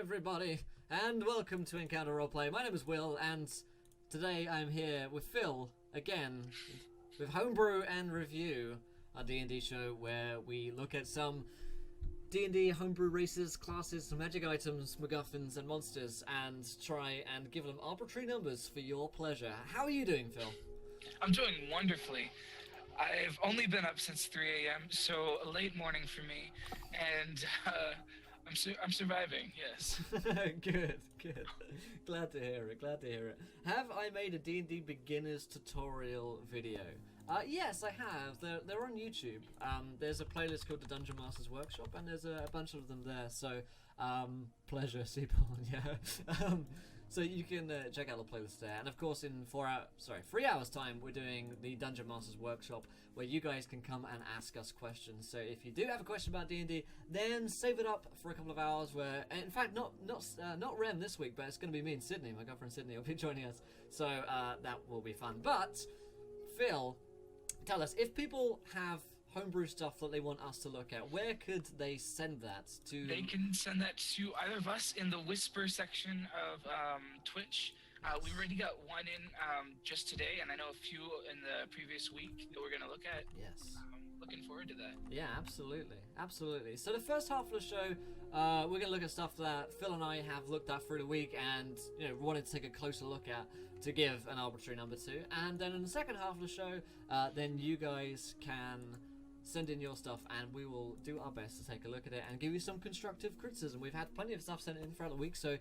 everybody, and welcome to Encounter Roleplay. My name is Will, and today I'm here with Phil, again, with Homebrew and Review, our D&D show where we look at some D&D homebrew races, classes, magic items, MacGuffins, and monsters, and try and give them arbitrary numbers for your pleasure. How are you doing, Phil? I'm doing wonderfully. I've only been up since 3 a.m., so a late morning for me, and I'm surviving, yes. Good. Glad to hear it. Have I made a D&D beginner's tutorial video? Yes, I have. They're on YouTube. There's a playlist called the Dungeon Master's Workshop, and there's a bunch of them there, so pleasure, Seaborn, yeah. So you can check out the playlist there. And of course, in 3 hours time, we're doing the Dungeon Master's Workshop, where you guys can come and ask us questions. So if you do have a question about D&D, then save it up for a couple of hours. Where, in fact, not Rem this week, but it's going to be me and Sydney, my girlfriend Sydney, will be joining us. So that will be fun. But Phil, tell us, if people have homebrew stuff that they want us to look at, where could they send that to? They can send that to either of us in the Whisper section of Twitch. We already got one in just today, and I know a few in the previous week that we're going to look at. Yes. Looking forward to that. Yeah, absolutely. So the first half of the show, we're going to look at stuff that Phil and I have looked at through the week and wanted to take a closer look at to give an arbitrary number to. And then in the second half of the show, then you guys can send in your stuff and we will do our best to take a look at it and give you some constructive criticism. We've had plenty of stuff sent in throughout the week, so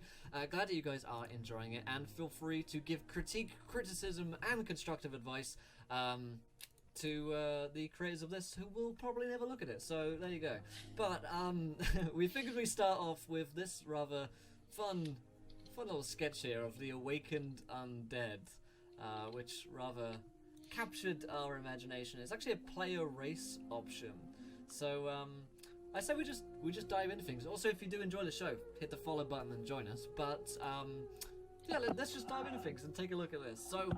glad that you guys are enjoying it, and feel free to give critique, criticism, and constructive advice to the creators of this, who will probably never look at it. So there you go. But we figured we'd start off with this rather fun little sketch here of the awakened undead, which rather captured our imagination. It's actually a player race option. So I say we just dive into things. Also, if you do enjoy the show, hit the follow button and join us. But yeah, let's just dive into things and take a look at this. So,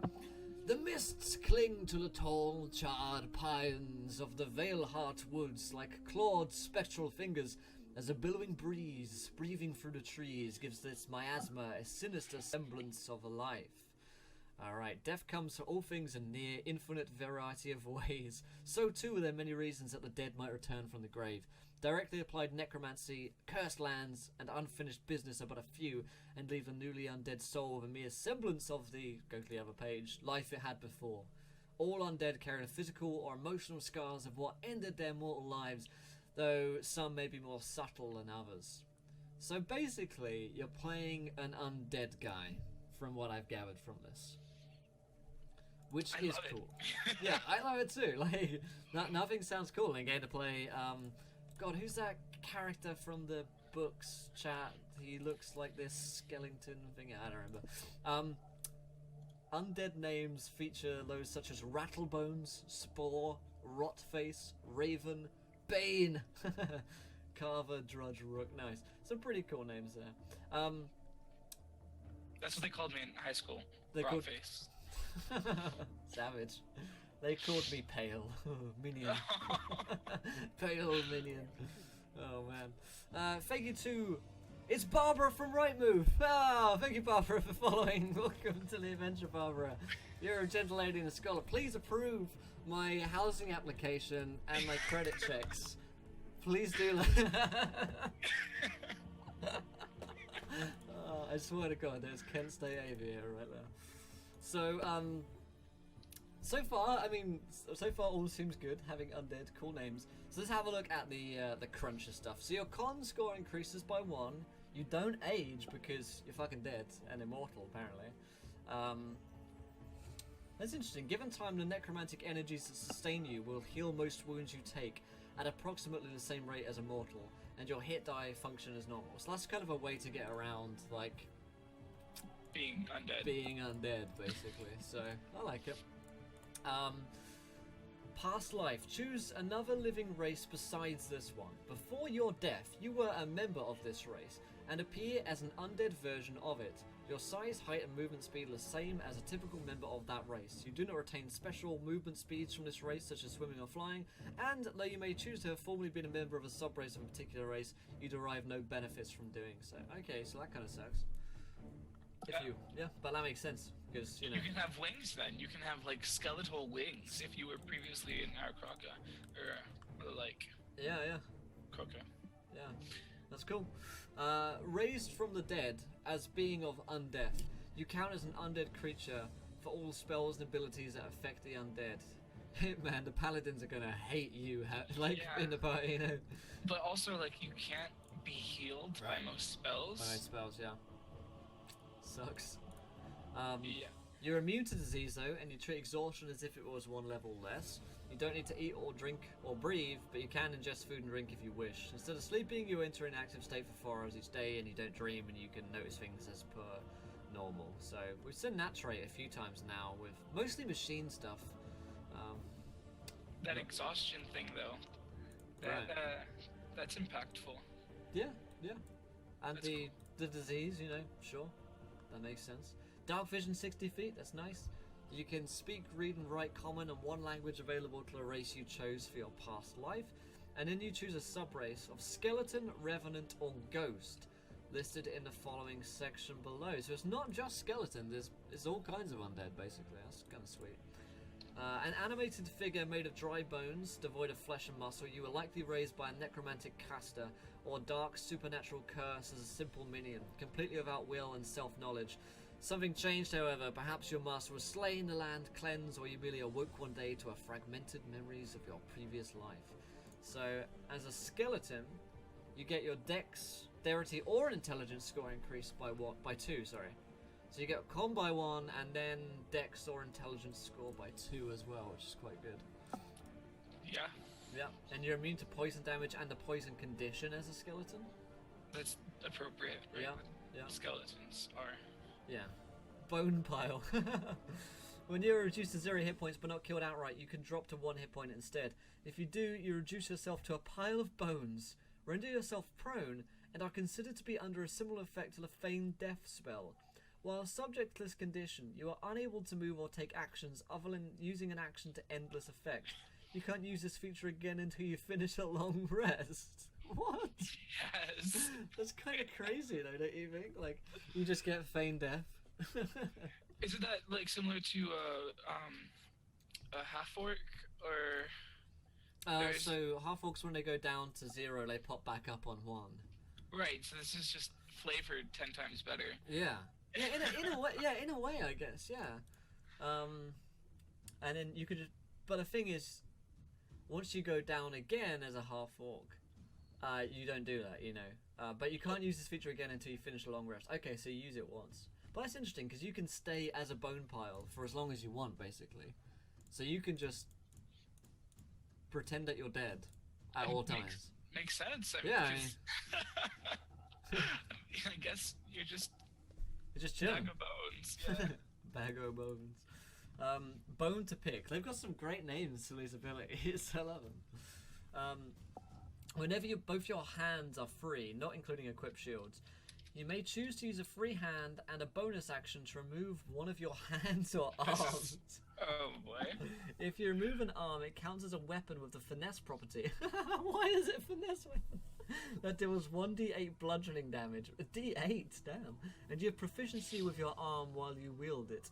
the mists cling to the tall, charred pines of the Valeheart woods like clawed spectral fingers as a billowing breeze breathing through the trees gives this miasma a sinister semblance of a life. Alright, death comes for all things in near infinite variety of ways. So too are there many reasons that the dead might return from the grave. Directly applied necromancy, cursed lands, and unfinished business are but a few, and leave the newly undead soul with a mere semblance of the, go to the other page, life it had before. All undead carry the physical or emotional scars of what ended their mortal lives, though some may be more subtle than others. So basically, you're playing an undead guy, from what I've gathered from this. Which is cool. Yeah, I love it too. Like, nothing sounds cool in game to play. God, who's that character from the books chat? He looks like this skeleton thing. I don't remember. Undead names feature those such as Rattlebones, Spore, Rotface, Raven, Bane, Carver, Drudge, Rook. Nice. Some pretty cool names there. That's what they called me in high school. Rotface. Savage. They called me Pale Minion. Pale Minion. Oh man. Thank you to... It's Barbara from Right Move. Thank you, Barbara, for following. Welcome to the adventure, Barbara. You're a gentle lady and a scholar. Please approve my housing application and my credit checks. Please do. I swear to God, there's Kent State Aviator right there. So, so far all seems good, having undead, cool names. So let's have a look at the cruncher stuff. So your con score increases by 1. You don't age because you're fucking dead and immortal, apparently. That's interesting. Given time, the necromantic energies that sustain you will heal most wounds you take at approximately the same rate as a mortal, and your hit die function as normal. So that's kind of a way to get around, like, being undead, basically. So I like it. Past life. Choose another living race besides this one. Before your death, you were a member of this race and appear as an undead version of it. Your size, height, and movement speed are the same as a typical member of that race. You do not retain special movement speeds from this race, such as swimming or flying, and though you may choose to have formerly been a member of a sub-race of a particular race, you derive no benefits from doing so. Okay, so that kind of sucks. But that makes sense, because, you know... You can have wings then. You can have, like, skeletal wings if you were previously in Arcroca, or like... Yeah. Croca. Yeah, that's cool. Raised from the dead as being of undeath. You count as an undead creature for all spells and abilities that affect the undead. Man, the paladins are gonna hate you, in the party, you know. But also, like, you can't be healed by most spells. By most spells, yeah. Sucks. Yeah. You're immune to disease though, and you treat exhaustion as if it was one level less. You don't need to eat or drink or breathe, but you can ingest food and drink if you wish. Instead of sleeping, you enter an active state for 4 hours each day, and you don't dream, and you can notice things as per normal. So we've seen that trait a few times now with mostly machine stuff. That exhaustion thing, though, that's impactful. Yeah. And That's the disease, you know, sure, that makes sense. Dark vision 60 feet, that's nice. You can speak, read, and write common and one language available to the race you chose for your past life. And then you choose a sub-race of skeleton, revenant, or ghost, listed in the following section below. So it's not just skeleton, it's all kinds of undead, basically. That's kind of sweet. An animated figure made of dry bones, devoid of flesh and muscle. You were likely raised by a necromantic caster or dark supernatural curse as a simple minion, completely without will and self-knowledge. Something changed, however. Perhaps your master was slain, the land cleansed, or you merely awoke one day to a fragmented memories of your previous life. So, as a skeleton, you get your dexterity or intelligence score increased by 2, sorry. So you get con by 1, and then dex or intelligence score by 2 as well, which is quite good. Yeah, and you're immune to poison damage and the poison condition as a skeleton. That's appropriate, right? Yeah. Skeletons are... Yeah. Bone pile. When you're reduced to 0 hit points but not killed outright, you can drop to 1 hit point instead. If you do, you reduce yourself to a pile of bones, render yourself prone, and are considered to be under a similar effect to the Feigned Death spell. While subject to this condition, you are unable to move or take actions other than using an action to endless effect. You can't use this feature again until you finish a long rest. What? Yes. That's kind of crazy though, don't you think? Like, you just get feigned death. Isn't that like similar to a half orc or? So half orcs, when they go down to 0, they pop back up on 1. Right. So this is just flavored 10 times better. Yeah. In a way. Yeah, in a way, I guess. Yeah. And then you could just. But the thing is, once you go down again as a half orc, you don't do that, you know. But you can't use this feature again until you finish a long rest. Okay, so you use it once. But that's interesting, because you can stay as a bone pile for as long as you want, basically. So you can just pretend that you're dead at all times. Makes sense. I mean, yeah. I guess you're just chilling. bag of bones. Yeah. Bag of bones. Bone to pick. They've got some great names for these abilities. I love them. Whenever both your hands are free, not including equipped shields, you may choose to use a free hand and a bonus action to remove one of your hands or arms. Oh boy. If you remove an arm, it counts as a weapon with the finesse property. Why is it finesse weapon? That deals 1d8 bludgeoning damage. D8, damn. And you have proficiency with your arm while you wield it.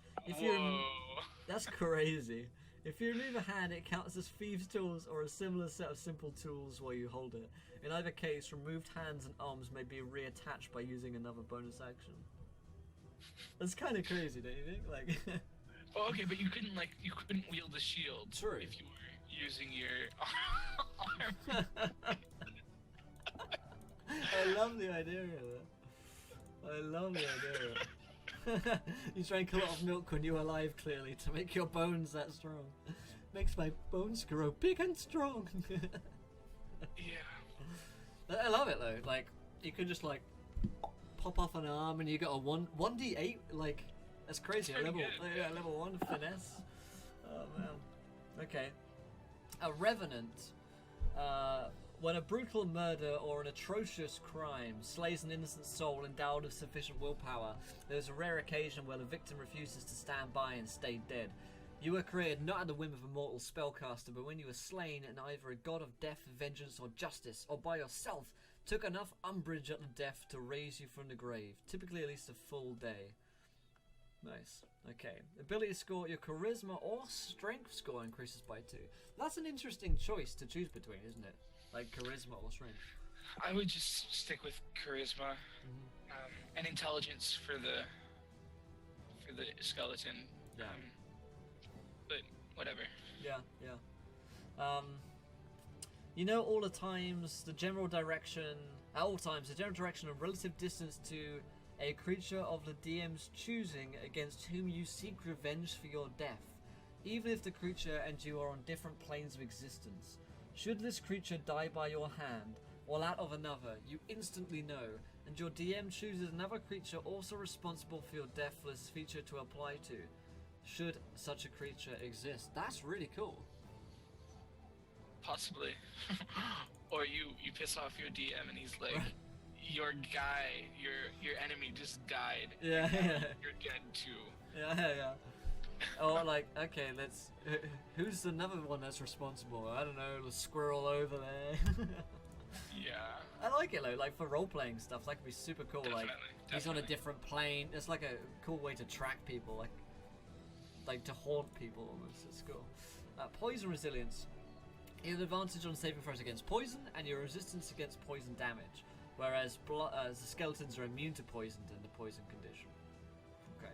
That's crazy. If you remove a hand, it counts as thieves' tools or a similar set of simple tools while you hold it. In either case, removed hands and arms may be reattached by using another bonus action. That's kind of crazy, don't you think? Like. Oh, okay, but you couldn't wield the shield. True. If you were using your arm. I love the idea of that. I love the idea of it. You drank a lot of milk when you were alive, clearly, to make your bones that strong. Makes my bones grow big and strong. Yeah. I love it though. Like, you could just like pop off an arm and you got a 1d8. Like, that's crazy. That's Level good, yeah. Level 1 finesse. Oh man. Okay. A revenant. When a brutal murder or an atrocious crime slays an innocent soul endowed with sufficient willpower, there is a rare occasion where the victim refuses to stand by and stay dead. You were created not at the whim of a mortal spellcaster, but when you were slain, and either a god of death, vengeance, or justice, or by yourself, took enough umbrage at the death to raise you from the grave, typically at least a full day. Nice. Okay. Ability score, your charisma or strength score increases by 2. That's an interesting choice to choose between, isn't it? Like charisma or strength. I would just stick with charisma, and intelligence for the skeleton. Yeah. But whatever. Yeah, yeah. You know, at all times, the general direction and relative distance to a creature of the DM's choosing against whom you seek revenge for your death, even if the creature and you are on different planes of existence. Should this creature die by your hand, or that of another, you instantly know, and your DM chooses another creature also responsible for your death for this feature to apply to, should such a creature exist. That's really cool. Possibly. Or you piss off your DM and he's like, your guy, your enemy just died. Yeah, yeah. You're dead too. Yeah, yeah, yeah. Or like, okay, let's... Who's another one that's responsible? I don't know, the squirrel over there. Yeah. I like it though, like for role-playing stuff, that could be super cool. Definitely, like, he's on a different plane. It's like a cool way to track people, like to haunt people almost. It's cool. Poison resilience. You have an advantage on saving throws against poison, and your resistance against poison damage. Whereas the skeletons are immune to poison in the poison condition. Okay.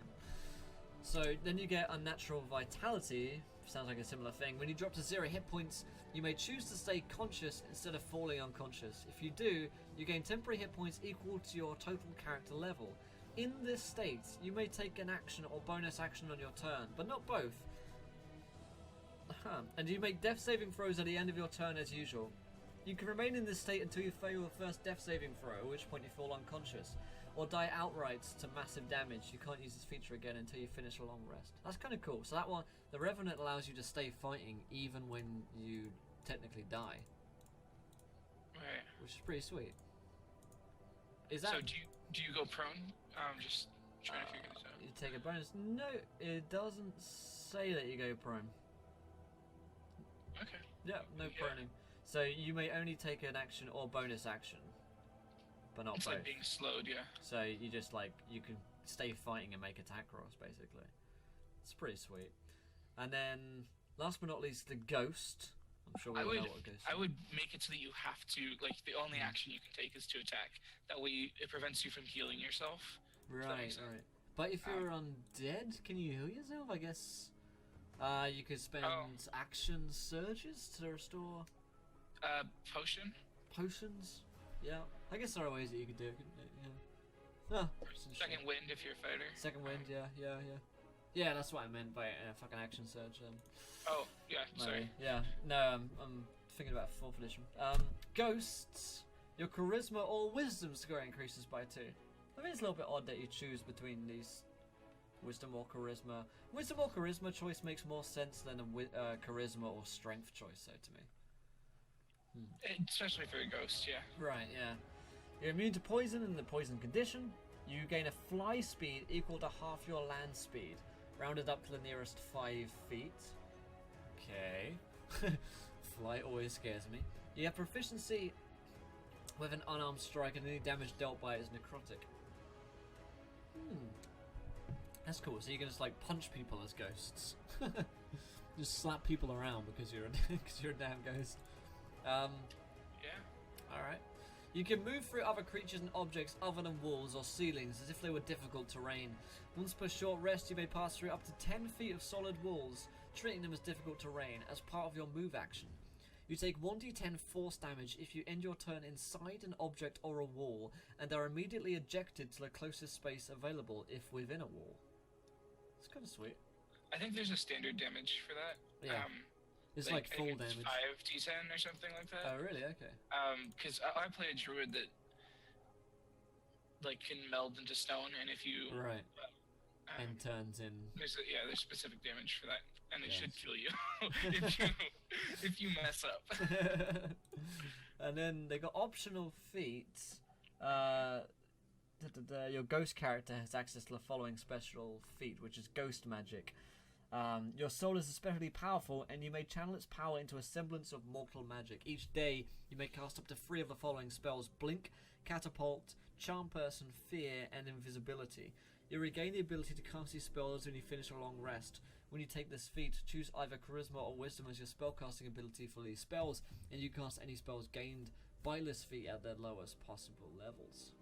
So then you get unnatural vitality. Sounds like a similar thing. When you drop to 0 hit points, you may choose to stay conscious instead of falling unconscious. If you do, you gain temporary hit points equal to your total character level. In this state, you may take an action or bonus action on your turn, but not both. And you make death saving throws at the end of your turn as usual. You can remain in this state until you fail the first death saving throw, at which point you fall unconscious, or die outright to massive damage. You can't use this feature again until you finish a long rest. That's kind of cool. So that one, the Revenant allows you to stay fighting even when you technically die. Right. Which is pretty sweet. Is that... So do you go prone? Just trying to figure this out. You take a bonus? No, it doesn't say that you go prone. Okay. Yeah, no proning. So you may only take an action or bonus action, but not it's both. Like being slowed, yeah. So you just you can stay fighting and make attack rolls, basically. It's pretty sweet. And then, last but not least, the ghost. I'm sure we all know what a ghost is. I would make it so that you have to, like, the only action you can take is to attack. That way it prevents you from healing yourself. Right, right. But if you're undead, can you heal yourself? I guess you could spend action surges to restore... Potion? Potions? Yeah. I guess there are ways that you could do it, yeah. Second wind if you're a fighter. Second wind, yeah. Yeah, that's what I meant by fucking action surge. Oh, yeah, sorry. Yeah, no, I'm thinking about 4th edition. Ghosts. Your charisma or wisdom score increases by 2. I think it's a little bit odd that you choose between these wisdom or charisma. Wisdom or charisma choice makes more sense than a charisma or strength choice, though, to me. Especially for a ghost, yeah. Right, yeah. You're immune to poison in the poison condition. You gain a fly speed equal to half your land speed, rounded up to the nearest 5 feet. Okay. Fly always scares me. You have proficiency with an unarmed strike, and any damage dealt by it is necrotic. That's cool. So you can just punch people as ghosts. Just slap people around because you're a damn ghost. Yeah. Alright. You can move through other creatures and objects other than walls or ceilings as if they were difficult terrain. Once per short rest, you may pass through up to 10 feet of solid walls, treating them as difficult terrain as part of your move action. You take 1d10 force damage if you end your turn inside an object or a wall, and are immediately ejected to the closest space available if within a wall. It's kind of sweet. I think there's a standard damage for that. Yeah. It's like full damage. 5d10 or something like that. Oh, really? Okay. Because I play a druid that can meld into stone, and if you and turns in. There's specific damage for that, and it should kill you if you mess up. And then they got optional feats. Your ghost character has access to the following special feat, which is ghost magic. Your soul is especially powerful, and you may channel its power into a semblance of mortal magic. Each day, you may cast up to 3 of the following spells: Blink, Catapult, Charm Person, Fear, and Invisibility. You regain the ability to cast these spells when you finish a long rest. When you take this feat, choose either Charisma or Wisdom as your spellcasting ability for these spells, and you cast any spells gained by this feat at their lowest possible levels.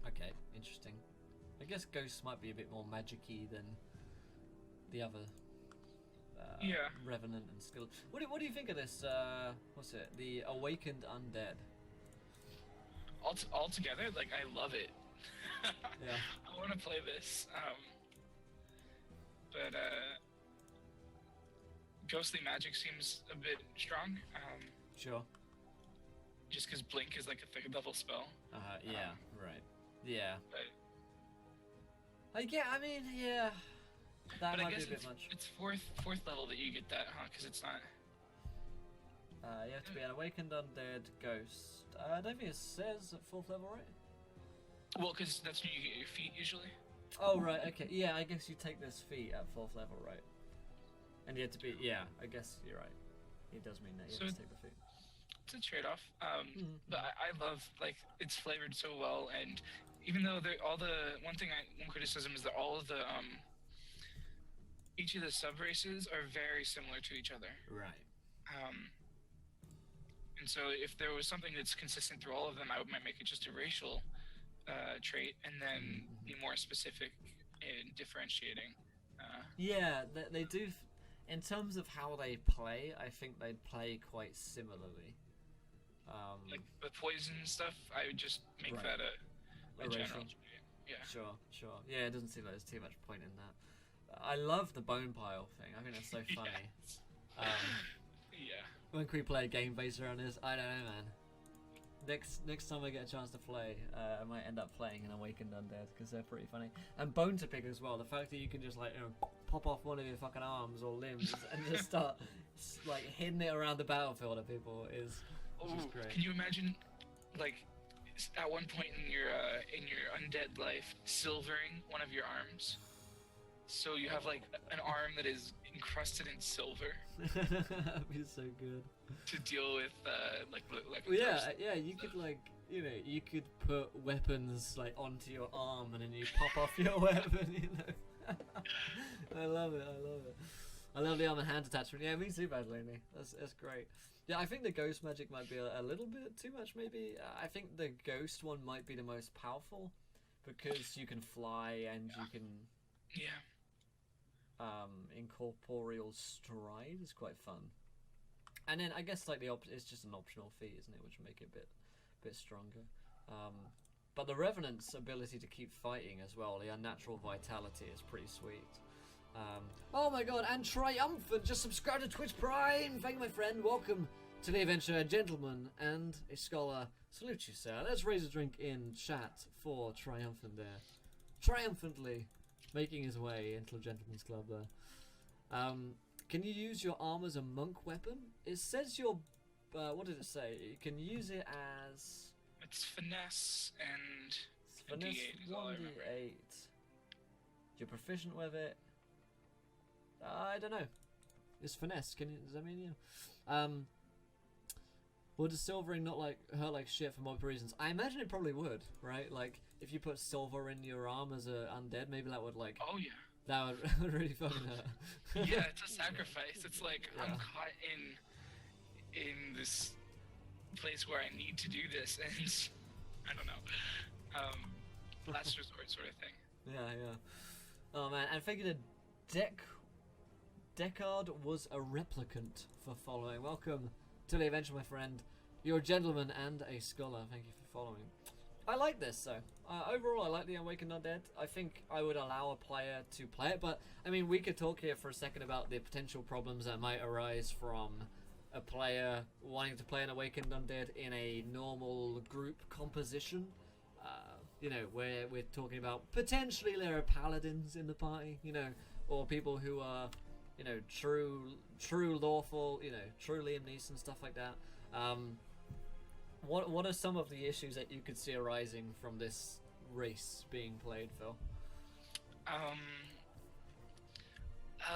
Okay, interesting. I guess ghosts might be a bit more magic-y than the other Revenant and Skill. What do you think of this, what's it, the Awakened Undead? Altogether, like, I love it. Yeah. I want to play this, but ghostly magic seems a bit strong. Sure. Just because Blink is like a 3rd level spell. Yeah, right. Yeah. But, yeah, I mean, yeah. That might be a bit much. It's fourth level that you get that, huh? Because it's not. You have to be an Awakened Undead Ghost. I don't think it says at 4th level, right? Well, because that's when you get your feet usually. Oh, right, okay. Yeah, I guess you take this feat at 4th level, right? And you have to be, yeah, I guess you're right. It does mean that you have to take the feat. It's a trade-off. But I love, like, it's flavored so well, and even though one criticism is that all of the, each of the sub-races are very similar to each other. Right. And so if there was something that's consistent through all of them, I might make it just a racial trait, and then be more specific in differentiating. Yeah, they do. In terms of how they play, I think they play quite similarly. Like the poison stuff, I would just make that a general trait. Yeah. Sure. Yeah, it doesn't seem like there's too much point in that. I love the bone pile thing. I think that's so funny. Yeah. When can we play a game based around this? I don't know, man. Next time I get a chance to play, I might end up playing an Awakened Undead because they're pretty funny. And bone to pick as well. The fact that you can just pop off one of your fucking arms or limbs and just start like hitting it around the battlefield at people is just great. Can you imagine, like, at one point in your undead life, silvering one of your arms? So you have like an arm that is encrusted in silver. That'd be so good. To deal with yeah, you could you could put weapons like onto your arm and then you pop off your weapon, I love it. I love the arm and hand attachment. Yeah, me too, bad lady. That's great. Yeah, I think the ghost magic might be a little bit too much maybe. I think the ghost one might be the most powerful because you can fly and you can incorporeal stride is quite fun. And then I guess like it's just an optional feat, isn't it, which will make it a bit stronger. But the Revenant's ability to keep fighting as well, the unnatural vitality, is pretty sweet. Oh my god, and Triumphant just subscribed to Twitch Prime! Thank you, my friend. Welcome to the adventure, a gentleman and a scholar. Salute you, sir. Let's raise a drink in chat for Triumphant there. Triumphantly making his way into a gentleman's club there. Can you use your arm as a monk weapon? It says your... what did it say? You can use it as... It's finesse and... Finesse D8 is all I remember. 1d8. You're proficient with it. I don't know. It's finesse. Does that mean yeah? Well, does silvering not hurt like shit for multiple reasons? I imagine it probably would, right? Like if you put silver in your arm as a undead, maybe that would like. Oh yeah. That would really fucking hurt. Yeah, it's a sacrifice. It's like I'm caught in this place where I need to do this, and I don't know. Last resort sort of thing. Yeah. Oh man, and figured a Deckard was a replicant for following. Welcome to the adventure, my friend. You're a gentleman and a scholar. Thank you for following. I like this, though. Overall, I like the Awakened Undead. I think I would allow a player to play it, but, I mean, we could talk here for a second about the potential problems that might arise from a player wanting to play an Awakened Undead in a normal group composition. Where we're talking about potentially there are paladins in the party, or people who are, true lawful, true Liam Neeson, stuff like that. What are some of the issues that you could see arising from this race being played, Phil?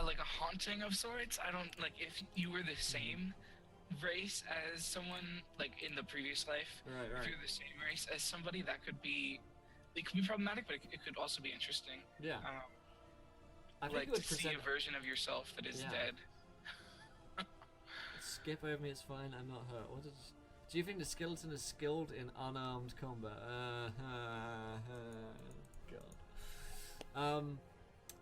Like a haunting of sorts. I don't like if you were the same race as someone like in the previous life. Right. If you're the same race as somebody, that could be. It could be problematic, but it could also be interesting. Yeah. I think Like it would to see present. a version of yourself that is dead. Skip over me, it's fine. I'm not hurt. Do you think the skeleton is skilled in unarmed combat? God.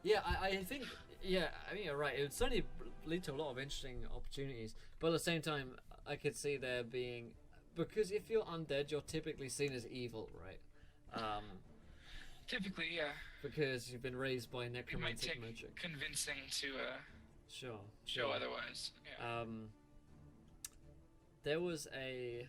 Yeah, I think. Yeah, I mean you're right. It would certainly lead to a lot of interesting opportunities, but at the same time, I could see there being because if you're undead, you're typically seen as evil, right? Typically, yeah. Because you've been raised by It might necromantic take magic. convincing to Sure. show otherwise. Yeah. There was a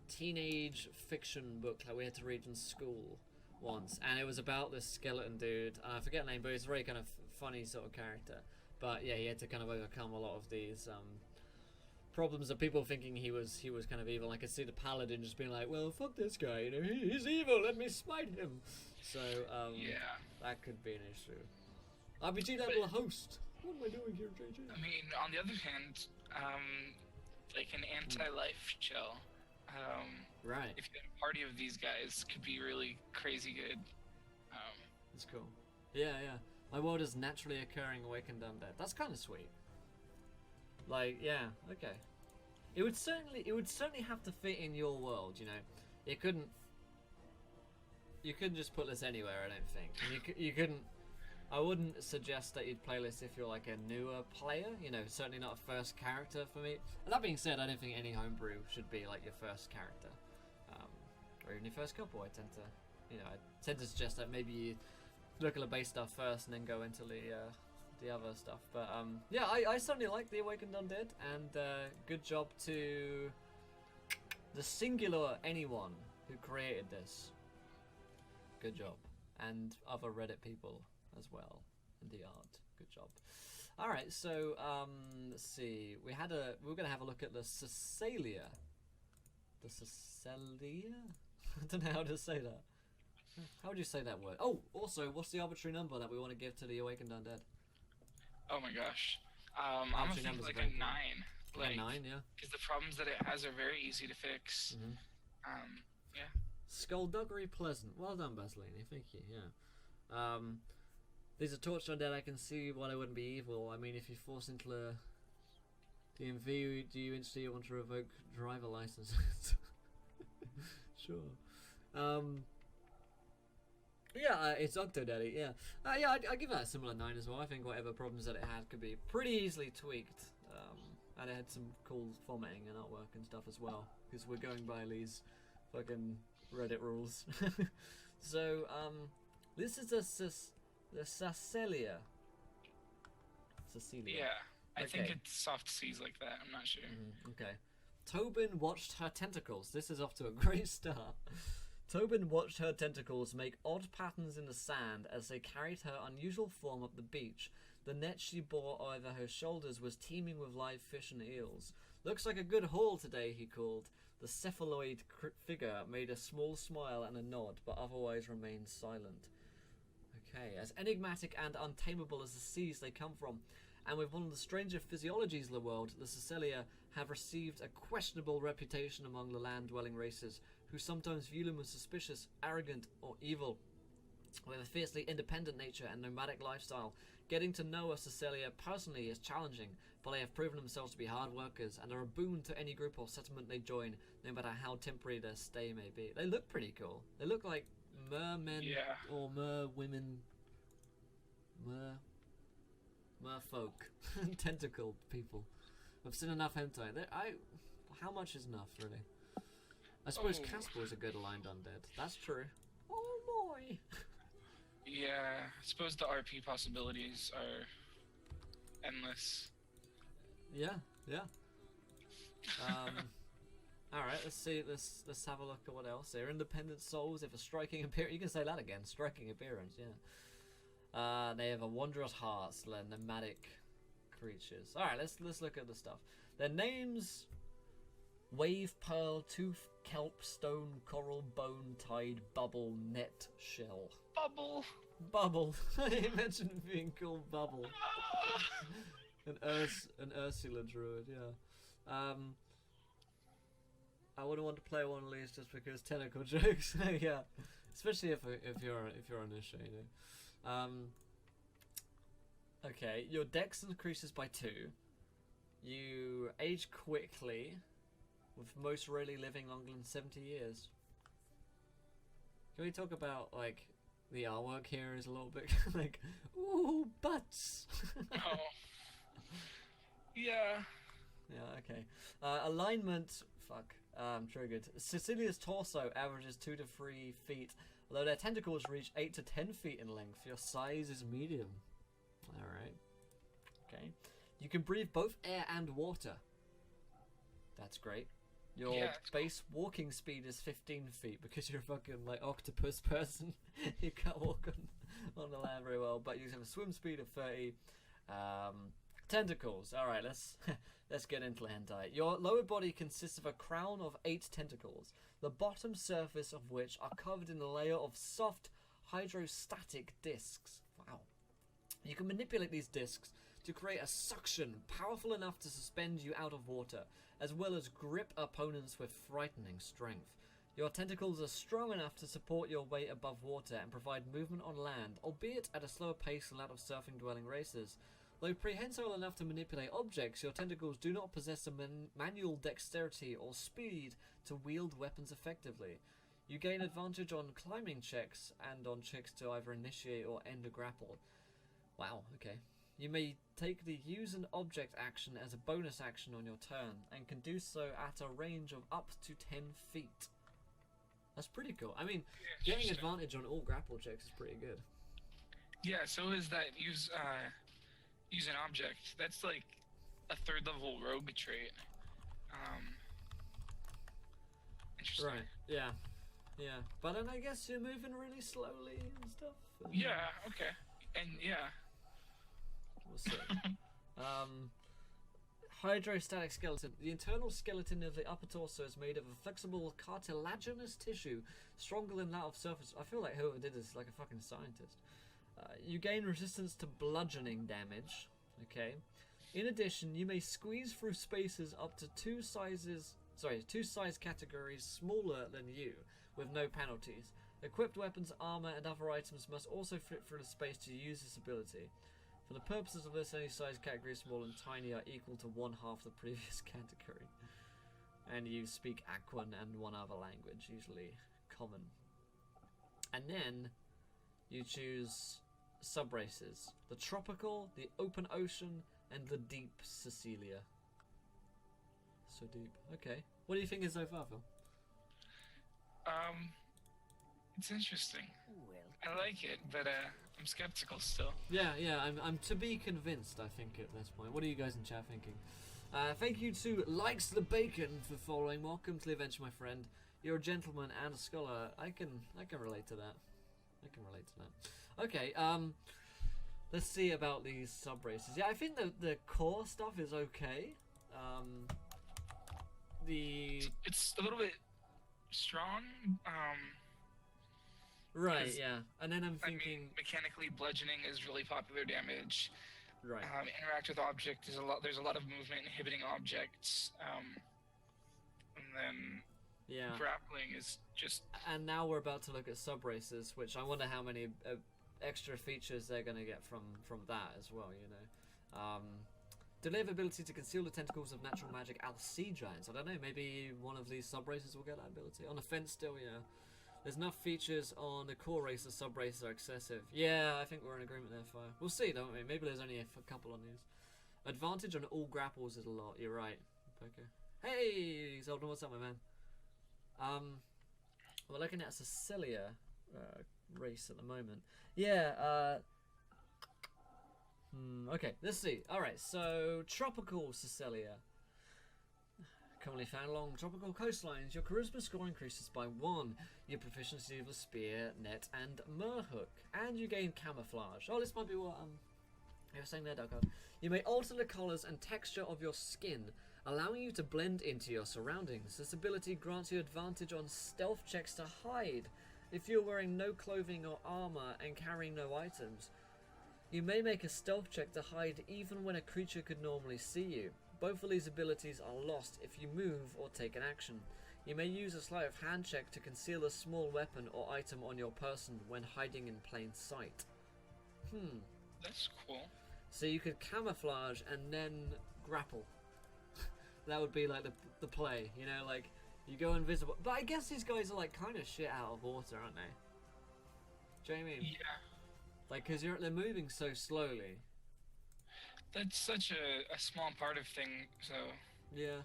teenage fiction book that we had to read in school once, and it was about this skeleton dude. I forget the name, but he's a very kind of funny sort of character. But yeah, he had to kind of overcome a lot of these problems of people thinking he was kind of evil. I could see the paladin just being like, "Well, fuck this guy, you know, he's evil. Let me smite him." So Yeah. that could be an issue. RPG level host. What am I doing here, JJ? I mean, on the other hand, like an anti-life shell. Right. If you had a party of these guys, could be really crazy good. That's cool. Yeah. My world is naturally occurring awakened undead. That's kind of sweet. Like, yeah, okay. It would certainly have to fit in your world, you know. You couldn't just put this anywhere, I don't think. And you couldn't. I wouldn't suggest that you'd play this if you're like a newer player. You know, certainly not a first character for me. And that being said, I don't think any homebrew should be like your first character, or even your first couple. I tend to suggest that maybe you look at the base stuff first and then go into the other stuff. But yeah, I certainly like the Awakened Undead, and good job to the singular anyone who created this. Good job, and other Reddit people as well, and the art. Good job. All right, so let's see. We're gonna have a look at the Caecilia. The Caecilia? I don't know how to say that. How would you say that word? Oh, also, what's the arbitrary number that we want to give to the Awakened Undead? Oh my gosh. I'm gonna think like a 9. Like 9, yeah. Because the problems that it has are very easy to fix. Yeah. Skullduggery Pleasant. Well done, Basilini. Thank you. Yeah. These are torch undead. I can see why they wouldn't be evil. I mean, if you force into the DMV, do you instantly want to revoke driver licenses? Sure. Yeah, it's Octodaddy, yeah. Yeah, I give that a similar 9 as well. I think whatever problems that it had could be pretty easily tweaked. And it had some cool formatting and artwork and stuff as well, because we're going by these fucking Reddit rules. So, this is the Caecilia. Cecilia. Yeah, I think Okay. it's soft C's like that. I'm not sure. Okay. Tobin watched her tentacles. This is off to a great start. Tobin watched her tentacles make odd patterns in the sand as they carried her unusual form up the beach. The net she bore over her shoulders was teeming with live fish and eels. Looks like a good haul today, he called. The cephaloid figure made a small smile and a nod, but otherwise remained silent. Okay, as enigmatic and untamable as the seas they come from, and with one of the stranger physiologies of the world, the Caecilia have received a questionable reputation among the land-dwelling races, who sometimes view them as suspicious, arrogant, or evil. With a fiercely independent nature and nomadic lifestyle, getting to know a Caecilia personally is challenging, but they have proven themselves to be hard workers and are a boon to any group or settlement they join, no matter how temporary their stay may be. They look pretty cool. They look like mermen or merwomen. Merfolk. Tentacle people. I've seen enough hentai. How much is enough, really? I suppose Casper is a good aligned undead. That's true. Oh boy! Yeah, I suppose the RP possibilities are endless. Yeah. Alright, let's see. Let's have a look at what else. They're independent souls. If a striking appearance, you can say that again. Striking appearance, yeah. They have a wondrous hearts. They're nomadic creatures. Alright, let's look at the stuff. Their names Wave pearl, tooth, kelp, stone, coral, bone, tide, bubble, net, shell. Bubble. Bubble. You mentioned it being called Bubble. An Ursula druid, yeah. I wouldn't want to play one of these just because tentacle jokes. Yeah, especially if you're on this show, you know. Okay, your dex increases by 2. You age quickly, with most rarely living longer than 70 years. Can we talk about like the artwork here is a little bit like ooh butts. Oh. Yeah. Yeah. Okay. Alignment. Fuck. Triggered. Cecilia's torso averages 2 to 3 feet, although their tentacles reach 8 to 10 feet in length. Your size is medium. All right. Okay. You can breathe both air and water. That's great. Your base walking speed is 15 feet because you're a fucking like octopus person. You can't walk on the land very well, but you have a swim speed of 30. Tentacles. All right, let's get into the hentai. Your lower body consists of a crown of 8 tentacles, the bottom surface of which are covered in a layer of soft hydrostatic discs. Wow. You can manipulate these discs to create a suction powerful enough to suspend you out of water, as well as grip opponents with frightening strength. Your tentacles are strong enough to support your weight above water and provide movement on land, albeit at a slower pace than that of surfing-dwelling races. Though prehensile enough to manipulate objects, your tentacles do not possess a manual dexterity or speed to wield weapons effectively. You gain advantage on climbing checks and on checks to either initiate or end a grapple. Wow, okay. You may take the use an object action as a bonus action on your turn, and can do so at a range of up to 10 feet. That's pretty cool. I mean, getting advantage on all grapple checks is pretty good. Yeah, so is that use an object. That's like a 3rd level rogue trait. Interesting. Right, yeah. Yeah. But then I guess you're moving really slowly and stuff. And yeah, okay. And yeah. We'll see. Hydrostatic skeleton. The internal skeleton of the upper torso is made of a flexible cartilaginous tissue, stronger than that of surface. I feel like whoever did this is like a fucking scientist. You gain resistance to bludgeoning damage. Okay. In addition, you may squeeze through spaces up to 2 size categories smaller than you, with no penalties. Equipped weapons, armor, and other items must also fit through the space to use this ability. For the purposes of this, any size category small and tiny are equal to 1/2 the previous category. And you speak Aquan and one other language, usually common. And then you choose subraces: the tropical, the open ocean, and the deep Cecilia. So deep. Okay. What do you think is so far, Phil? It's interesting. I like it, but I'm skeptical still. Yeah, I'm to be convinced, I think, at this point. What are you guys in chat thinking? Thank you to Likes the Bacon for following. Welcome to the adventure, my friend. You're a gentleman and a scholar. I can relate to that. Okay, let's see about these sub-races. Yeah, I think the core stuff is okay. It's a little bit strong. Right, yeah. And then I'm thinking... I mean, mechanically, bludgeoning is really popular damage. Right. Interact with object is there's a lot of movement inhibiting objects. And then grappling is just... And now we're about to look at sub-races, which I wonder how many extra features they're going to get from that as well, you know. Do they have ability to conceal the tentacles of natural magic sea giants? I don't know, maybe one of these sub-races will get that ability. On the fence still, yeah. There's enough features on the core race that sub-races are excessive. Yeah, I think we're in agreement there, Fire. We'll see, don't we? Maybe there's only a couple on these. Advantage on all grapples is a lot, you're right. Poker. Hey, Zelda, what's up, my man? We're looking at Cecilia race at the moment. Yeah, okay, let's see. Alright, so tropical Cecilia. Commonly found along tropical coastlines, your charisma score increases by 1. Your proficiency with spear, net, and merhook. And you gain camouflage. Oh, this might be what you were saying there, Ducko. You may alter the colours and texture of your skin, allowing you to blend into your surroundings. This ability grants you advantage on stealth checks to hide if you're wearing no clothing or armor and carrying no items. You may make a stealth check to hide even when a creature could normally see you. Both of these abilities are lost if you move or take an action. You may use a sleight of hand check to conceal a small weapon or item on your person when hiding in plain sight. That's cool. So you could camouflage and then grapple. That would be like the play, you know, like you go invisible. But I guess these guys are like kind of shit out of water, aren't they? Do you know what I mean? Yeah. Like, because they're moving so slowly. That's such a small part of thing, so... Yeah.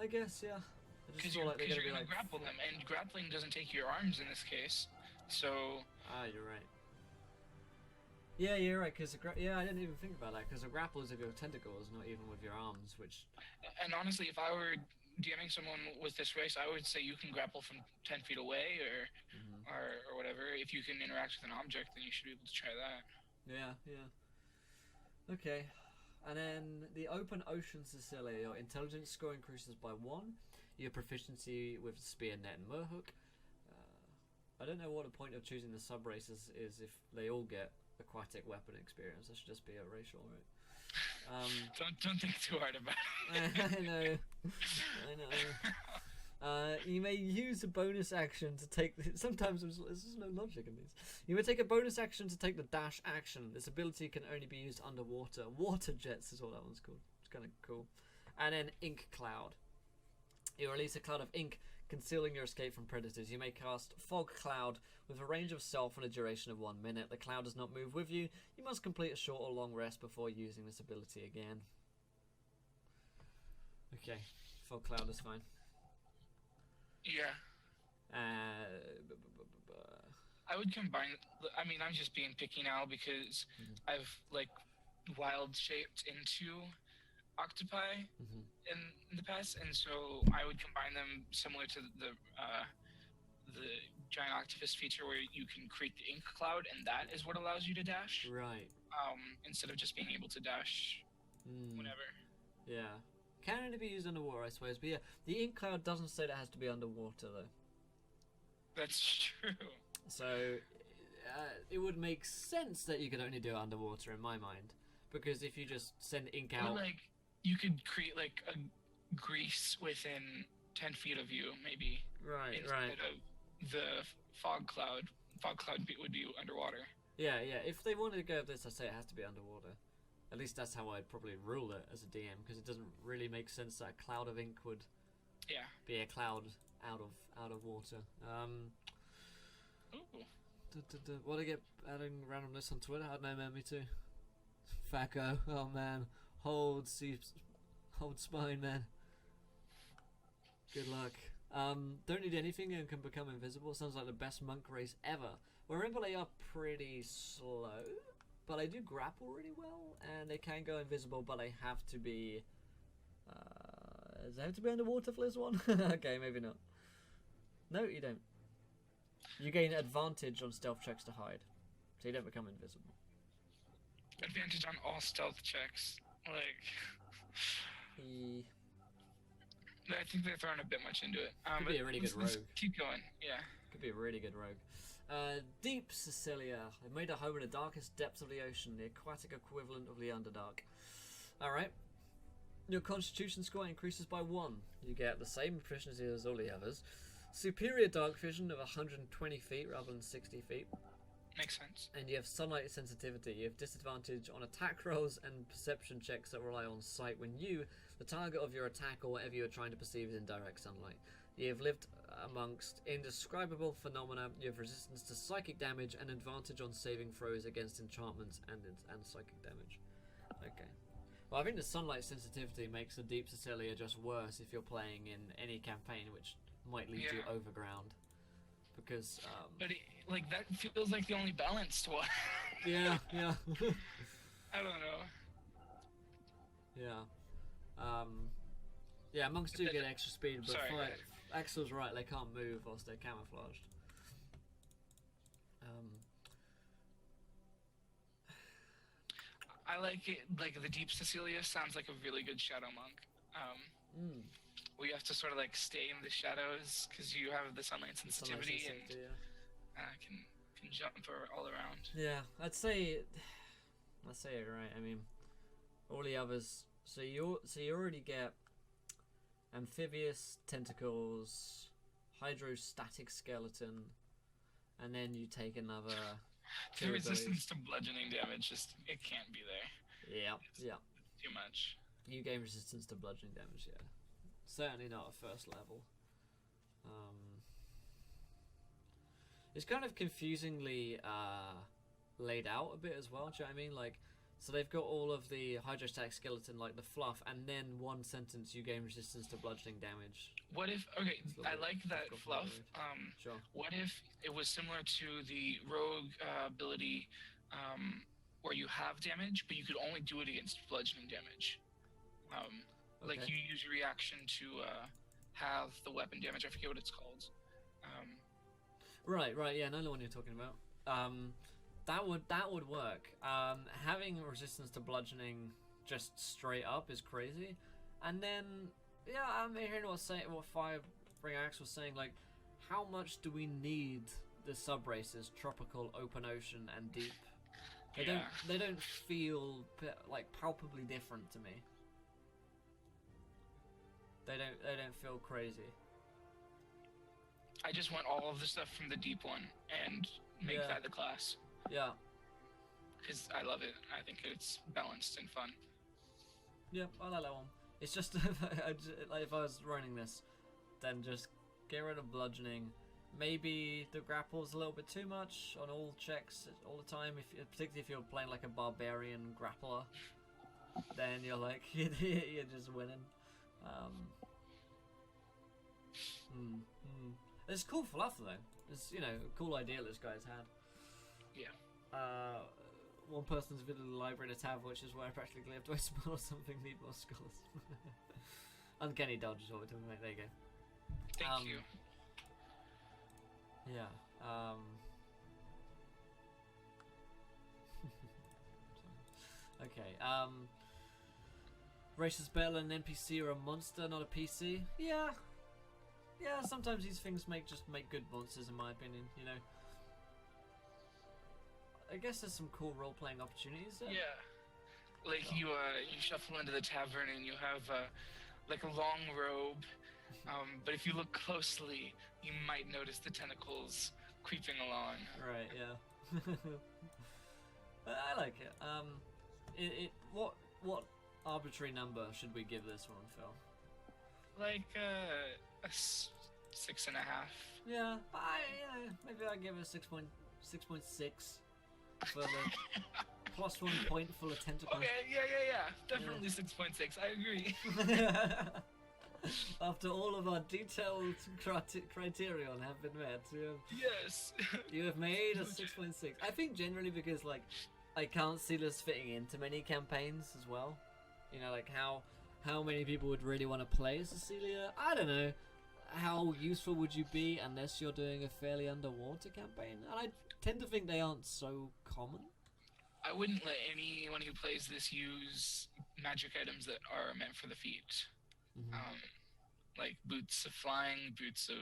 I guess, yeah. I just feel like they're Because you're gonna going to grapple them, and grappling doesn't take your arms in this case, so... Ah, you're right. Yeah, you're right, because I didn't even think about that, because a grapple is with your tentacles, not even with your arms, which... And honestly, if I were DMing someone with this race, I would say you can grapple from 10 feet away, or whatever. If you can interact with an object, then you should be able to try that. Yeah. Okay. And then the open ocean Cecilia, your intelligence score increases by 1. Your proficiency with spear, net, and merhook. I don't know what the point of choosing the sub races is if they all get aquatic weapon experience. That should just be a racial, right? Don't think too hard about it. I know. You may use a bonus action to take... Sometimes there's no logic in these. You may take a bonus action to take the dash action. This ability can only be used underwater. Water jets is what that one's called. It's kind of cool. And then ink cloud. You release a cloud of ink, concealing your escape from predators. You may cast fog cloud with a range of stealth and a duration of 1 minute. The cloud does not move with you. You must complete a short or long rest before using this ability again. Okay, fog cloud is fine. Yeah. I would combine... I mean, I'm just being picky now because I've, like, wild shaped into octopi in the past, and so I would combine them similar to the giant octopus feature where you can create the ink cloud, and that is what allows you to dash. Right. Instead of just being able to dash whenever. Yeah. Can only be used underwater, I suppose. But yeah, the ink cloud doesn't say that it has to be underwater, though. That's true. So, it would make sense that you could only do it underwater, in my mind. Because if you just send ink out... Or, like, you could create, like, a grease within 10 feet of you, maybe. Right. Instead of the fog cloud. Fog cloud would be underwater. Yeah. If they wanted to go with this, I'd say it has to be underwater. At least that's how I'd probably rule it as a DM, because it doesn't really make sense that a cloud of ink would be a cloud out of water. What I get adding randomness on Twitter? I don't know, man, me too. Facco, oh man. Hold spine, man. Good luck. Don't need anything and can become invisible. Sounds like the best monk race ever. Well, remember they are pretty slow. But they do grapple really well, and they can go invisible, but they have to be... does they have to be underwater for this one? Okay, maybe not. No, you don't. You gain advantage on stealth checks to hide, so you don't become invisible. Advantage on all stealth checks. Like... I think they're throwing a bit much into it. Could be a really good rogue. Keep going, yeah. Could be a really good rogue. Deep Sicilia. They made a home in the darkest depths of the ocean, the aquatic equivalent of the Underdark. Alright. Your constitution score increases by 1. You get the same proficiency as all the others. Superior dark vision of 120 feet rather than 60 feet. Makes sense. And you have sunlight sensitivity. You have disadvantage on attack rolls and perception checks that rely on sight when you, the target of your attack or whatever you are trying to perceive, is in direct sunlight. You have lived amongst indescribable phenomena. You have resistance to psychic damage and advantage on saving throws against enchantments and psychic damage. Okay. Well, I think the sunlight sensitivity makes the Deep Sicilia just worse if you're playing in any campaign, which might lead you overground. Because, But, that feels like the only balanced one. Yeah. I don't know. Yeah. Yeah, monks do get extra speed, but Axel's right, they can't move whilst they're camouflaged. I like it. Like the Deep Cecilia sounds like a really good shadow monk. Where you have to sort of like stay in the shadows because you have the sunlight sensitivity and can jump all around. Yeah, I'd say it right. I mean, all the others. So you already get amphibious tentacles, hydrostatic skeleton, and then you take another. The resistance to bludgeoning damage it can't be there. Yeah, It's too much. You gain resistance to bludgeoning damage. Yeah, certainly not at first level. It's kind of confusingly laid out a bit as well. Do you know what I mean? Like, so they've got all of the hydrostatic skeleton, like the fluff, and then one sentence you gain resistance to bludgeoning damage. What if? Okay, I like that fluff. Sure. What if it was similar to the rogue ability, where you have damage, but you could only do it against bludgeoning damage? Like you use your reaction to have the weapon damage. I forget what it's called. Right, yeah, I know the one you're talking about. That would work. Having resistance to bludgeoning just straight up is crazy, and then I'm hearing what Firebringer was saying. Like, how much do we need the sub races? Tropical, open ocean, and deep. They don't feel like palpably different to me. They don't feel crazy. I just want all of the stuff from the deep one and make that the class. Yeah. Because I love it. I think it's balanced and fun. Yeah, I like that one. It's just if I was running this, then just get rid of bludgeoning. Maybe the grapple's a little bit too much on all checks all the time. Particularly if you're playing like a barbarian grappler, then you're like you're just winning. It's cool fluff though. It's a cool idea this guy's had. Yeah. One person's visited the library to tab, which is where I practically have to explore or something. Need more skulls. Uncanny dodge is what we're talking about. There you go. Thank you. Yeah. Okay. Racist battle and NPC or a monster, not a PC. Yeah. Sometimes these things make good monsters, in my opinion. I guess there's some cool role-playing opportunities there. Yeah. Like you shuffle into the tavern and you have like a long robe, but if you look closely, you might notice the tentacles creeping along. Right. Yeah. I like it. What arbitrary number should we give this one, Phil? Like a 6.5. Yeah, maybe I give it a 6.6 for the plus 1 point full of tentacles. Okay, yeah. Definitely 6.6. I agree. After all of our detailed criterion have been met, yes, you have made a 6.6. I think generally because I can't see this fitting into many campaigns as well. Like how many people would really want to play Cecilia? I don't know. How useful would you be unless you're doing a fairly underwater campaign? And I tend to think they aren't so common. I wouldn't let anyone who plays this use magic items that are meant for the feet. Like boots of flying, boots of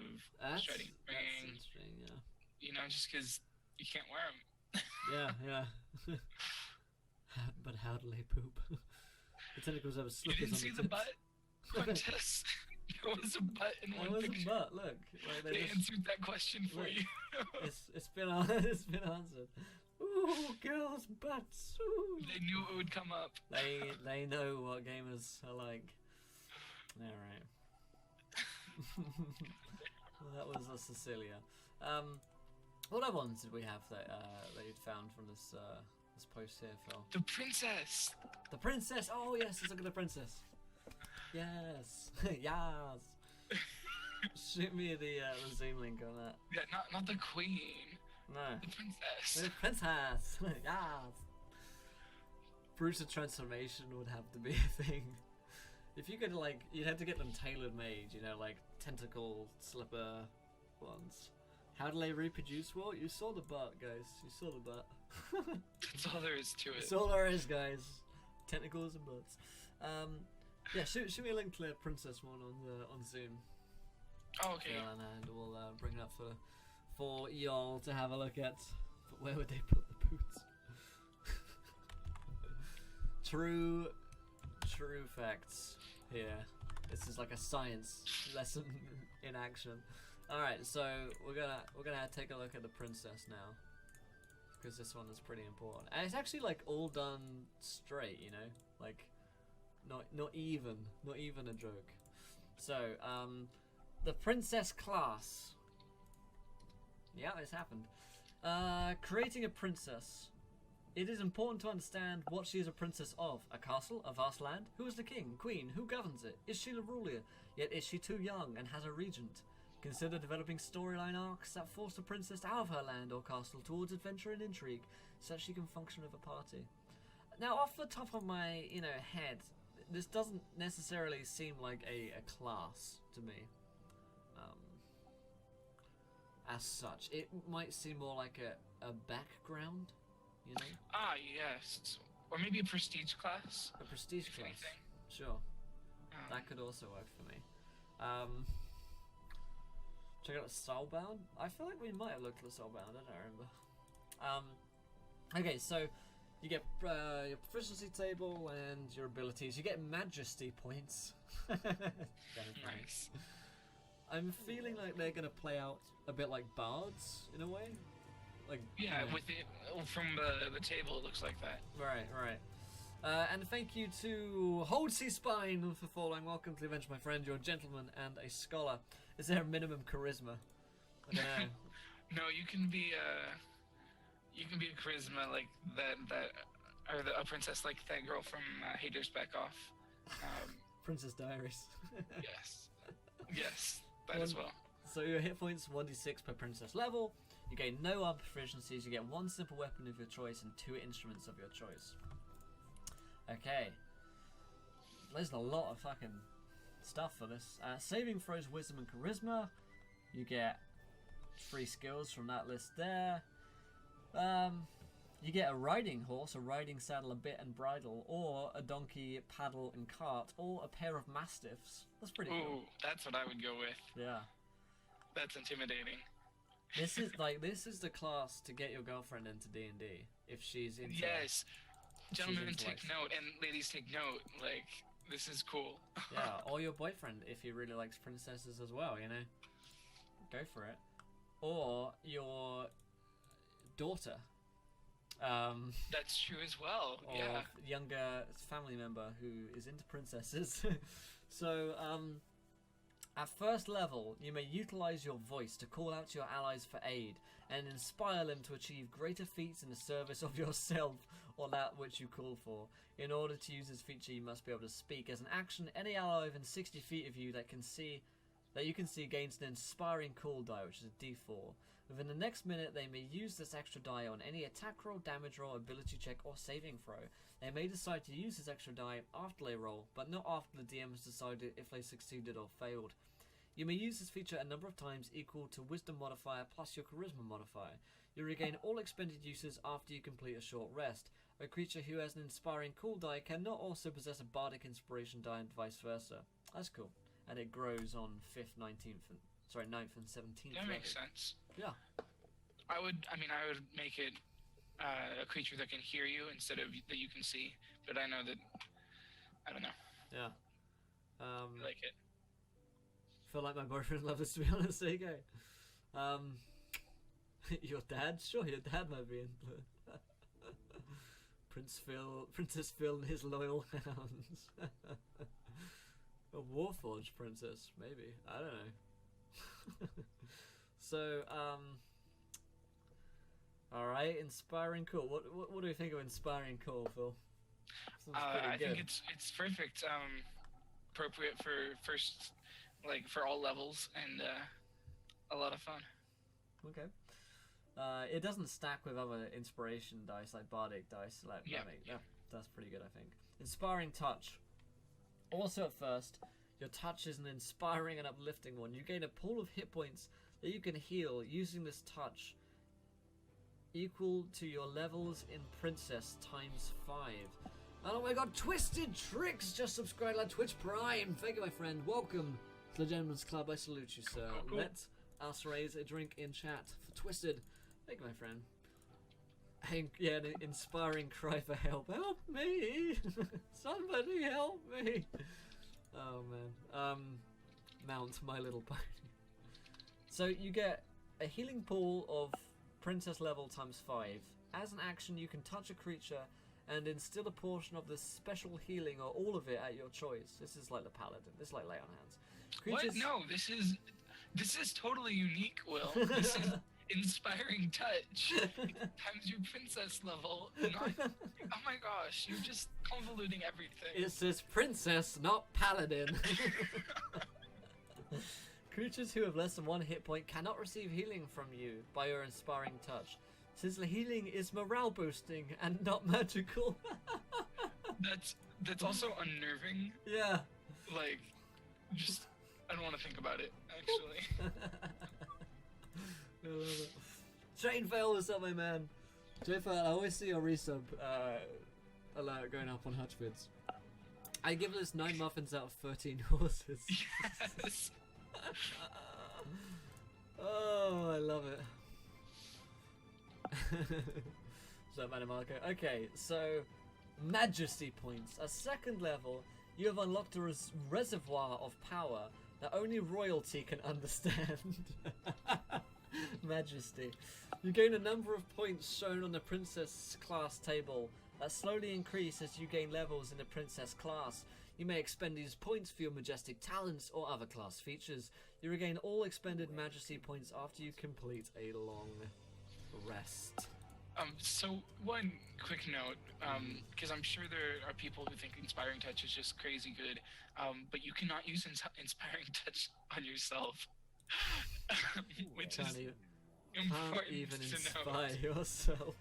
striding, ring. That's interesting, yeah. Just because you can't wear them. Yeah. But how do they poop? The tentacles have slippers on the tips. You didn't see the butt contest? There was a butt in one picture. There was a butt, look. They answered that question for you. It's been answered. Ooh, girls' butts. Ooh. They knew it would come up. They know what gamers are like. Alright. Well, that was a Cecilia. What other ones did we have that you'd found from this post here, Phil? The princess! The princess! Oh yes, let's look at the princess. Yes. Yes. Shoot me the Zoom link on that. Yeah, not the queen. No. The princess. The princess. Yes. Brutal transformation would have to be a thing. If you could you'd have to get them tailor made, like tentacle slipper ones. How do they reproduce? Well, you saw the butt, guys. You saw the butt. That's all there is to it. That's all there is, guys. Tentacles and butts. Yeah, shoot me a link to the princess one on Zoom. Oh, okay. Yeah, and we'll bring it up for y'all to have a look at. But where would they put the boots? True facts here. This is like a science lesson in action. All right, so we're gonna take a look at the princess now, because this one is pretty important, and it's actually like all done straight, you know, like not even a joke. So the princess class. Yeah, this happened. Creating a princess. It is important to understand what she is a princess of. A castle, a vast land. Who is the king, queen? Who governs it? Is she the ruler? Yet is she too young and has a regent? Consider developing storyline arcs that force the princess out of her land or castle towards adventure and intrigue, so that she can function with a party. Now, off the top of my head, this doesn't necessarily seem like a class to me. As such, it might seem more like a background. You know? Ah, yes. Or maybe a prestige class. A prestige class. Anything. Sure. That could also work for me. Check out Soulbound. I feel like we might have looked at Soulbound, I don't remember. Okay, so you get your proficiency table and your abilities. You get majesty points. Nice. I'm feeling like they're gonna play out a bit like bards in a way. Like, yeah, with it from the table, it looks like that. Right. And thank you to Hold C Spine for following. Welcome to the adventure, my friend. You're a gentleman and a scholar. Is there a minimum charisma? I don't know. No, you can be a charisma like that, or a princess like that girl from Haters Back Off. Princess Diaries. Yes, that as well. So your hit points 1d6 per princess level. You gain no armor proficiencies. You get one simple weapon of your choice and 2 instruments of your choice. Okay. There's a lot of fucking stuff for this. Saving throws, wisdom, and charisma. You get 3 skills from that list there. You get a riding horse, a riding saddle, a bit and bridle, or a donkey, paddle, and cart, or a pair of mastiffs. That's pretty cool. Ooh, that's what I would go with. Yeah. That's intimidating. This is the class to get your girlfriend into D&D if she's into. Yes, gentlemen, take note, and ladies, take note. Like, this is cool. Yeah, or your boyfriend if he really likes princesses as well. You know, go for it. Or your daughter. That's true as well. Or yeah. Younger family member who is into princesses. So, at first level, you may utilize your voice to call out to your allies for aid and inspire them to achieve greater feats in the service of yourself or that which you call for. In order to use this feature, you must be able to speak. As an action, any ally within 60 feet of you that you can see gains an inspiring call die, which is a D4. Within the next minute, they may use this extra die on any attack roll, damage roll, ability check, or saving throw. They may decide to use this extra die after they roll, but not after the DM has decided if they succeeded or failed. You may use this feature a number of times equal to Wisdom modifier plus your Charisma modifier. You regain all expended uses after you complete a short rest. A creature who has an inspiring call die cannot also possess a Bardic Inspiration die and vice versa. That's cool. And it grows on 9th and 17th That makes sense. Yeah. I would make it a creature that can hear you instead of that you can see. But I know that, I don't know. Yeah. I like it. Feel like my boyfriend loves this, to be honest. There you go. Your dad? Sure, your dad might be into Princess Phil and his loyal hounds. A Warforged princess, maybe. I don't know. So, alright, inspiring call. What do we think of inspiring call, Phil? I think it's perfect. Appropriate for first, like for all levels, and a lot of fun. Okay. It doesn't stack with other inspiration dice like bardic dice. That's pretty good, I think. Inspiring touch. Also, at first, Your touch is an inspiring and uplifting one. You gain a pool of hit points that you can heal using this touch, equal to your levels in Princess times 5. Oh my god, Twisted Tricks just subscribed on Twitch Prime. Thank you, my friend. Welcome to the Gentleman's Club. I salute you, sir. Let us raise a drink in chat for Twisted. Thank you, my friend. Yeah, an inspiring cry for help. Help me! Somebody help me! Oh man. Mount My Little Pony. So you get a healing pool of Princess level times 5. As an action, you can touch a creature and instill a portion of this special healing or all of it at your choice. This is like the Paladin. This is like Lay on Hands. What? No, this is totally unique, Will. This is inspiring touch times your princess level. Not, oh my gosh, you're just convoluting everything. It says princess, not paladin. Creatures who have less than 1 hit point cannot receive healing from you by your inspiring touch, since the healing is morale boosting and not magical. That's also unnerving. Yeah. Like, just I don't want to think about it, actually. I love it. Shane Vale, what's up, my man? Jeff, I always see your resub alert going up on Hutchvids. I give this 9 muffins out of 13 horses. Yes. Oh, I love it. So, Manimarco. Okay, so Majesty points. At 2nd level, you have unlocked a reservoir of power that only royalty can understand. Majesty. You gain a number of points shown on the princess class table that slowly increase as you gain levels in the princess class. You may expend these points for your majestic talents or other class features. You regain all expended majesty points after you complete a long rest. So one quick note, because I'm sure there are people who think Inspiring Touch is just crazy good, but you cannot use Inspiring Touch on yourself. Which is important can't even to inspire note. yourself.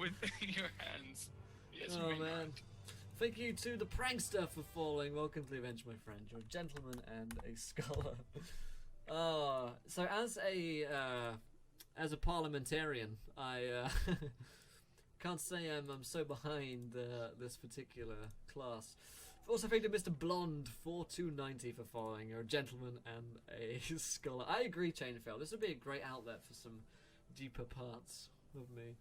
With your hands. Yes, Oh man. Thank you to the prankster for following. Welcome to the adventure, my friend. You're a gentleman and a scholar. So as a parliamentarian, I can't say I'm so behind this particular class. Also thank you to Mr. Blonde 4290 for following. You're a gentleman and a scholar. I agree, Chainfell. This would be a great outlet for some deeper parts of me.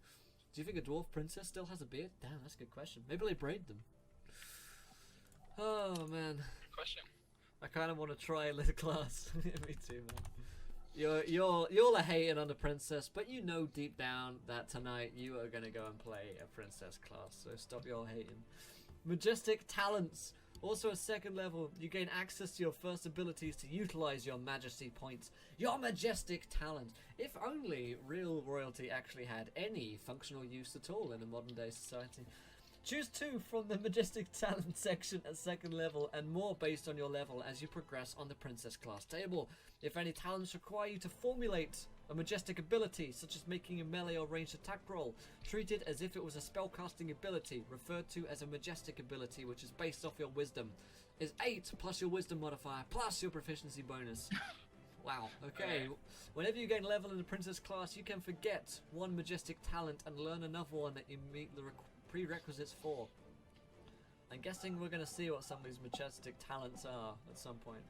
Do you think a dwarf princess still has a beard? Damn, that's a good question. Maybe they braid them. Oh man. Good question. I kind of want to try a little class. Me too, man. You're a hating on the princess, but you know deep down that tonight you are gonna go and play a princess class. So stop your hating. Majestic talents. Also at 2nd level, you gain access to your first abilities to utilize your majesty points. Your majestic talent. If only real royalty actually had any functional use at all in a modern day society. Choose 2 from the majestic talent section at 2nd level and more based on your level as you progress on the princess class table. If any talents require you to formulate a majestic ability, such as making a melee or ranged attack roll, treat it as if it was a spellcasting ability, referred to as a majestic ability, which is based off your wisdom. Is 8 plus your wisdom modifier plus your proficiency bonus. Wow, okay. Whenever you gain level in the princess class, you can forget one majestic talent and learn another one that you meet the prerequisites for. I'm guessing we're going to see what some of these majestic talents are at some point.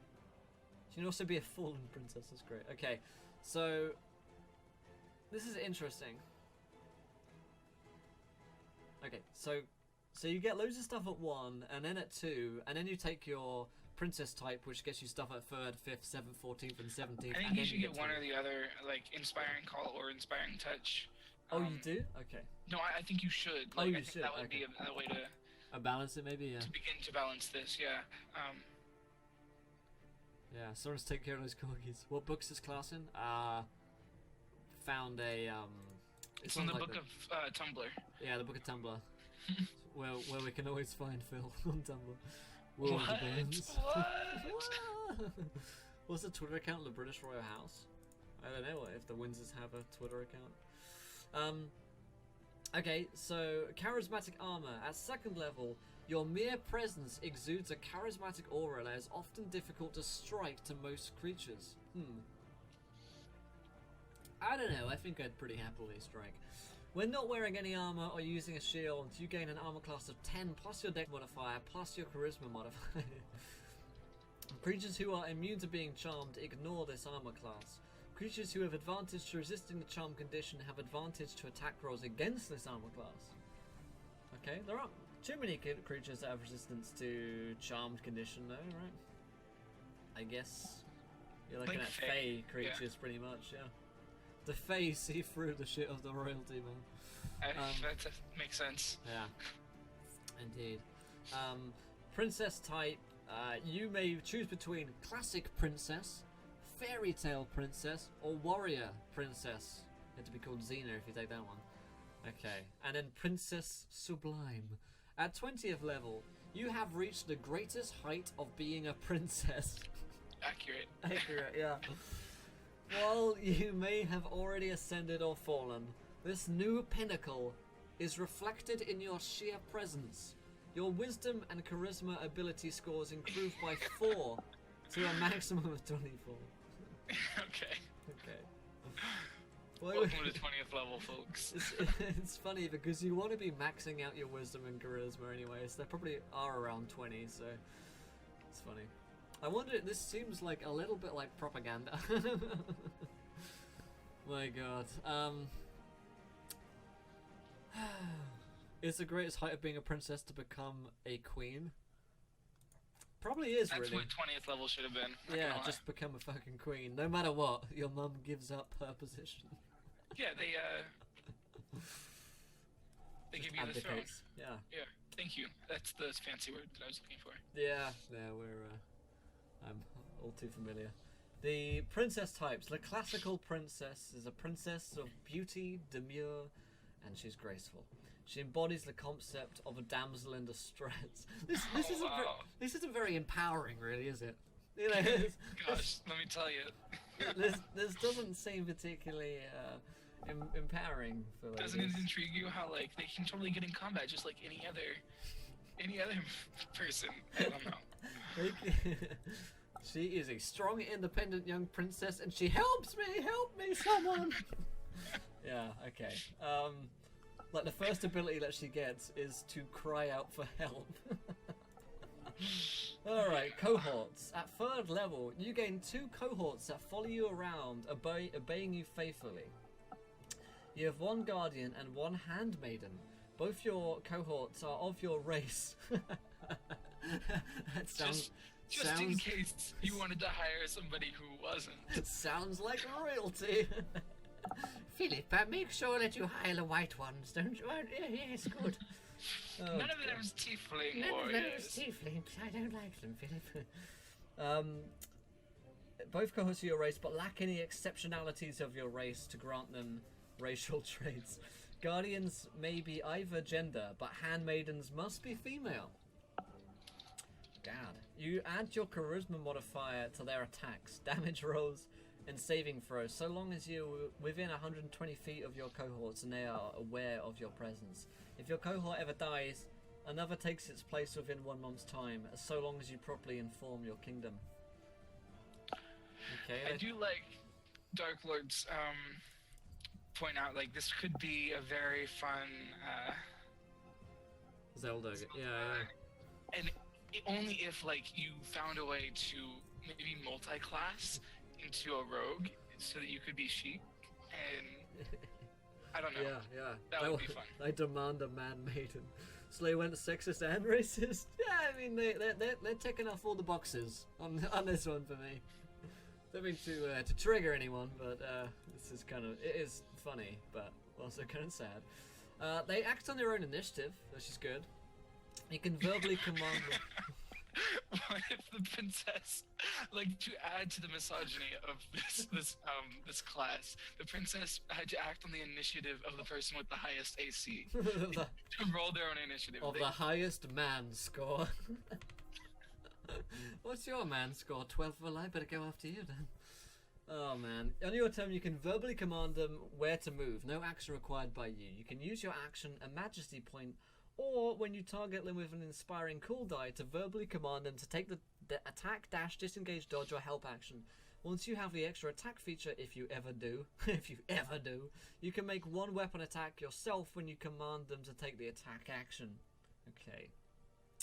She can also be a fallen princess, that's great. Okay, so this is interesting. Okay, so you get loads of stuff at 1, and then at 2, and then you take your princess type, which gets you stuff at 3rd, 5th, 7th, 14th, and 17th. I think you should get one or the other, like Inspiring Call or Inspiring Touch. Oh, you do? Okay. No, I think you should. Like, I think that would be a way to balance it, maybe. Yeah. To begin to balance this, yeah. Yeah, someone's taking care of those corgis. What book's this class in? Found a It's on the book of Tumblr. Yeah, the book of Tumblr. where we can always find Phil on Tumblr. Will of the Bones. What? What's the Twitter account of the British Royal House? I don't know if the Windsors have a Twitter account. Okay, so charismatic armor. At 2nd level, Your mere presence exudes a charismatic aura that is often difficult to strike to most creatures. I don't know, I think I'd pretty happily strike. When not wearing any armor or using a shield, you gain an armor class of 10 plus your dex modifier plus your charisma modifier. Creatures who are immune to being charmed ignore this armor class. Creatures who have advantage to resisting the charm condition have advantage to attack rolls against this armor class. Okay, there aren't too many creatures that have resistance to charmed condition though, right? I guess you're looking like at Fey creatures pretty much, yeah. The Fae see through the shit of the royalty, man. That makes sense. Yeah, indeed. Princess type, you may choose between classic princess, fairy tale princess, or warrior princess. You have to be called Xena if you take that one. Okay, and then princess sublime. At 20th level, you have reached the greatest height of being a princess. Accurate. Accurate, yeah. While you may have already ascended or fallen, this new pinnacle is reflected in your sheer presence. Your wisdom and charisma ability scores improve by 4 to a maximum of 24. Okay. Well, welcome to 20th level, folks. It's funny because you want to be maxing out your wisdom and charisma anyway, so they probably are around 20, so it's funny. I wonder, this seems like a little bit like propaganda. My god. Is the greatest height of being a princess to become a queen? Probably is. That's really. what 20th level should have been. Yeah, just become a fucking queen. No matter what, your mum gives up her position. Yeah, they give you the throne. Yeah. Yeah, thank you. That's the fancy word that I was looking for. Yeah, I'm all too familiar. The princess types. The classical princess is a princess of beauty, demure, and she's graceful. She embodies the concept of a damsel in distress. This isn't very empowering, really, is it? You know, gosh, let me tell you. this doesn't seem particularly empowering for ladies. Doesn't it intrigue you how like they can totally get in combat just like any other person? I don't know. She is a strong, independent young princess, and she helps me. Help me, someone. Yeah. Okay. Like the first ability that she gets is to cry out for help. Alright, cohorts. At 3rd level, you gain 2 cohorts that follow you around, obeying you faithfully. You have 1 guardian and 1 handmaiden. Both your cohorts are of your race. That sounds... Just in case you wanted to hire somebody who wasn't. It sounds like royalty. Philippa, make sure that you hire the white ones, don't you? Oh, yes, good. None of those tiefling warriors. None of those tieflings. I don't like them, Philip. Both cohorts are your race, but lack any exceptionalities of your race to grant them racial traits. Guardians may be either gender, but handmaidens must be female. God. You add your charisma modifier to their attacks, damage rolls, and saving throws, so long as you're within 120 feet of your cohorts and they are aware of your presence. If your cohort ever dies, another takes its place within 1 month's time, so long as you properly inform your kingdom. Okay. I do like Dark Lord's point out, like, this could be a very fun Zelda, yeah. And only if, like, you found a way to maybe multi-class into a rogue so that you could be Sheik, and I don't know. Yeah. That would be fun. I demand a man-maiden. So they went sexist and racist. Yeah, I mean they're ticking off all the boxes on this one for me. Don't mean to trigger anyone, but this is it is funny, but also kind of sad. They act on their own initiative, which is good. You can verbally command them. What if the princess, like, to add to the misogyny of this class, the princess had to act on the initiative of the person with the highest AC to roll their own initiative. Of the highest man score. What's your man score? 12. Well, I better go after you then. Oh man. On your turn, you can verbally command them where to move. No action required by you. You can use your action, a majesty point, or when you target them with an inspiring cool die to verbally command them to take the attack, dash, disengage, dodge, or help action. Once you have the extra attack feature, if you ever do, you can make one weapon attack yourself when you command them to take the attack action. Okay.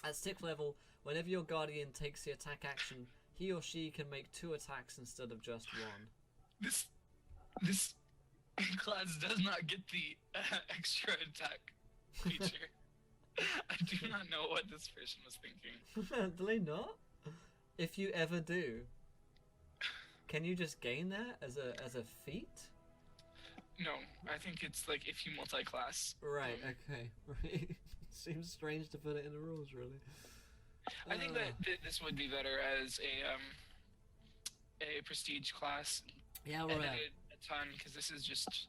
At 6th level, whenever your guardian takes the attack action, he or she can make 2 attacks instead of just 1. This class does not get the extra attack feature. I do not know what this person was thinking. Do they not? If you ever do, can you just gain that as a feat? No, I think it's like if you multi-class. Right. Okay. Right. Seems strange to put it in the rules, really. I think that this would be better as a prestige class. Yeah, and right. a ton, because this is just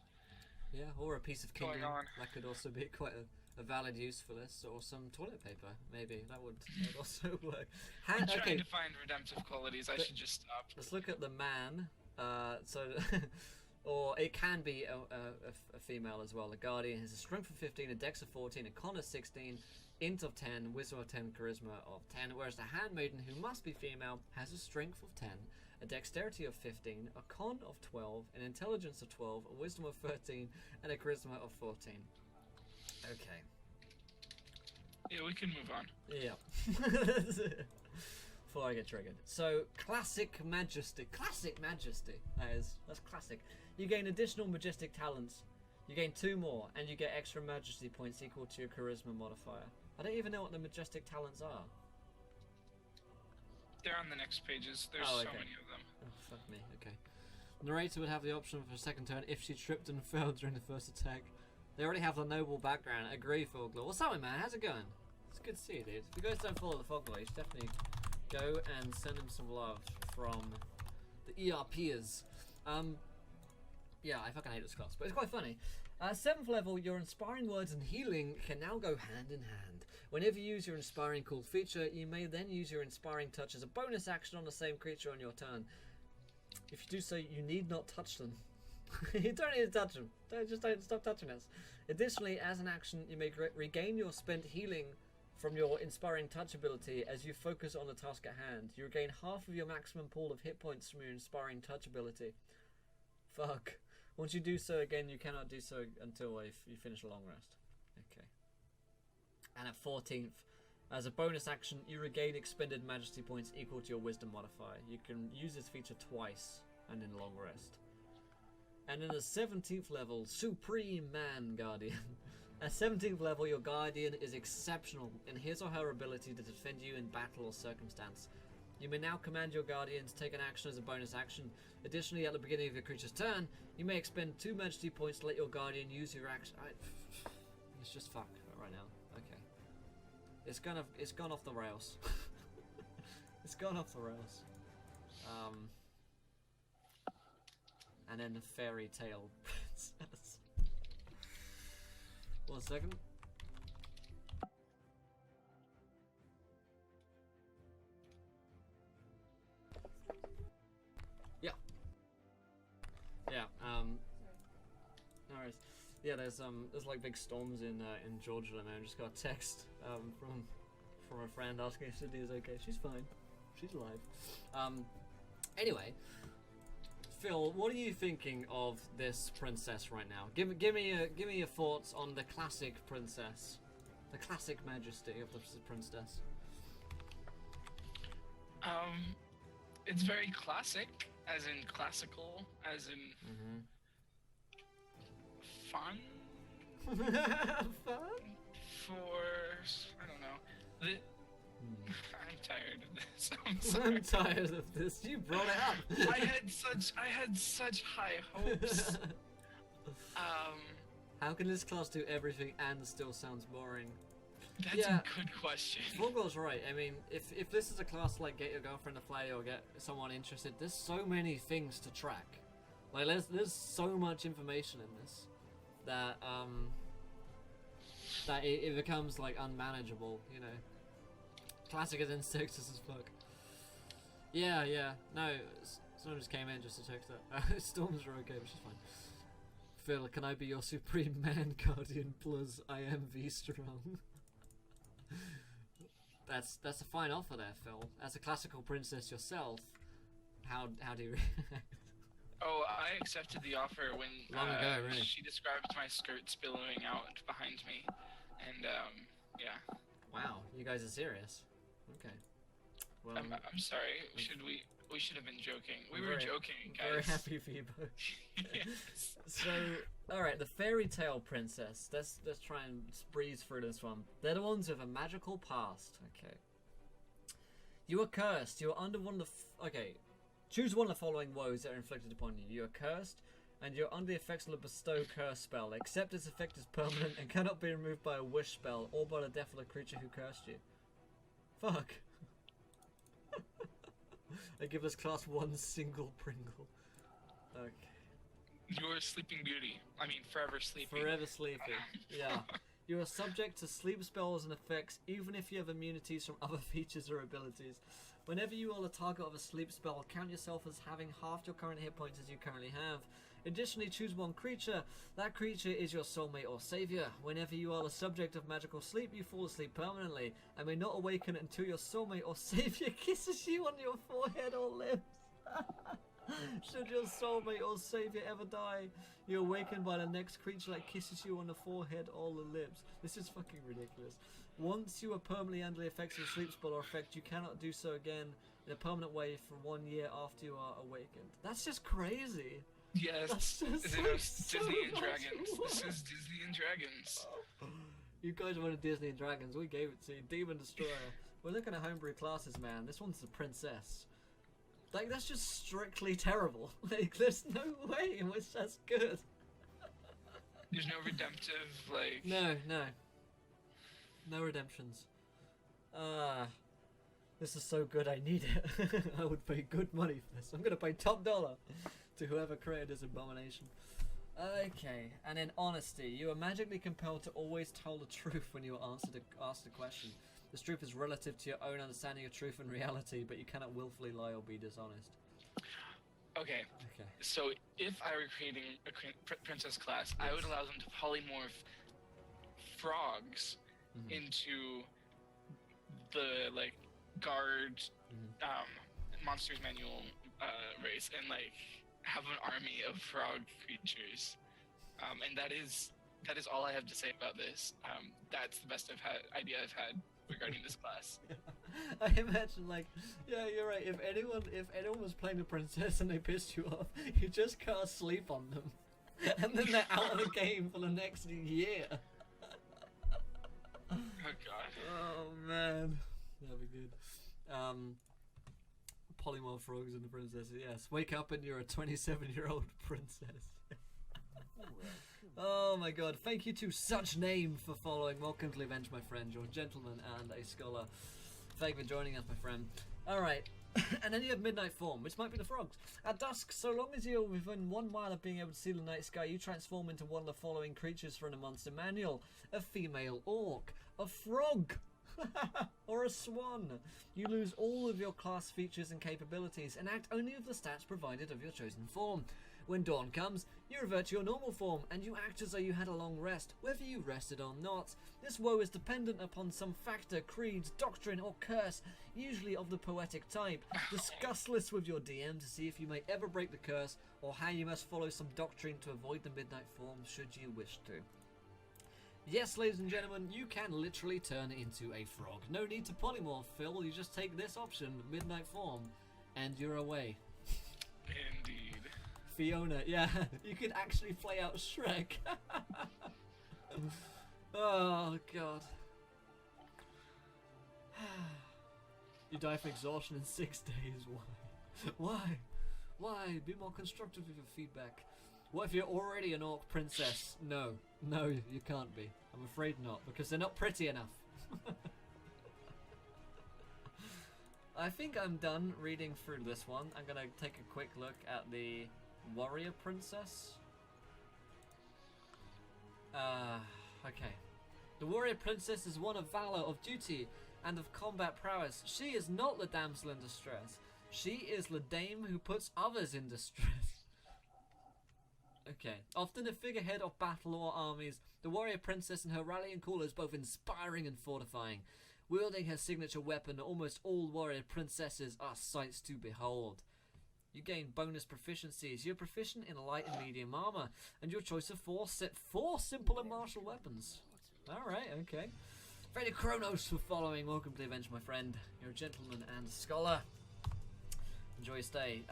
or a piece of kingdom. going on. That could also be quite a valid use for this, or some toilet paper, maybe. That would also work. I'm trying to find redemptive qualities. I should just stop. Let's look at the man. Or it can be a female as well. The guardian has a strength of 15, a dex of 14, a con of 16, int of 10, wisdom of 10, charisma of 10. Whereas the handmaiden, who must be female, has a strength of 10, a dexterity of 15, a con of 12, an intelligence of 12, a wisdom of 13, and a charisma of 14. Okay. Yeah, we can move on. Yeah. Before I get triggered. So, classic majesty. Classic majesty. That's classic. You gain additional majestic talents. You gain 2 more, and you get extra majesty points equal to your charisma modifier. I don't even know what the majestic talents are. They're on the next pages. There's so many of them. Oh, fuck me. Okay. Narrator would have the option for a second turn if she tripped and failed during the first attack. They already have the noble background. Agree, Foglaw. What's up, man? How's it going? It's good to see you, dude. If you guys don't follow the Foglaw, you should definitely go and send him some love from the ERPers. Yeah, I fucking hate this class, but it's quite funny. 7th level, your inspiring words and healing can now go hand in hand. Whenever you use your inspiring cool feature, you may then use your inspiring touch as a bonus action on the same creature on your turn. If you do so, you need not touch them. You don't need to touch them. Don't stop touching us. Additionally, as an action, you may regain your spent healing from your inspiring touch ability as you focus on the task at hand. You regain half of your maximum pool of hit points from your inspiring touch ability. Fuck. Once you do so again, you cannot do so until you finish a long rest. Okay. And at 14th, as a bonus action, you regain expended majesty points equal to your wisdom modifier. You can use this feature twice and in long rest. And in the 17th level, Supreme Man Guardian. At 17th level, your Guardian is exceptional in his or her ability to defend you in battle or circumstance. You may now command your Guardian to take an action as a bonus action. Additionally, at the beginning of your creature's turn, you may expend 2 majesty points to let your Guardian use your action. It's just fuck right now. Okay. It's gone off the rails. It's gone off the rails. And then the fairy tale princess. 1 second. Yeah. No worries. Yeah, there's like big storms in Georgia, and I just got a text from a friend asking if Sydney is okay. She's fine. She's alive. Anyway, Phil, what are you thinking of this princess right now? Give me your thoughts on the classic princess, the classic majesty of the princess. It's very classic, as in classical, as in fun. Fun? For I don't know. I'm tired of this. I'm sorry. I'm tired of this. You brought it up. I had such high hopes. How can this class do everything and still sounds boring? That's a good question. Vogel's right. I mean, if this is a class like get your girlfriend to play or get someone interested, there's so many things to track. Like there's so much information in this that it becomes like unmanageable, you know. Classic as in sexist as fuck. Yeah. No, someone just came in just to text that. Storms are okay, but she's fine. Phil, can I be your supreme man guardian plus I am V strong? That's a fine offer there, Phil. As a classical princess yourself, how do you react? Oh, I accepted the offer when Long ago, really. she described my skirts billowing out behind me, and yeah. Wow, you guys are serious. Okay. Well, I'm sorry. We should have been joking. We were joking, guys. Very happy for you both. Yes. So, all right, the fairy tale princess. Let's try and breeze through this one. They're the ones with a magical past. Okay. You are cursed. You are under one of the. Okay. Choose one of the following woes that are inflicted upon you. You are cursed, and you're under the effects of a bestow curse spell, except its effect is permanent and cannot be removed by a wish spell or by the death of the creature who cursed you. Fuck. I give this class one single Pringle. Okay. You're Sleeping Beauty. I mean, forever sleeping. Forever sleeping. Yeah. You are subject to sleep spells and effects, even if you have immunities from other features or abilities. Whenever you are the target of a sleep spell, count yourself as having half your current hit points as you currently have. Additionally, choose one creature. That creature is your soulmate or savior. Whenever you are the subject of magical sleep, you fall asleep permanently and may not awaken until your soulmate or savior kisses you on your forehead or lips. Should your soulmate or savior ever die, you awaken by the next creature that kisses you on the forehead or the lips. This is fucking ridiculous. Once you are permanently under the effects of a sleep spell or effect, you cannot do so again in a permanent way for 1 year after you are awakened. That's just crazy. Yes, That's just Disney and Dragons. This is Disney and Dragons. You guys wanted Disney and Dragons, we gave it to you. Demon Destroyer. We're looking at homebrew classes, man. This one's the princess. Like, that's just strictly terrible. Like, there's no way in which that's good. There's no redemptive, like... No. No redemptions. This is so good, I need it. I would pay good money for this. I'm gonna pay top dollar to whoever created this abomination. Okay, and in honesty, you are magically compelled to always tell the truth when you are asked a question. This truth is relative to your own understanding of truth and reality, but you cannot willfully lie or be dishonest. Okay. So if I were creating a princess class, I would allow them to polymorph frogs into the like guard monsters manual race and like have an army of frog creatures. And that is all I have to say about this. That's the best idea I've had regarding this class. I imagine, like, yeah, you're right. If anyone was playing a princess and they pissed you off, you just cast sleep on them, and then they're out of the game for the next year. Oh god. Oh man, that'd be good. Polymorph frogs and the princess. Yes, wake up and you're a 27-year-old princess. Oh my god, thank you to Such Name for following. Welcome to the event, my friend. You're a gentleman and a scholar. Thank you for joining us, my friend. Alright, and then you have Midnight Form, which might be the frogs. At dusk, so long as you're within 1 mile of being able to see the night sky, you transform into one of the following creatures from the monster manual. A female orc, a frog, or a swan. You lose all of your class features and capabilities and act only with the stats provided of your chosen form. When dawn comes, you revert to your normal form, and you act as though you had a long rest, whether you rested or not. This woe is dependent upon some factor, creed, doctrine, or curse, usually of the poetic type. Discuss this with your DM to see if you may ever break the curse, or how you must follow some doctrine to avoid the midnight form, should you wish to. Yes, ladies and gentlemen, you can literally turn into a frog. No need to polymorph, Phil. You just take this option, midnight form, and you're away. Indeed. Fiona, yeah, you could actually play out Shrek. Oh god. You die for exhaustion in 6 days. Why? Why? Be more constructive with your feedback. What if you're already an orc princess? No, you can't be. I'm afraid not, because they're not pretty enough. I think I'm done reading through this one. I'm gonna take a quick look at the warrior princess. Okay. The warrior princess is one of valor, of duty, and of combat prowess. She is not the damsel in distress. She is the dame who puts others in distress. Okay. Often a figurehead of battle or armies, the warrior princess and her rallying call is both inspiring and fortifying. Wielding her signature weapon, almost all warrior princesses are sights to behold. You gain bonus proficiencies. You're proficient in light and medium armor, and your choice of four simple and martial weapons. Alright, okay. Freddy Kronos for following. Welcome to the adventure, my friend. You're a gentleman and scholar. Enjoy your stay.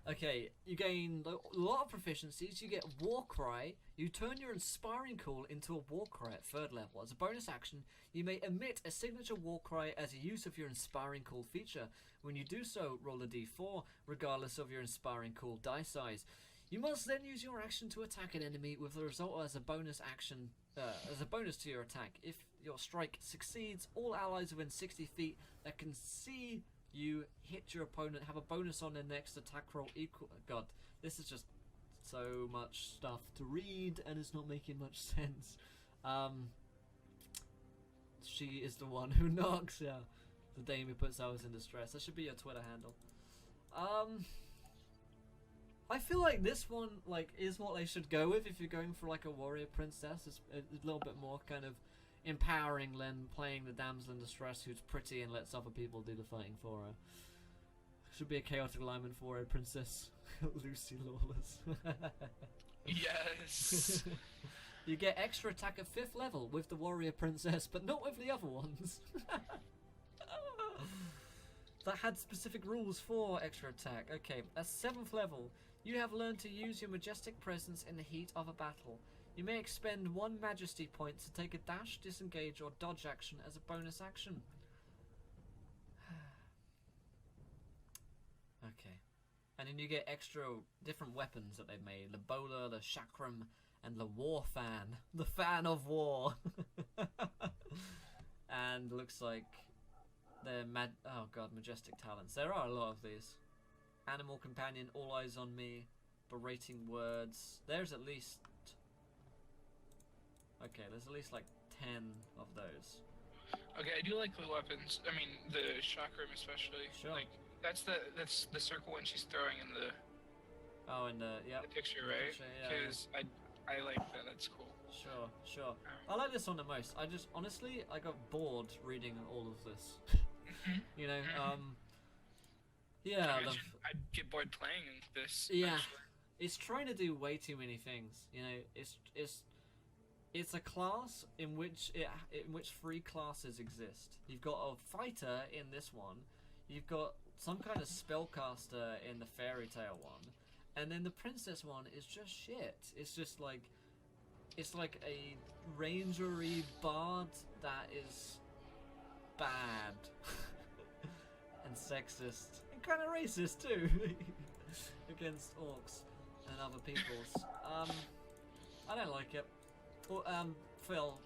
Okay, you gain a lot of proficiencies. You get War Cry. You turn your inspiring call into a War Cry at 3rd level. As a bonus action, you may emit a signature War Cry as a use of your inspiring call feature. When you do so, roll a d4, regardless of your inspiring call die size. You must then use your action to attack an enemy with the result as a bonus action, as a bonus to your attack. If your strike succeeds, all allies within 60 feet that can see you hit your opponent have a bonus on their next attack roll equal. God, this is just so much stuff to read, and it's not making much sense. She is the one who knocks. Yeah, the dame who puts others in distress. That should be your Twitter handle. I feel like this one is what they should go with if you're going for like a warrior princess. It's a little bit more kind of empowering than playing the damsel in distress who's pretty and lets other people do the fighting for her. Should be a chaotic alignment for a princess. Lucy Lawless. Yes. You get extra attack at 5th level with the warrior princess, but not with the other ones. That had specific rules for extra attack. Okay, at 7th level, you have learned to use your majestic presence in the heat of a battle. You may expend 1 majesty point to take a dash, disengage, or dodge action as a bonus action. Okay. And then you get extra different weapons that they've made. The bola, the chakram, and the war fan. The fan of war. And looks like they're majestic talents. There are a lot of these. Animal companion, all eyes on me, berating words. There's at least... Okay, there's at least like 10 of those. Okay, I do like the weapons. I mean, the chakram especially. Sure. Like that's the circle when she's throwing in the. Oh, and the picture, right? Because yeah. I like that. That's cool. Sure. I like this one the most. I got bored reading all of this. You know, yeah. I'd get bored playing this. Yeah, actually. It's trying to do way too many things. You know, it's a class in which 3 classes exist. You've got a fighter in this one. You've got some kind of spellcaster in the fairy tale one, and then the princess one is just shit. It's just like a rangery bard that is bad and sexist and kind of racist too against orcs and other peoples. I don't like it. Well, Phil,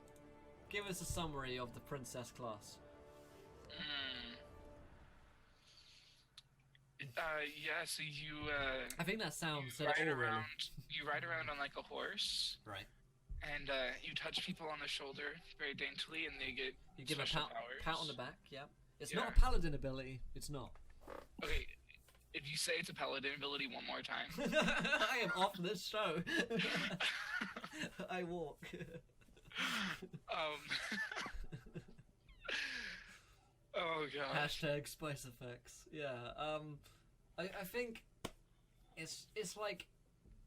give us a summary of the princess class. Yeah, so you I think that sounds you ride around on like a horse. Right. And you touch people on the shoulder very daintily, and they get you give a powers. pat on the back. Yeah. It's not a paladin ability. It's not. Okay. If you say it's a paladin ability one more time. I am off this show. I walk. Oh god. Hashtag spice effects. Yeah. I think it's like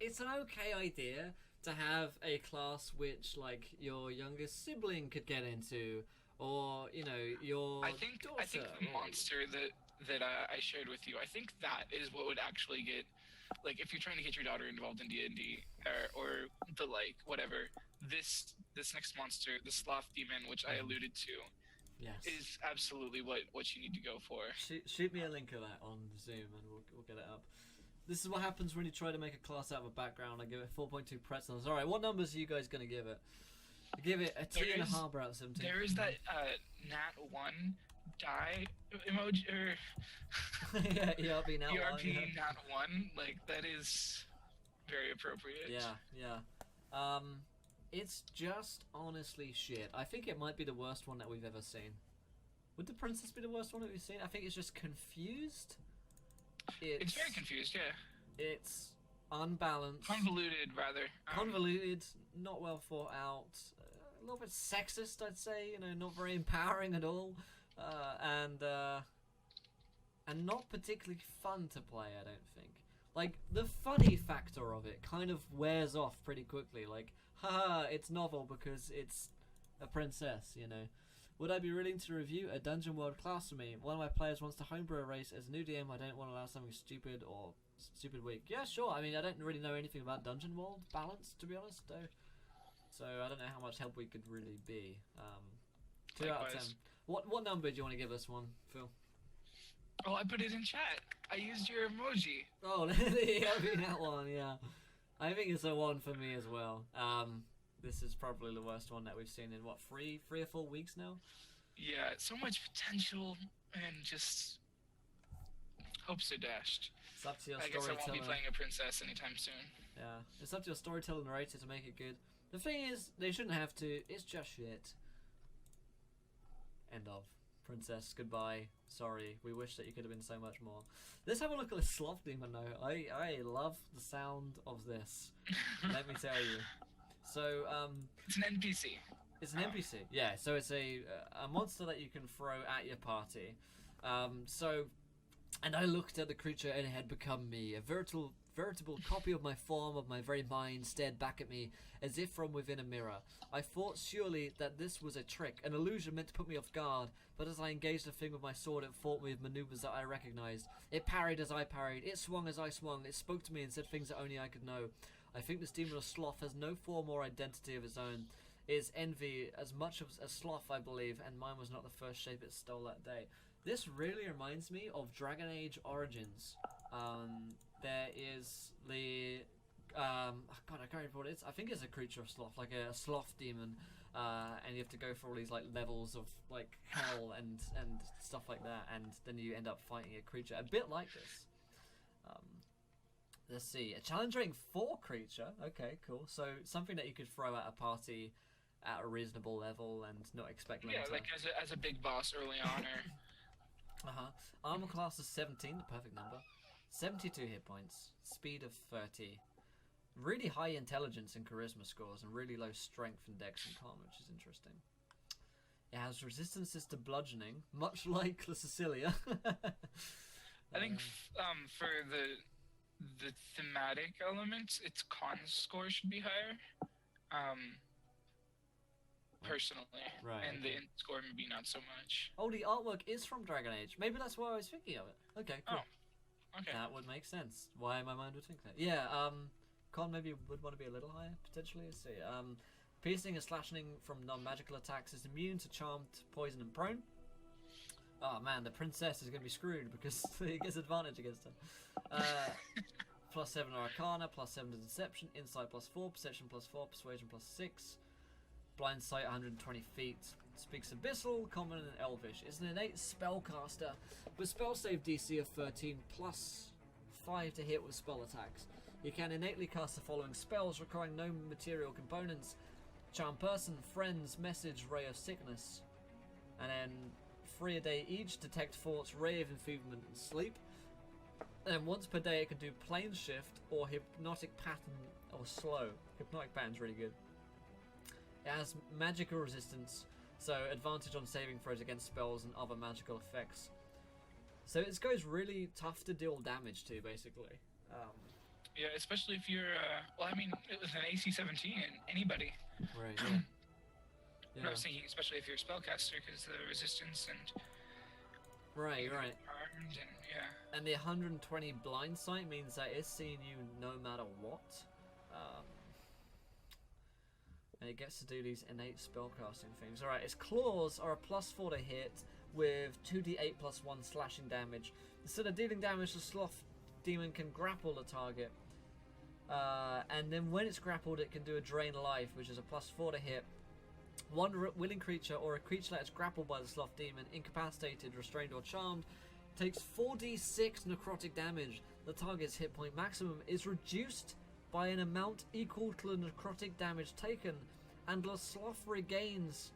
it's an okay idea to have a class which like your youngest sibling could get into, or you know your I think the monster that I shared with you, I think that is what would actually get, like, if you're trying to get your daughter involved in D&D or the like whatever, this next monster, the sloth demon, which I alluded to, yes, is absolutely what you need to go for. Shoot me a link of that on Zoom and we'll get it up. This is what happens when you try to make a class out of a background. I give it 4.2 pretzels. Alright, what numbers are you guys going to give it? I give it a T and a half out of 17. There is that nat 1 die emoji, or yeah, ERP nat 1. ERP nat 1, like, that is very appropriate. Yeah. It's just honestly shit. I think it might be the worst one that we've ever seen. Would the princess be the worst one that we've seen? I think it's just confused. It's very confused, yeah. unbalanced, convoluted rather. convoluted, not well thought out, a little bit sexist, I'd say. Not very empowering at all, and not particularly fun to play. I don't think. Like, the funny factor of it kind of wears off pretty quickly. Like, haha, it's novel because it's a princess. Would I be willing to review a dungeon world class for me? One of my players wants to homebrew a race. As a new DM, I don't want to allow something stupid or stupid weak. Yeah, sure. I mean, I don't really know anything about dungeon world balance, to be honest, though. So I don't know how much help we could really be. 2 out of 10. What number do you want to give us one, Phil? Oh, I put it in chat. I used your emoji. Oh, that one, yeah. I think it's a 1 for me as well. This is probably the worst one that we've seen in, what, three or 4 weeks now? Yeah, so much potential and just hopes are dashed. It's up to your I guess I storyteller. won't be playing a princess anytime soon. Yeah, it's up to your storyteller narrator to make it good. The thing is, they shouldn't have to. It's just shit. End of. Princess, goodbye. Sorry, we wish that you could have been so much more. Let's have a look at the sloth demon though. I love the sound of this. Let me tell you. So, it's an NPC. It's an NPC, yeah. So it's a monster that you can throw at your party. And I looked at the creature and it had become me. A veritable copy of my form, of my very mind, stared back at me as if from within a mirror. I thought surely that this was a trick, an illusion meant to put me off guard, but as I engaged the thing with my sword, it fought me with maneuvers that I recognized. It parried as I parried, it swung as I swung, it spoke to me and said things that only I could know. I think this demon of sloth has no form or identity of its own. It is envy as much as sloth, I believe, and mine was not the first shape it stole that day. This really reminds me of Dragon Age Origins. There is the God, I can't remember what it is. I think it's a creature of sloth, like a sloth demon, and you have to go for all these like levels of like hell and stuff like that, and then you end up fighting a creature a bit like this. Let's see, a challenge rating 4 creature. Okay, cool. So something that you could throw at a party at a reasonable level and not expect them to... like as a big boss early on, or... Armor class is 17, the perfect number. 72 hit points, speed of 30. Really high intelligence and charisma scores, and really low strength and dex and con, which is interesting. It has resistances to bludgeoning, much like the Cecilia. I think for the thematic elements, its con score should be higher. Personally, right, and the int score maybe not so much. Oh, the artwork is from Dragon Age. Maybe that's why I was thinking of it. Okay, cool. Oh, okay. That would make sense. Why my mind would think that. Yeah, con maybe would want to be a little higher, potentially. Let's see. Piercing and slashing from non-magical attacks is immune to charmed, poison, and prone. Oh man, the princess is going to be screwed because he gets advantage against her. Plus 7 Arcana, plus 7 to Deception, Insight plus 4, Perception plus 4, Persuasion plus 6. Blind Sight 120 feet. Speaks Abyssal, Common, and Elvish. Is an innate spellcaster with spell save DC of 13 plus 5 to hit with spell attacks. You can innately cast the following spells requiring no material components: Charm Person, Friends, Message, Ray of Sickness. And then 3 a day each: Detect Thoughts, Ray of Enfeeblement, and Sleep. And once per day it can do Plane Shift or Hypnotic Pattern or Slow. Hypnotic Pattern's really good. It has magical resistance, so advantage on saving throws against spells and other magical effects. So it goes really tough to deal damage to, basically. Yeah, especially if you're, well, I mean, it was an AC 17, anybody. Right, yeah. But I was thinking, especially if you're a spellcaster, because the resistance and... Right. Armed and, yeah. And the 120 blind sight means that it's seeing you no matter what. And it gets to do these innate spellcasting things. Alright, its claws are a plus 4 to hit with 2d8 plus 1 slashing damage. Instead of dealing damage, the sloth demon can grapple the target. And then when it's grappled, it can do a drain life, which is a plus 4 to hit. One willing creature or a creature that is grappled by the sloth demon, incapacitated, restrained, or charmed, takes 4d6 necrotic damage. The target's hit point maximum is reduced by an amount equal to the necrotic damage taken, and the sloth regains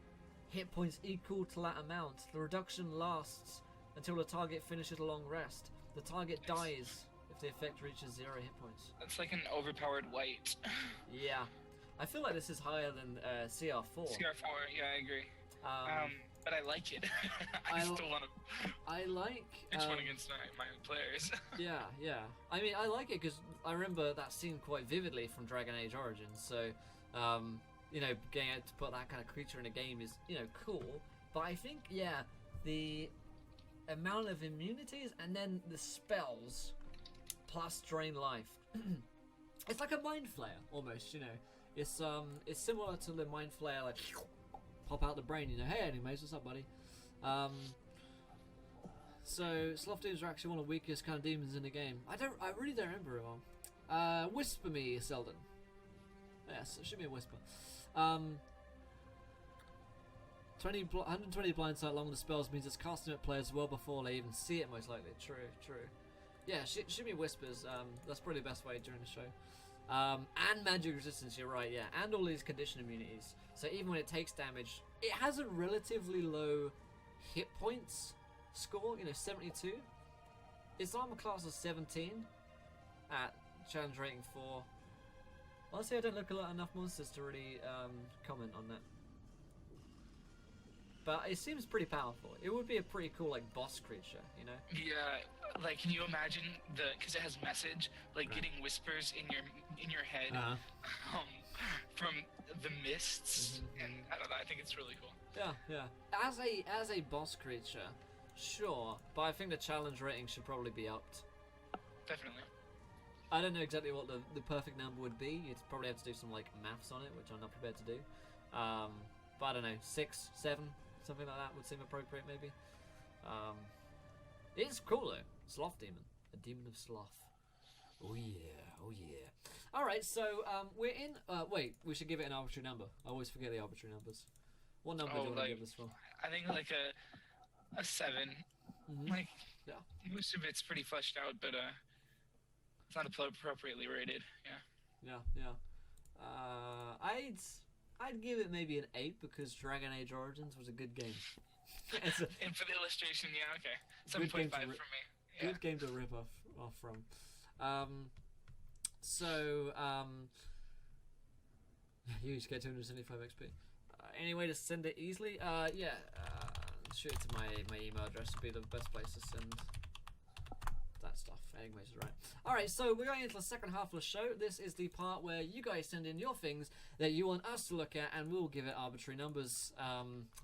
hit points equal to that amount. The reduction lasts until the target finishes a long rest. The target dies if the effect reaches 0 hit points. That's like an overpowered white. Yeah. I feel like this is higher than CR4. CR4, yeah, I agree. But I like it. I still want to. I like. It's one against my own players. Yeah. I mean, I like it because I remember that scene quite vividly from Dragon Age Origins. So, getting out to put that kind of creature in a game is, cool. But I think, the amount of immunities and then the spells plus drain life. It's like a mind flayer almost. It's similar to the mind flayer, like pop out the brain. Hey, anyways, what's up, buddy? So sloth demons are actually one of the weakest kind of demons in the game. I really don't remember it well. Whisper me, Selden. Yes, it should be a whisper. 120 blind sight along with the spells means it's casting at players well before they even see it, most likely. True. Yeah, should be whispers. That's probably the best way during the show. And magic resistance, you're right, yeah. And all these condition immunities. So even when it takes damage, it has a relatively low hit points score, 72. Its armor class is 17 at challenge rating 4. Honestly, I don't look at enough monsters to really comment on that. But it seems pretty powerful. It would be a pretty cool, boss creature, Yeah, can you imagine because it has message, getting whispers in your head from the mists, and I don't know, I think it's really cool. Yeah. As a boss creature, sure, but I think the challenge rating should probably be upped. Definitely. I don't know exactly what the perfect number would be. You'd probably have to do some maths on it, which I'm not prepared to do. But I don't know, 6, 7, something like that would seem appropriate, maybe. It's cool though. Sloth demon, a demon of sloth. Oh yeah. All right, so we're in. Wait, we should give it an arbitrary number. I always forget the arbitrary numbers. What number do you want to give this one? I think a 7. Yeah. Most of it's pretty fleshed out, but it's not appropriately rated. Yeah. I'd give it maybe an 8 because Dragon Age Origins was a good game. And for the illustration, yeah, okay. 7.5 for me. Yeah. Good game to rip off from. You just get 275 XP. Any way to send it easily? Shoot it to my email address would be the best place to send that stuff. Anyways, right. Alright, so we're going into the second half of the show. This is the part where you guys send in your things that you want us to look at, and we'll give it arbitrary numbers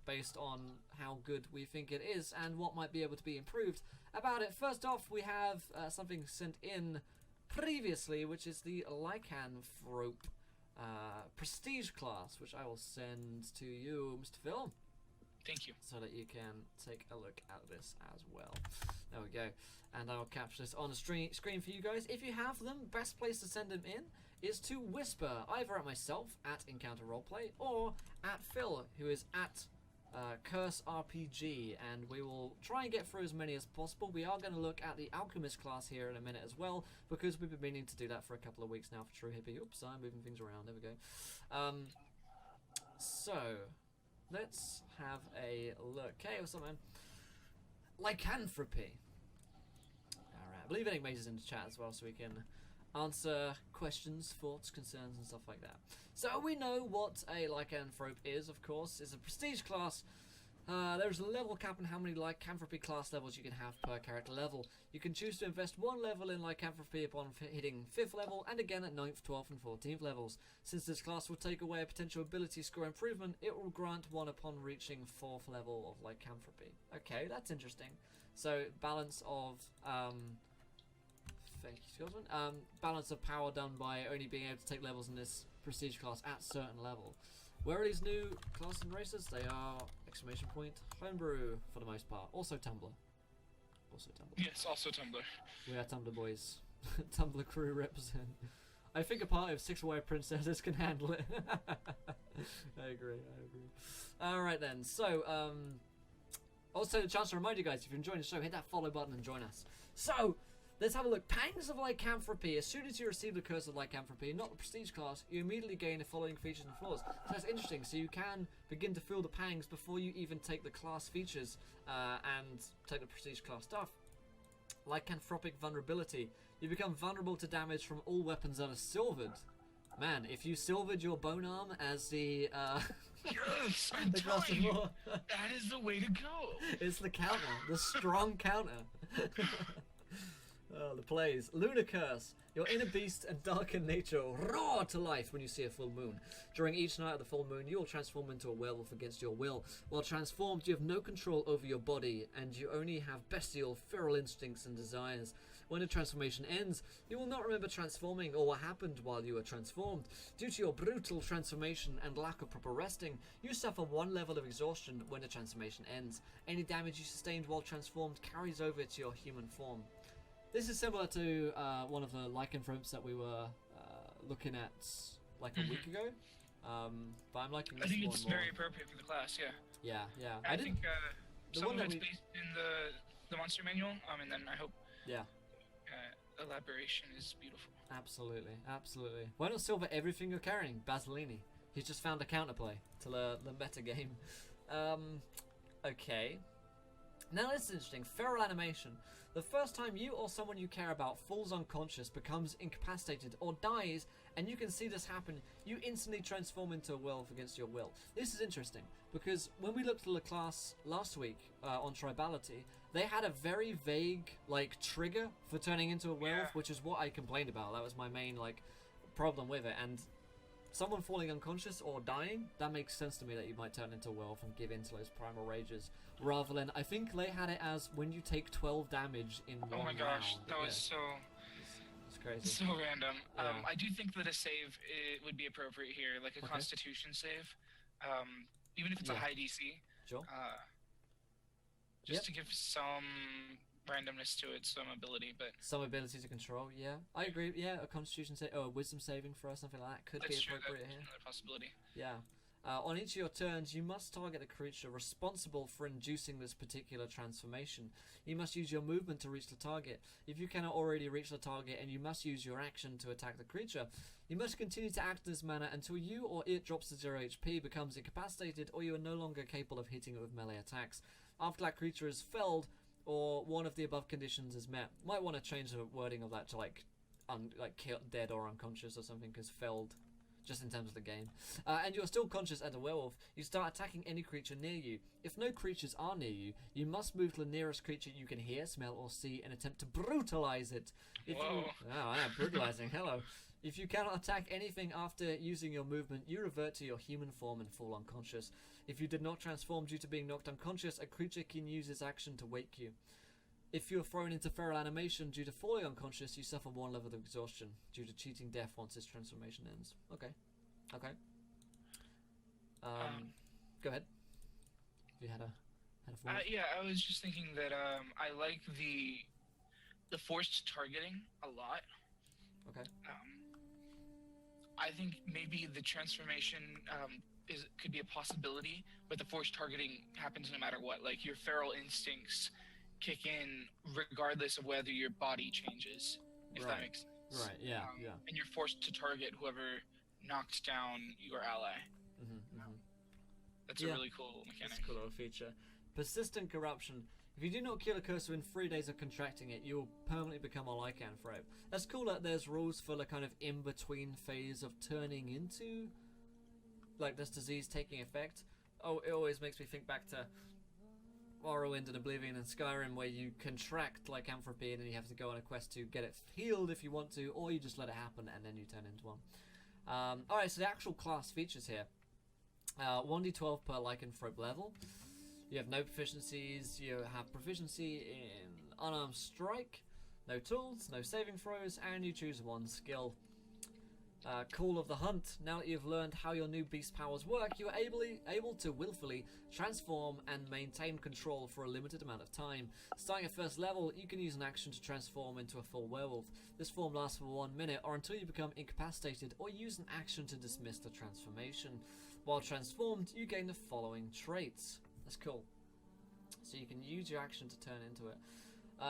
based on how good we think it is and what might be able to be improved about it. First off, we have something sent in previously, which is the Lycanthrope Prestige class, which I will send to you, Mr. Phil. Thank you. So that you can take a look at this as well. There we go. And I'll capture this on the screen for you guys. If you have them, best place to send them in is to whisper either at myself at Encounter Roleplay or at Phil, who is at Curse RPG, and we will try and get through as many as possible. We are going to look at the Alchemist class here in a minute as well, because we've been meaning to do that for a couple of weeks now for True Hippie. Oops, I'm moving things around. There we go. So let's have a look. Okay, what's up, man? Lycanthropy. Alright, I believe Enigmaze is in the chat as well, so we can answer questions, thoughts, concerns, and stuff like that. So we know what a Lycanthrope is, of course. It's a prestige class. There's a level cap on how many Lycanthropy class levels you can have per character level. You can choose to invest 1 level in Lycanthropy upon hitting 5th level, and again at 9th, 12th, and 14th levels. Since this class will take away a potential ability score improvement, it will grant 1 upon reaching 4th level of Lycanthropy. Okay, that's interesting. So, balance of... thank you, Scotland. Balance of power done by only being able to take levels in this prestige class at certain level. Where are these new classes and races? They are exclamation point homebrew for the most part. Also Tumblr. Yes, also Tumblr. We are Tumblr boys. Tumblr crew represent. I think a party of 6 white princesses can handle it. I agree. Alright then, so also the chance to remind you guys, if you're enjoying the show, hit that follow button and join us. So let's have a look. Pangs of Lycanthropy. As soon as you receive the Curse of Lycanthropy, not the Prestige class, you immediately gain the following features and flaws. So that's interesting. So you can begin to feel the pangs before you even take the class features and take the Prestige class stuff. Lycanthropic Vulnerability. You become vulnerable to damage from all weapons that are silvered. Man, if you silvered your bone arm as the Yes, I'm the class of telling you, war, that is the way to go. it's the counter, the strong counter. Oh, the plays. Lunar Curse. Your inner beast and darkened nature roar to life when you see a full moon. During each night of the full moon, you will transform into a werewolf against your will. While transformed, you have no control over your body, and you only have bestial, feral instincts and desires. When the transformation ends, you will not remember transforming or what happened while you were transformed. Due to your brutal transformation and lack of proper resting, you suffer 1 level of exhaustion when the transformation ends. Any damage you sustained while transformed carries over to your human form. This is similar to one of the lycanthropes that we were looking at like a week ago, but I'm liking this I think one it's more. very appropriate for the class, yeah. Yeah. I think the some one of that it's we- based in the monster manual, and then I hope Yeah, elaboration is beautiful. absolutely. Why not silver everything you're carrying? Basilini. He's just found a counterplay to the meta game. Okay. Now this is interesting. Feral animation. The first time you or someone you care about falls unconscious, becomes incapacitated, or dies, and you can see this happen, you instantly transform into a werewolf against your will. This is interesting, because when we looked at the class last week on Tribality, they had a very vague, trigger for turning into a werewolf, Yeah. which is what I complained about. That was my main, problem with it, and someone falling unconscious or dying, that makes sense to me that you might turn into a werewolf and give in to those primal rages. Rather than, I think they had it as when you take 12 damage in one Oh my gosh, round. that was It's crazy. so random. Yeah. I do think that a save would be appropriate here, like a Okay. Constitution save, even if it's a Yeah. high DC, Sure. just to give some randomness to it, some ability. But Some ability to control, yeah. I agree, yeah, a constitution save, or a wisdom saving throw, something like that could be that's true. appropriate That's here. another possibility. Yeah. On each of your turns, you must target a creature responsible for inducing this particular transformation. You must use your movement to reach the target. If you cannot already reach the target and you must use your action to attack the creature, you must continue to act in this manner until you or it drops to 0 HP, becomes incapacitated, or you are no longer capable of hitting it with melee attacks. After that creature is felled, or one of the above conditions is met. Might want to change the wording of that to dead or unconscious or something, because felled, just in terms of the game. And you're still conscious as a werewolf, you start attacking any creature near you. If no creatures are near you, you must move to the nearest creature you can hear, smell, or see and attempt to brutalize it. Whoa. I am brutalizing, hello. If you cannot attack anything after using your movement, you revert to your human form and fall unconscious. If you did not transform due to being knocked unconscious, a creature can use its action to wake you. If you are thrown into feral animation due to falling unconscious, you suffer 1 level of exhaustion due to cheating death once this transformation ends. Okay. Go ahead. You had a thought? Yeah, I was just thinking that I like the forced targeting a lot. Okay. I think maybe the transformation could be a possibility, but the forced targeting happens no matter what. Like your feral instincts kick in regardless of whether your body changes, if that makes sense. Right, yeah. And you're forced to target whoever knocked down your ally. That's a really cool mechanic. That's a cool little feature. Persistent corruption. If you do not kill a cursor in 3 days of contracting it, you will permanently become a lycanthrope. That's cool that there's rules for the kind of in-between phase of turning into, this disease taking effect. Oh, it always makes me think back to Morrowind and Oblivion and Skyrim, where you contract lycanthropy and then you have to go on a quest to get it healed if you want to, or you just let it happen and then you turn into one. Alright, so the actual class features here. 1d12 per lycanthrope level. You have no proficiencies. You have proficiency in unarmed strike, no tools, no saving throws, and you choose 1 skill. Call of the Hunt. Now that you've learned how your new beast powers work, you are able to willfully transform and maintain control for a limited amount of time. Starting at first level, you can use an action to transform into a full werewolf. This form lasts for 1 minute or until you become incapacitated, or use an action to dismiss the transformation. While transformed, you gain the following traits. That's cool. So you can use your action to turn into it.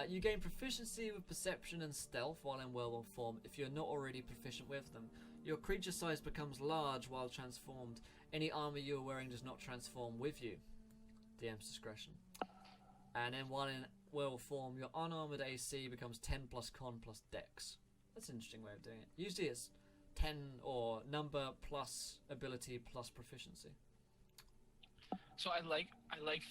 You gain proficiency with perception and stealth while in werewolf form if you're not already proficient with them. Your creature size becomes large while transformed. Any armor you are wearing does not transform with you. DM's discretion. And then while in werewolf form, your unarmored AC becomes 10 plus con plus dex. That's an interesting way of doing it. Usually it's 10 or number plus ability plus proficiency. So I like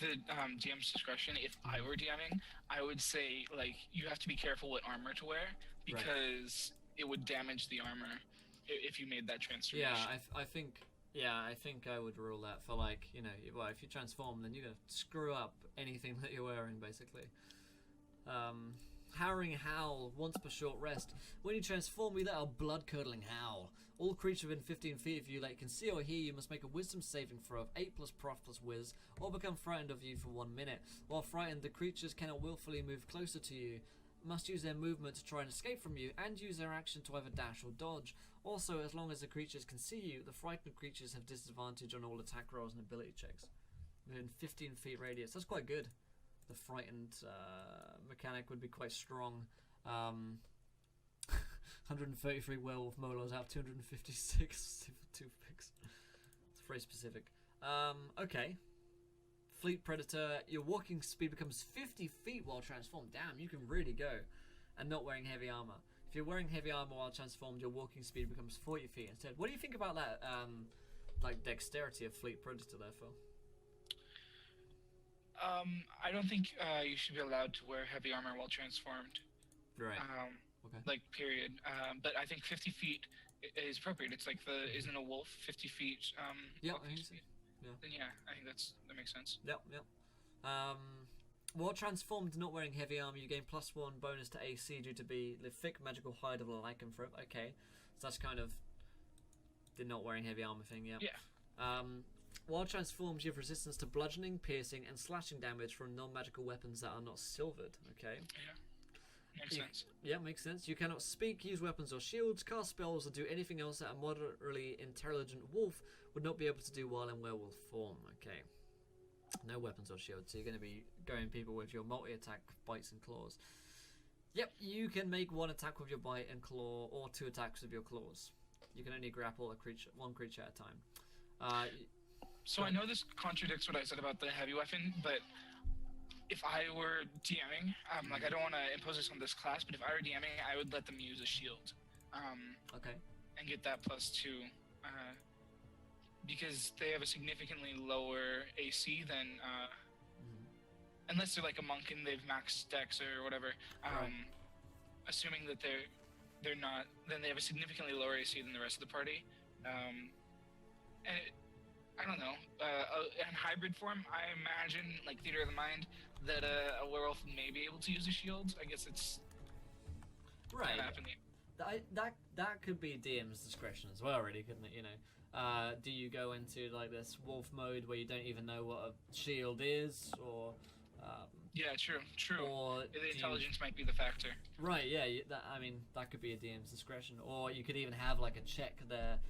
the DM's discretion. If I were DMing, I would say like you have to be careful what armor to wear because it would damage the armor if you made that transformation. Yeah, I think I would rule that for like, you know, well, if you transform, then you're gonna screw up anything that you're wearing, basically. Harrowing Howl, once per short rest. When you transform, we let our blood-curdling howl. All creatures within 15 feet of you that can see or hear you must make a wisdom saving throw of 8 plus prof plus whiz, or become frightened of you for 1 minute. While frightened, the creatures cannot willfully move closer to you, must use their movement to try and escape from you, and use their action to either dash or dodge. Also, as long as the creatures can see you, the frightened creatures have disadvantage on all attack rolls and ability checks. Within 15 feet radius. That's quite good. The frightened mechanic would be quite strong. 133 werewolf molars out of 256 toothpicks. It's very specific. Okay. Fleet Predator, your walking speed becomes 50 feet while transformed. Damn, you can really go. And not wearing heavy armor. If you're wearing heavy armor while transformed, your walking speed becomes 40 feet instead. What do you think about that, like, dexterity of Fleet Predator, therefore? I don't think you should be allowed to wear heavy armor while transformed. Right. Okay. Like, period. But I think 50 feet is appropriate. It's like isn't a wolf 50 feet walking speed? Yeah. Then yeah, I think that makes sense. Yep. While transformed, not wearing heavy armor, you gain +1 bonus to AC due to be the thick magical hide of a lycanthrope. Okay, so that's kind of the not wearing heavy armor thing. Yeah. While transformed, you have resistance to bludgeoning, piercing, and slashing damage from non-magical weapons that are not silvered. Okay. Yeah. Makes sense. Yeah, makes sense. You cannot speak, use weapons or shields, cast spells, or do anything else that a moderately intelligent wolf would not be able to do while in werewolf form. Okay. No weapons or shields, so you're going to be going people with your multi-attack bites and claws. Yep, you can make 1 attack with your bite and claw, or 2 attacks with your claws. You can only grapple one creature at a time. So I know this contradicts what I said about the heavy weapon, but if I were DMing, like I don't want to impose this on this class, but if I were DMing, I would let them use a shield. Okay. And get that +2. Because they have a significantly lower AC than, unless they're like a monk and they've maxed dex or whatever. Assuming that they're not, then they have a significantly lower AC than the rest of the party. I don't know. In hybrid form, I imagine, like Theater of the Mind, that a werewolf may be able to use a shield. I guess it's right. That could be DM's discretion as well, really, couldn't it? You know, do you go into like this wolf mode where you don't even know what a shield is, or? Yeah, true. Or the intelligence might be the factor. Right. Yeah. That could be a DM's discretion, or you could even have like a check there.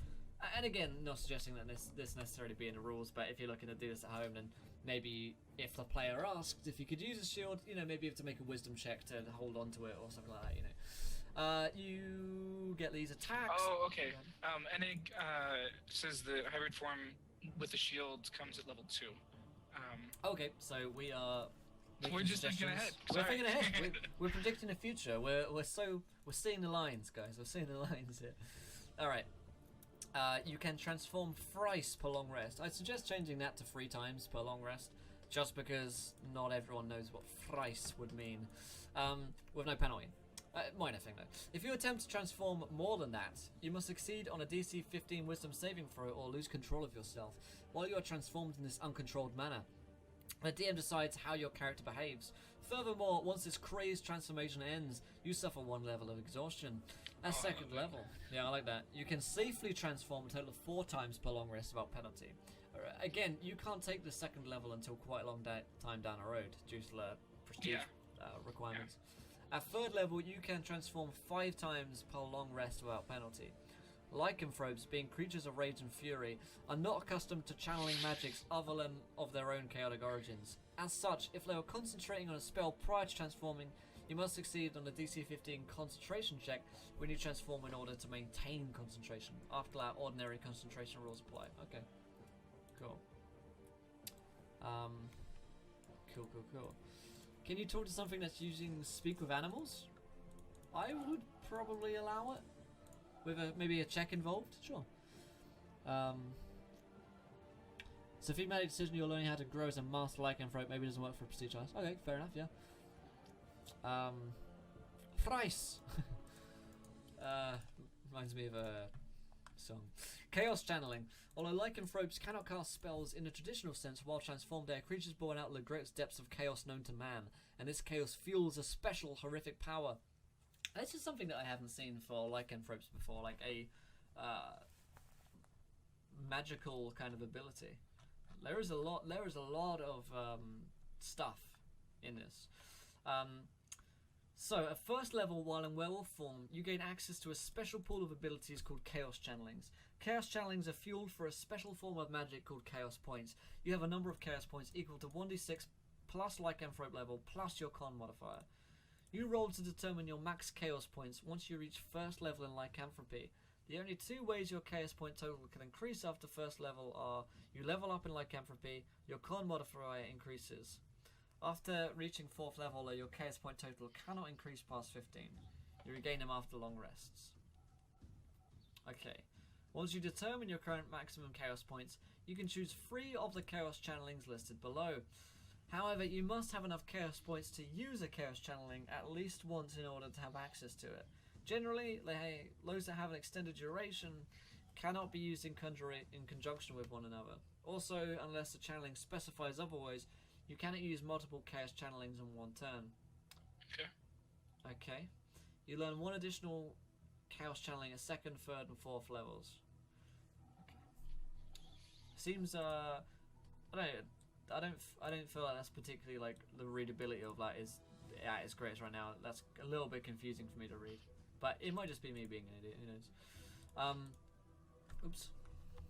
And again, not suggesting that this necessarily be in the rules, but if you're looking to do this at home, then maybe if the player asked if you could use a shield, you know, maybe you have to make a wisdom check to hold on to it or something like that, you know. You get these attacks. Oh, okay. Enig says the hybrid form with the shield comes at level 2. Okay, so we're just thinking ahead. We're thinking ahead. We're predicting the future. We're seeing the lines, guys. We're seeing the lines here. All right. You can transform thrice per long rest. I'd suggest changing that to 3 times per long rest, just because not everyone knows what thrice would mean, with no penalty. Minor thing though. If you attempt to transform more than that, you must succeed on a DC 15 Wisdom saving throw or lose control of yourself while you are transformed in this uncontrolled manner. The DM decides how your character behaves. Furthermore, once this crazed transformation ends, you suffer 1 level of exhaustion. At second level, yeah, I like that. You can safely transform a total of 4 times per long rest without penalty. Again, you can't take the second level until quite a long time down the road due to the prestige requirements. At third level, you can transform 5 times per long rest without penalty. Lycanthropes, being creatures of rage and fury, are not accustomed to channeling magics other than of their own chaotic origins. As such, if they were concentrating on a spell prior to transforming, you must succeed on the DC 15 concentration check when you transform in order to maintain concentration. After that, ordinary concentration rules apply. Okay. Cool. Cool. Can you talk to something that's using speak with animals? I would probably allow it. With maybe a check involved? Sure. So thematic decision, you're learning how to grow as a master lycanthrope. Maybe it doesn't work for a prestige class. Okay, fair enough, yeah. Thrice! Reminds me of a song. Chaos channeling. Although lycanthropes cannot cast spells in a traditional sense while transformed, they are creatures born out of the greatest depths of chaos known to man, and this chaos fuels a special horrific power. This is something that I haven't seen for lycanthropes before, like a magical kind of ability. There is a lot of stuff in this. So, at first level, while in werewolf form, you gain access to a special pool of abilities called Chaos Channelings. Chaos Channelings are fueled for a special form of magic called Chaos Points. You have a number of Chaos Points equal to 1d6 plus Lycanthrope level plus your Con modifier. You roll to determine your max Chaos Points once you reach first level in Lycanthropy. The only two ways your Chaos Point total can increase after first level are you level up in Lycanthropy, your Con modifier increases. After reaching 4th level, your Chaos Point total cannot increase past 15. You regain them after long rests. Okay. Once you determine your current maximum Chaos Points, you can choose 3 of the Chaos Channelings listed below. However, you must have enough Chaos Points to use a Chaos Channeling at least once in order to have access to it. Generally, those that have an extended duration cannot be used in conjunction with one another. Also, unless the channeling specifies otherwise, you cannot use multiple Chaos Channelings in one turn. Okay. You learn 1 additional Chaos Channeling at 2nd, 3rd, and 4th levels. Okay. Seems I don't feel like that's particularly like the readability of that is at its greatest right now. That's a little bit confusing for me to read, but it might just be me being an idiot. Who knows? Oops.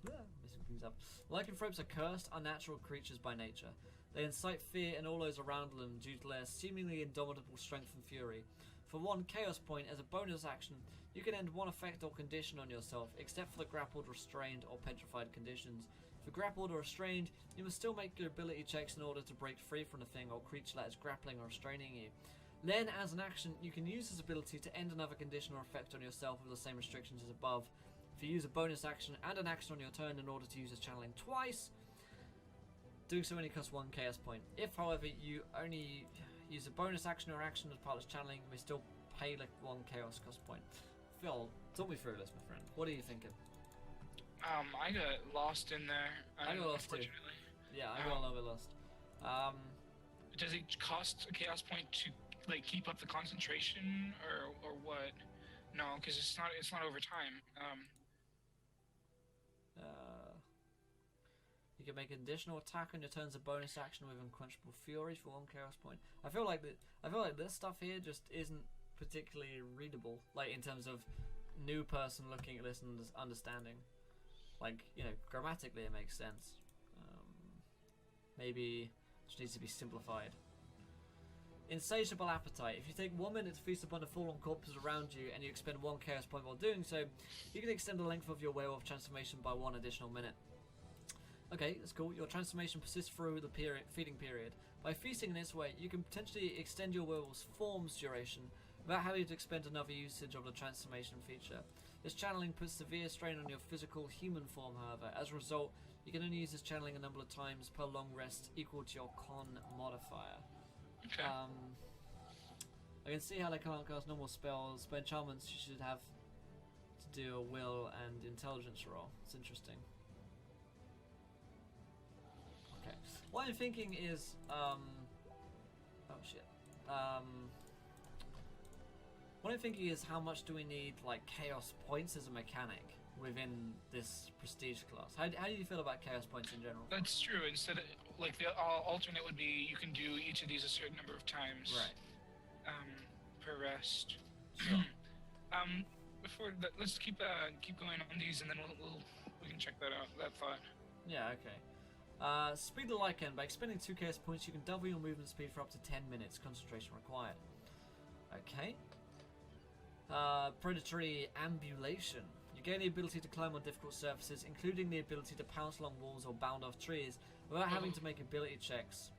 Messing things up. Lycanthropes are cursed, unnatural creatures by nature. They incite fear in all those around them due to their seemingly indomitable strength and fury. For 1 Chaos Point, as a bonus action, you can end 1 effect or condition on yourself, except for the grappled, restrained, or petrified conditions. For grappled or restrained, you must still make your ability checks in order to break free from the thing or creature that is grappling or restraining you. Then, as an action, you can use this ability to end another condition or effect on yourself with the same restrictions as above. If you use a bonus action and an action on your turn in order to use this channeling twice, doing so only costs 1 Chaos Point. If, however, you only use a bonus action or action as part of this channeling, you may still pay like 1 Chaos cost point. Phil, talk me through this, my friend. What are you thinking? I got lost in there. I got lost too. Yeah, I got a little bit lost. Does it cost a Chaos Point to like keep up the concentration, or what? No, because it's not over time. You can make an additional attack on your turn as a bonus action with Unquenchable Fury for 1 Chaos Point. I feel like this stuff here just isn't particularly readable, like in terms of new person looking at this and understanding. Like, you know, grammatically it makes sense. Maybe it just needs to be simplified. Insatiable Appetite. If you take 1 minute to feast upon the fallen corpses around you and you expend 1 Chaos Point while doing so, you can extend the length of your werewolf transformation by 1 additional minute. Okay, that's cool. Your transformation persists through the feeding period. By feasting in this way, you can potentially extend your werewolf's form's duration without having to expend another usage of the transformation feature. This channeling puts severe strain on your physical human form, however. As a result, you can only use this channeling a number of times per long rest equal to your Con modifier. Okay. I can see how they can't cast normal spells, but enchantments you should have to do a will and intelligence roll. It's interesting. Okay. What I'm thinking is, oh shit. What I'm thinking is, how much do we need like Chaos Points as a mechanic within this prestige class? How do you feel about Chaos Points in general? That's true. Instead of like the alternate would be you can do each of these a certain number of times. Right. Per rest. Sure. Before that, let's keep going on these, and then we can check that out. That thought. Yeah. Okay. Speed the Lycan. By expending 2 Chaos Points, you can double your movement speed for up to 10 minutes. Concentration required. Okay. Predatory Ambulation. You gain the ability to climb on difficult surfaces, including the ability to pounce along walls or bound off trees, without having to make ability checks.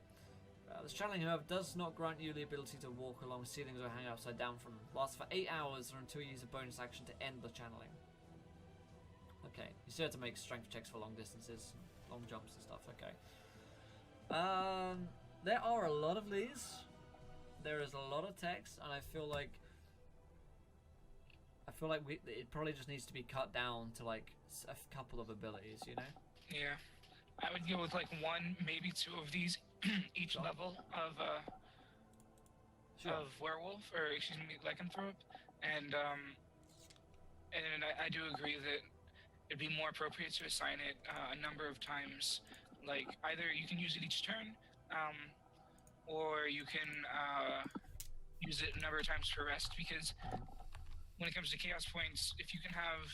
This channeling, however, does not grant you the ability to walk along ceilings or hang upside down from them. Lasts for 8 hours or until you use a bonus action to end the channeling. Okay, you still have to make strength checks for long distances, long jumps and stuff. Okay. There are a lot of these. There is a lot of text, and I feel like it probably just needs to be cut down to like a couple of abilities, you know? Yeah, I would go with like 1, maybe 2 of these each level of werewolf, or excuse me, lycanthrope, and I do agree that it'd be more appropriate to assign it a number of times. Like either you can use it each turn, or you can use it a number of times for rest, because when it comes to chaos points, if you can have,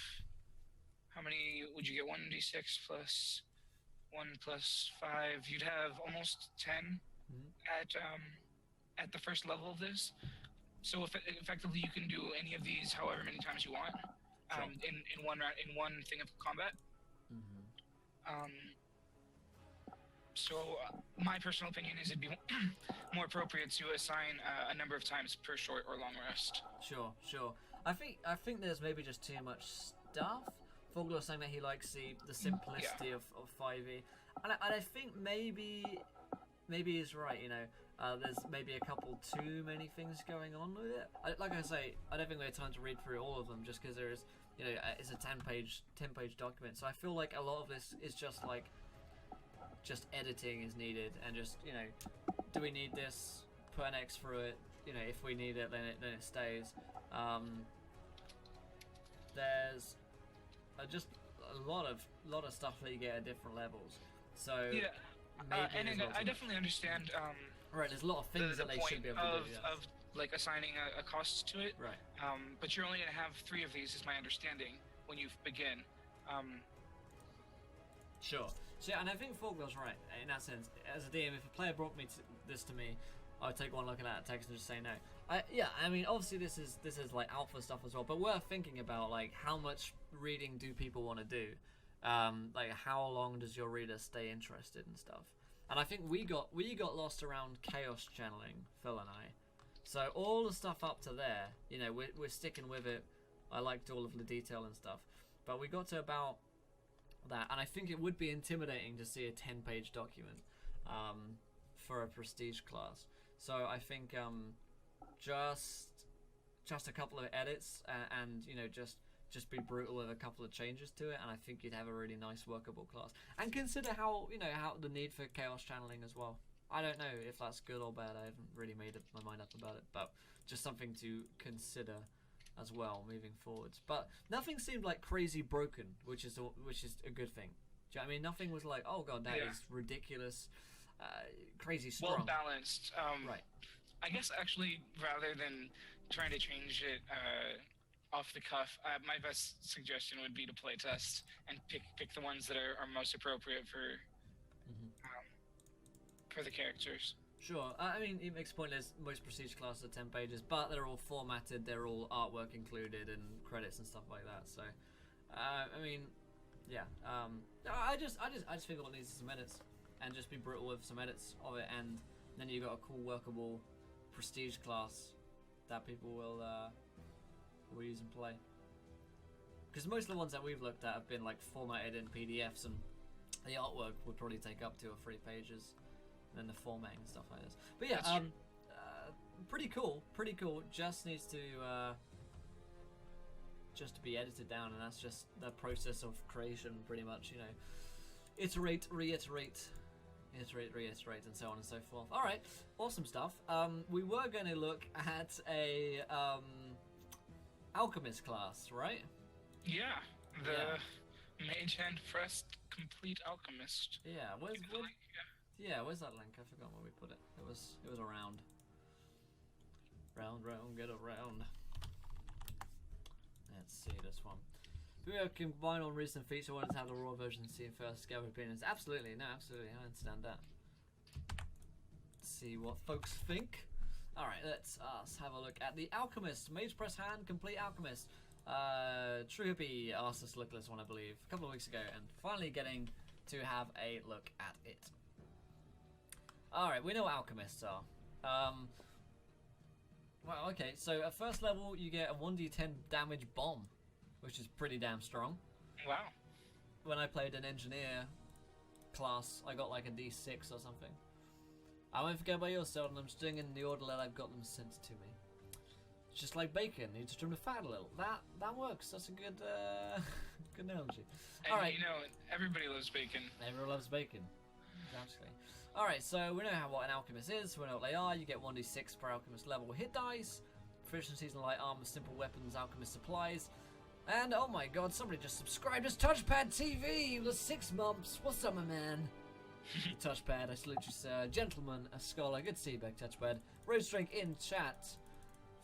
how many would you get? 1d6 plus 1 plus 5, you'd have almost 10 at the first level of this. So effectively you can do any of these however many times you want in one thing of combat. So my personal opinion is it'd be more appropriate to assign a number of times per short or long rest. Sure. I think there's maybe just too much stuff. Fogler was saying that he likes the simplicity of 5e, and I think maybe he's right. You know, there's maybe a couple too many things going on with it. Like I say, I don't think we have time to read through all of them, just because there is, you know, it's a 10-page document. So I feel like a lot of this is just like, just editing is needed, and just, you know, do we need this? Put an X through it. You know, if we need it, then it stays. There's just a lot of stuff that you get at different levels. So yeah, and I definitely understand. Right, there's a lot of things that they should be able to do. Yeah. Of like assigning a cost to it. Right. But you're only gonna have 3 of these, is my understanding, when you begin. Sure. So yeah, and I think Fogler's right in that sense. As a DM, if a player brought this to me, I would take one look at that text and just say no. I mean, obviously this is like alpha stuff as well, but we're thinking about like how much reading do people want to do, like how long does your reader stay interested and stuff. And I think we got lost around chaos channeling, Phil and I. So all the stuff up to there, you know, we're sticking with it. I liked all of the detail and stuff, but we got to about that, and I think it would be intimidating to see a 10-page document for a prestige class. So I think just a couple of edits and you know, just be brutal with a couple of changes to it, and I think you'd have a really nice workable class. And consider how the need for chaos channeling as well. I don't know if that's good or bad. I haven't really made up my mind up about it, but just something to consider as well moving forwards. But nothing seemed like crazy broken, which is a good thing. Do you know what I mean? Nothing was like, oh god, that is ridiculous, crazy strong. Well balanced. Right. I guess actually, rather than trying to change it off the cuff, my best suggestion would be to play test and pick the ones that are most appropriate for the characters. Sure. I mean, it makes pointless. Most prestige classes are 10 pages, but they're all formatted. They're all artwork included and credits and stuff like that. So, I mean, yeah. I just think what needs is some edits, and just be brutal with some edits of it, and then you got a cool, workable prestige class that people will use and play. Because most of the ones that we've looked at have been like formatted in PDFs, and the artwork would probably take up 2 or 3 pages. And then the formatting and stuff like this. But yeah, pretty cool. Just needs to be edited down, and that's just the process of creation, pretty much. You know, iterate, reiterate, and so on and so forth. All right, awesome stuff. We were going to look at a Alchemist class, right? Yeah, the Mage Hand Pressed Complete Alchemist. Yeah, where's that link? I forgot where we put it. It was around. Round, get around. Let's see this one. We are combined on recent features. I wanted to have the raw version and see it first, gather opinions. Absolutely, I understand that. Let's see what folks think. Alright, let's have a look at the Alchemist. Mage Press Hand, Complete Alchemist. True Hippie asked us to look at this one, I believe, a couple of weeks ago, and finally getting to have a look at it. Alright, we know what alchemists are. Well, okay, so at first level you get a 1d10 damage bomb, which is pretty damn strong. Wow. When I played an engineer class, I got like a d6 or something. I won't forget about yours, Sheldon. I'm just doing in the order that I've got them sent to me. It's just like bacon, you just trim the fat a little. That works. That's a good good analogy. And Alright. you know, everybody loves bacon. Everyone loves bacon. Absolutely. Alright, so we know what an alchemist is, we know what they are. You get 1d6 per alchemist level hit dice, proficiencies in light armor, simple weapons, alchemist supplies. And oh my god, somebody just subscribed as Touchpad TV with 6 months. What's up, my man? Touchpad, I salute you, sir. Gentleman, a scholar, good to see you back, Touchpad. Rose Drink in chat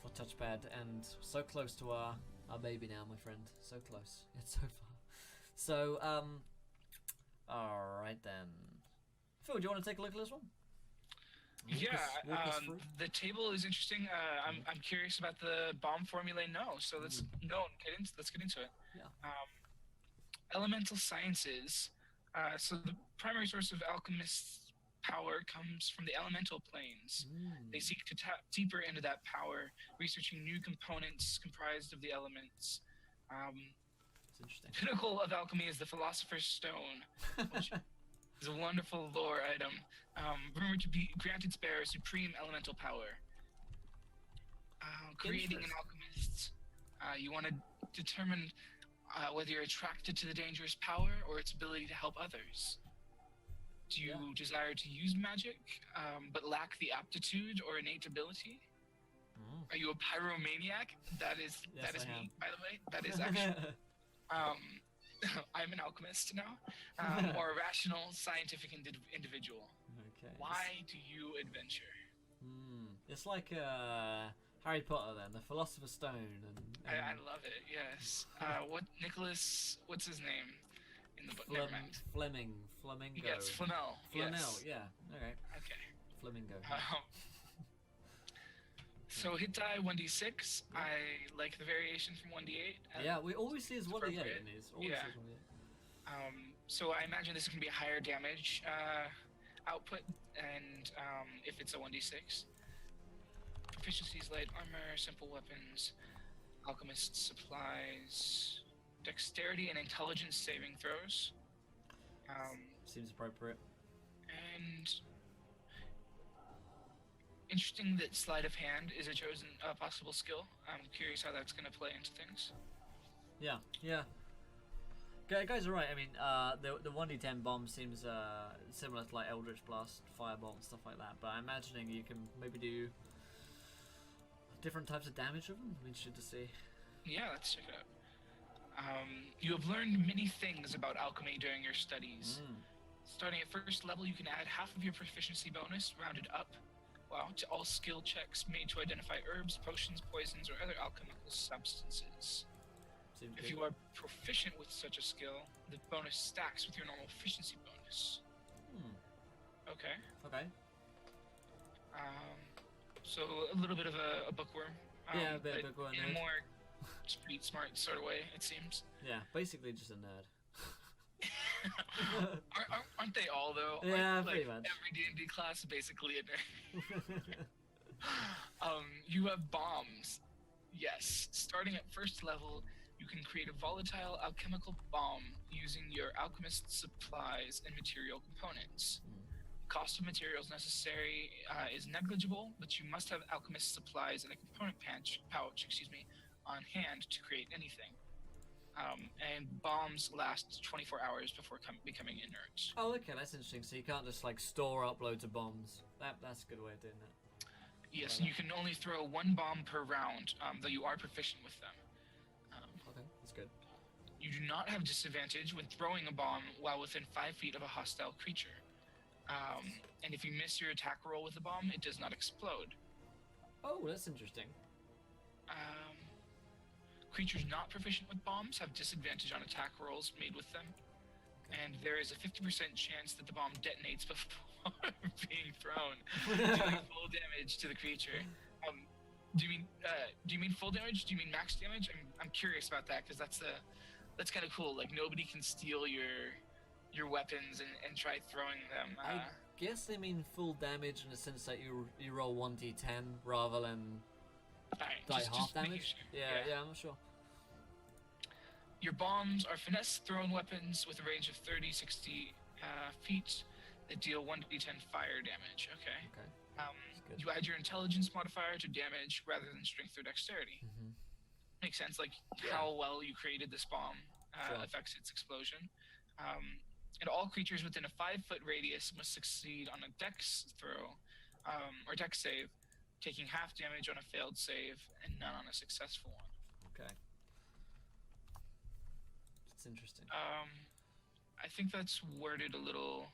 for Touchpad, and so close to our baby now, my friend. So close, yet so far. So, alright then. Phil, do you want to take a look at this one? Walk us through. The table is interesting. I'm curious about the bomb formulae. So let's get into it. Yeah. Elemental sciences. So the primary source of alchemists' power comes from the elemental planes. They seek to tap deeper into that power, researching new components comprised of the elements. It's interesting. The pinnacle of alchemy is the Philosopher's Stone, which is a wonderful lore item, rumored to be grant its bearer supreme elemental power. Creating an alchemist, you want to determine whether you're attracted to the dangerous power or its ability to help others. Do you desire to use magic, but lack the aptitude or innate ability? Are you a pyromaniac? That is me, by the way. That is actually. I'm an alchemist now, or a rational, scientific individual. Okay. Why do you adventure? It's like Harry Potter then, the Philosopher's Stone. And I love it, yes. What's his name in the book? Never mind. Flamingo. Yes, Flamel. Flamel, Yes. yeah. Okay. Flamingo. So hit die 1d6. I like the variation from 1d8. Yeah, we always see as 1d8 in these. Always see as 1d8. So I imagine this is going to be a higher damage output, and if it's a 1d6. Proficiencies, light armor, simple weapons, alchemist supplies, dexterity and intelligence saving throws. Seems appropriate. And interesting that sleight of hand is a chosen possible skill. I'm curious how that's going to play into things. Yeah. Guys are right. I mean, the 1d10 bomb seems similar to like Eldritch Blast, Firebolt, and stuff like that. But I'm imagining you can maybe do different types of damage with them. I'm interested to see. Yeah, let's check it out. You have learned many things about alchemy during your studies. Starting at first level, you can add half of your proficiency bonus, rounded up, to all skill checks made to identify herbs, potions, poisons, or other alchemical substances. If you are proficient with such a skill, the bonus stacks with your normal proficiency bonus. Okay. So a little bit of a bookworm. Yeah, a bit of bookworm. In a more street smart sort of way, it seems. Yeah, basically just a nerd. Aren't they all though? Yeah, pretty like much. Every D&D class is basically a nerd. You have bombs. Yes. Starting at first level, you can create a volatile alchemical bomb using your alchemist supplies and material components. Cost of materials necessary is negligible, but you must have alchemist supplies and a component pouch, on hand to create anything. And bombs last 24 hours before becoming inert. Oh, okay, that's interesting. So you can't just like store up loads of bombs. That's a good way of doing that. Yes, and you can only throw one bomb per round, though you are proficient with them. Okay, that's good. You do not have disadvantage when throwing a bomb while within 5 feet of a hostile creature. And if you miss your attack roll with the bomb, it does not explode. Oh, that's interesting. Creatures not proficient with bombs have disadvantage on attack rolls made with them. Okay. And there is a 50% chance that the bomb detonates before being thrown, doing full damage to the creature. Do you mean full damage? Do you mean max damage? I'm curious about that, because that's kind of cool. Like, nobody can steal your weapons and try throwing them. I guess they mean full damage in the sense that you roll 1d10 rather than Alright, die just half making damage. sure. Yeah, I'm not sure. Your bombs are finesse thrown weapons with a range of 30-60 feet that deal 1d10 fire damage. Okay. Okay. Good. You add your intelligence modifier to damage rather than strength or dexterity. Mm-hmm. Makes sense, like Yeah. how well you created this bomb Sure. affects its explosion. And all creatures within a 5-foot radius must succeed on a dex throw or dex save, taking half damage on a failed save and none on a successful one. Okay. That's interesting. I think that's worded a little.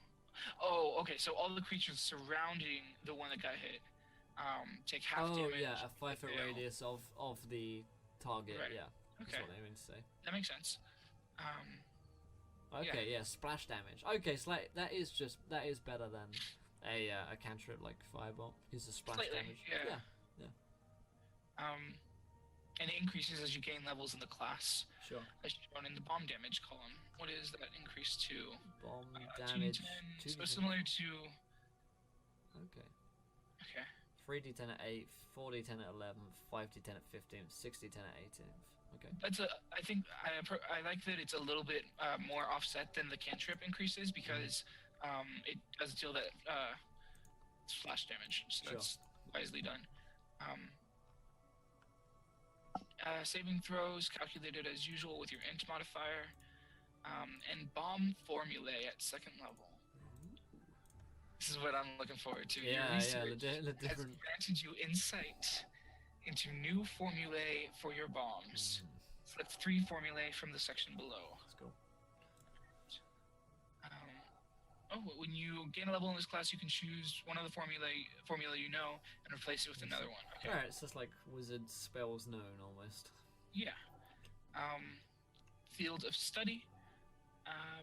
Oh, okay. So all the creatures surrounding the one that got hit take half damage. Oh yeah, a 5-foot fail. radius of the target. Right. Yeah. That's Okay, what I mean to say. that makes sense. Okay, yeah, splash damage. Okay, so that is better than a cantrip like fireball because the splash Slightly, damage. yeah. Yeah. And it increases as you gain levels in the class, Sure. as shown in the bomb damage column. What is that increase to? Bomb damage. 2d10. So similar to. Okay. Okay. 3d10 at 8, 4d10 at 11, 5d10 at 15, 6d10 at 18. Okay. I think I like that it's a little bit more offset than the cantrip increases because it does deal that splash damage. So Sure. that's wisely done. Saving throws calculated as usual with your int modifier, and bomb formulae at 2nd level. This is what I'm looking forward to. Your Yeah, research the has different. granted you insight into new formulae for your bombs. Select 3 formulae from the section below. Let's go. When you gain a level in this class, you can choose one of the formula you know and replace it with another one. Okay. Alright, it's just like wizard spells known almost. Yeah. Field of study.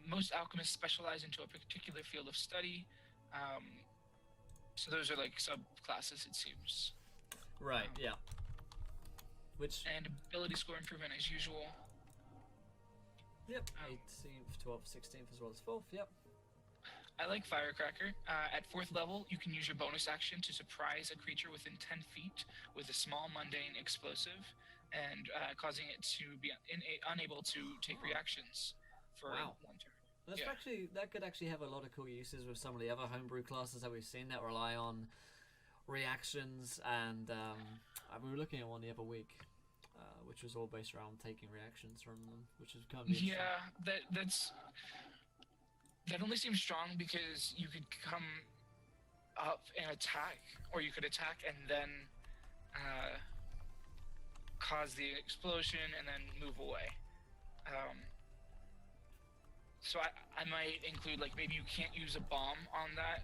Most alchemists specialize into a particular field of study. So those are like subclasses, it seems. Right, yeah. Which. And ability score improvement as usual. Yep. 18th, 12th, 16th, as well as 4th. Yep. I like Firecracker. At 4th level, you can use your bonus action to surprise a creature within 10 feet with a small mundane explosive, and causing it to be unable to take reactions for Wow. 1 turn. That could actually have a lot of cool uses with some of the other homebrew classes that we've seen that rely on reactions, and we were looking at one the other week, which was all based around taking reactions from them, which is kind of interesting. Yeah, that only seems strong because you could come up and attack, or you could attack and then cause the explosion and then move away. So I might include, like, maybe you can't use a bomb on that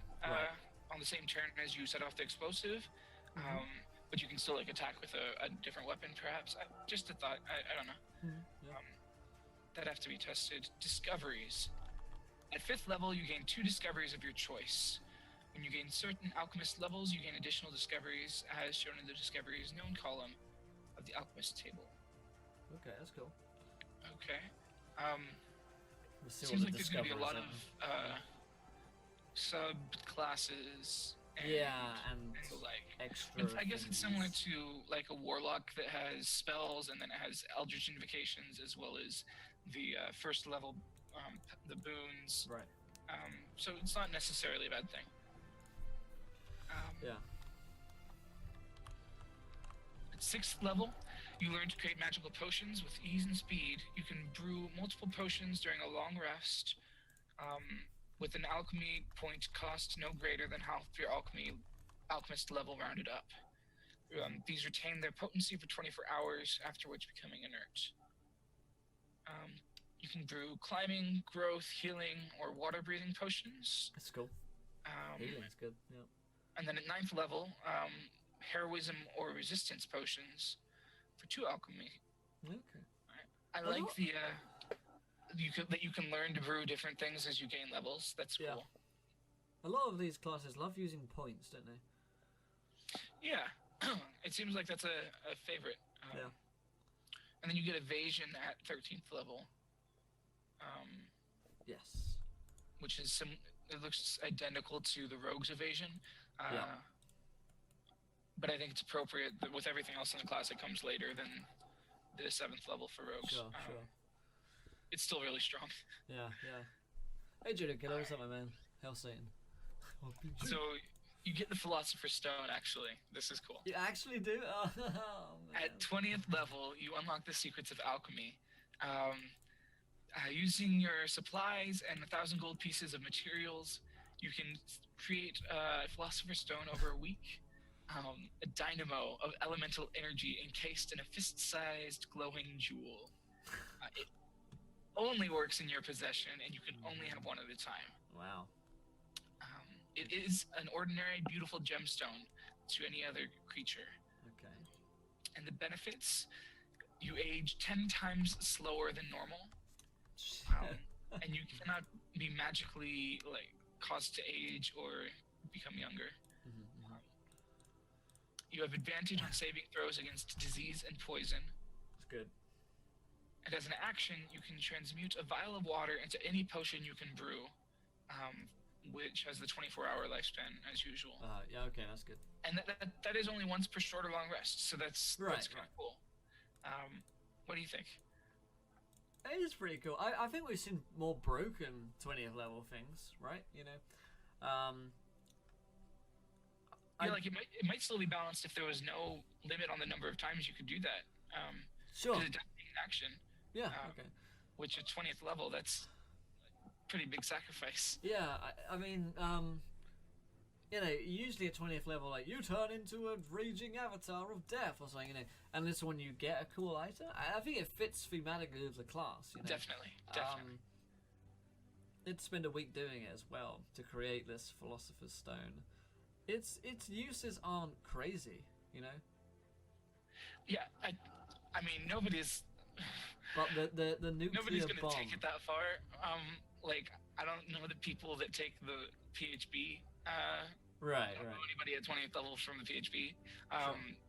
on the same turn as you set off the explosive, but you can still like attack with a different weapon, perhaps. Just a thought. I don't know. Yeah. That'd have to be tested. Discoveries. At 5th level, you gain 2 discoveries of your choice. When you gain certain alchemist levels, you gain additional discoveries, as shown in the discoveries known column of the alchemist table. Okay, that's cool. Okay. We'll see Seems what like the there's going to be a lot discoveries of subclasses and and the like. extra. I guess it's similar things. to like a warlock that has spells, and then it has eldritch invocations, as well as the 1st level, the boons. Right. So it's not necessarily a bad thing. Yeah. At 6th level, you learn to create magical potions with ease and speed. You can brew multiple potions during a long rest, with an alchemy point cost no greater than half your alchemist level rounded up. These retain their potency for 24 hours, afterwards becoming inert. You can brew climbing, growth, healing, or water-breathing potions. That's cool. Healing's good. Yeah. And then at 9th level, heroism or resistance potions for 2 alchemy. Okay. I like the you can learn to brew different things as you gain levels. That's cool. Yeah. A lot of these classes love using points, don't they? Yeah. It seems like that's a favorite. Yeah. And then you get evasion at 13th level. Yes. Which is it looks identical to the rogue's evasion. Yeah. But I think it's appropriate that with everything else in the class that comes later than the 7th level for rogues. Sure. It's still really strong. Yeah. Hey, Judah, get over something, man. Hell Satan. So you get the Philosopher's Stone, actually. This is cool. You actually do? Oh, man. At 20th level, you unlock the secrets of alchemy. Using your supplies and 1,000 gold pieces of materials, you can create a Philosopher's Stone over a week. A dynamo of elemental energy encased in a fist-sized glowing jewel. It only works in your possession, and you can only have one at a time. Wow. It is an ordinary, beautiful gemstone to any other creature. Okay. And the benefits, you age 10 times slower than normal. And you cannot be magically caused to age or become younger. You have advantage on saving throws against disease and poison. That's good. And as an action, you can transmute a vial of water into any potion you can brew, which has the 24-hour lifespan as usual. Yeah, okay, that's good. And that is only once per short or long rest, so that's kind of cool. What do you think? It is pretty cool. I think we've seen more broken 20th level things, right? You know, it might still be balanced if there was no limit on the number of times you could do that. Sure. Because it does take an action. Yeah. Okay. Which at 20th level, that's a pretty big sacrifice. Yeah. I mean, you know, usually at 20th level, like you turn into a raging avatar of death or something, you know, and this one you get a cool item. I think it fits thematically with the class. You know? Definitely. Did spend a week doing it as well to create this Philosopher's Stone. Its uses aren't crazy, you know. Yeah, I mean nobody's. But the nuclear nobody's gonna bomb. take it that far. I don't know the people that take the PHB. Right. I don't know anybody at 20th level from the PHB.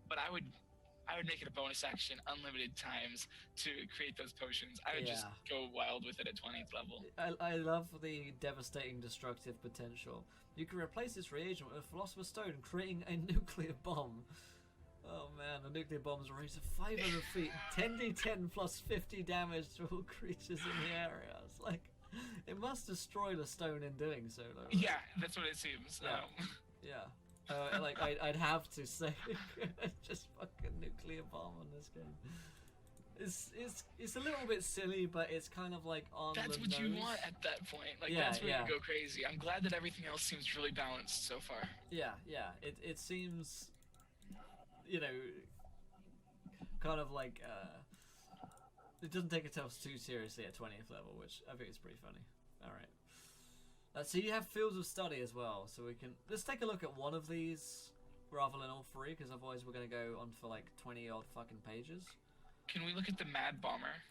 But I would make it a bonus action unlimited times to create those potions. I would just go wild with it at 20th level. I love the devastating destructive potential. You can replace this reagent with a Philosopher's Stone, creating a nuclear bomb. Oh man, the nuclear bombs raised to 500 feet, 10d10 plus 50 damage to all creatures in the area. It's like, it must destroy the stone in doing so, though. Right? Yeah, that's what it seems. Yeah. Like I'd have to say, just fucking nuclear bomb on this game. It's a little bit silly, but it's kind of like on that's the what nose. you want at that point. That's where you go crazy. I'm glad that everything else seems really balanced so far. Yeah. It seems, you know, kind of like it doesn't take itself too seriously at 20th level, which I think is pretty funny. All right. So you have fields of study as well, so let's take a look at one of these rather than all three, because otherwise we're gonna go on for like 20 odd fucking pages. Can we look at the Mad Bomber?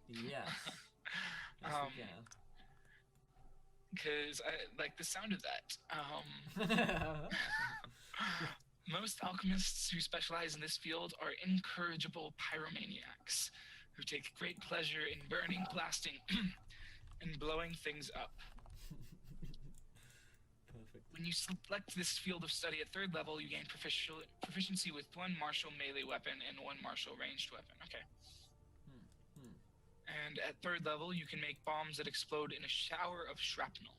Yes. Yes, we can. Because I like the sound of that. Most alchemists who specialize in this field are incorrigible pyromaniacs who take great pleasure in burning, blasting, and blowing things up. Perfect. When you select this field of study at 3rd level, you gain proficiency with 1 martial melee weapon and 1 martial ranged weapon. Okay. And at 3rd level, you can make bombs that explode in a shower of shrapnel.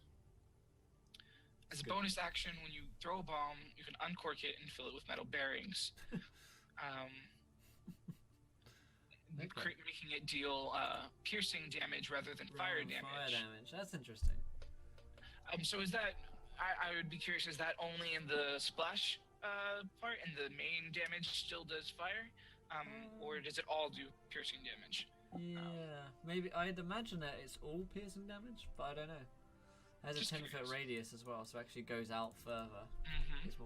As a bonus action, when you throw a bomb, you can uncork it and fill it with metal bearings, making it deal piercing damage rather than fire damage. Fire damage. That's interesting. So is that? I would be curious. Is that only in the splash part, and the main damage still does fire, or does it all do piercing damage? Yeah, maybe. I'd imagine that it's all piercing damage, but I don't know. It has a 10-foot radius as well, so it actually goes out further. It's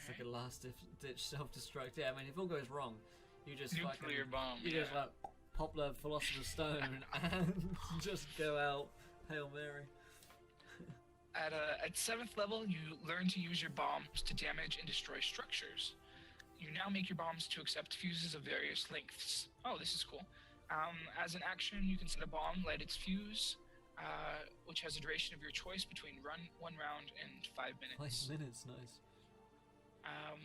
like a last-ditch self-destruct. Yeah, I mean, if all goes wrong, you just nuclear bomb. You just like pop the Philosopher's Stone and just go out Hail Mary. At 7th level, you learn to use your bombs to damage and destroy structures. You now make your bombs to accept fuses of various lengths. Oh, this is cool. As an action, you can set a bomb, light its fuse, which has a duration of your choice between 1 round and 5 minutes. 5 minutes, nice.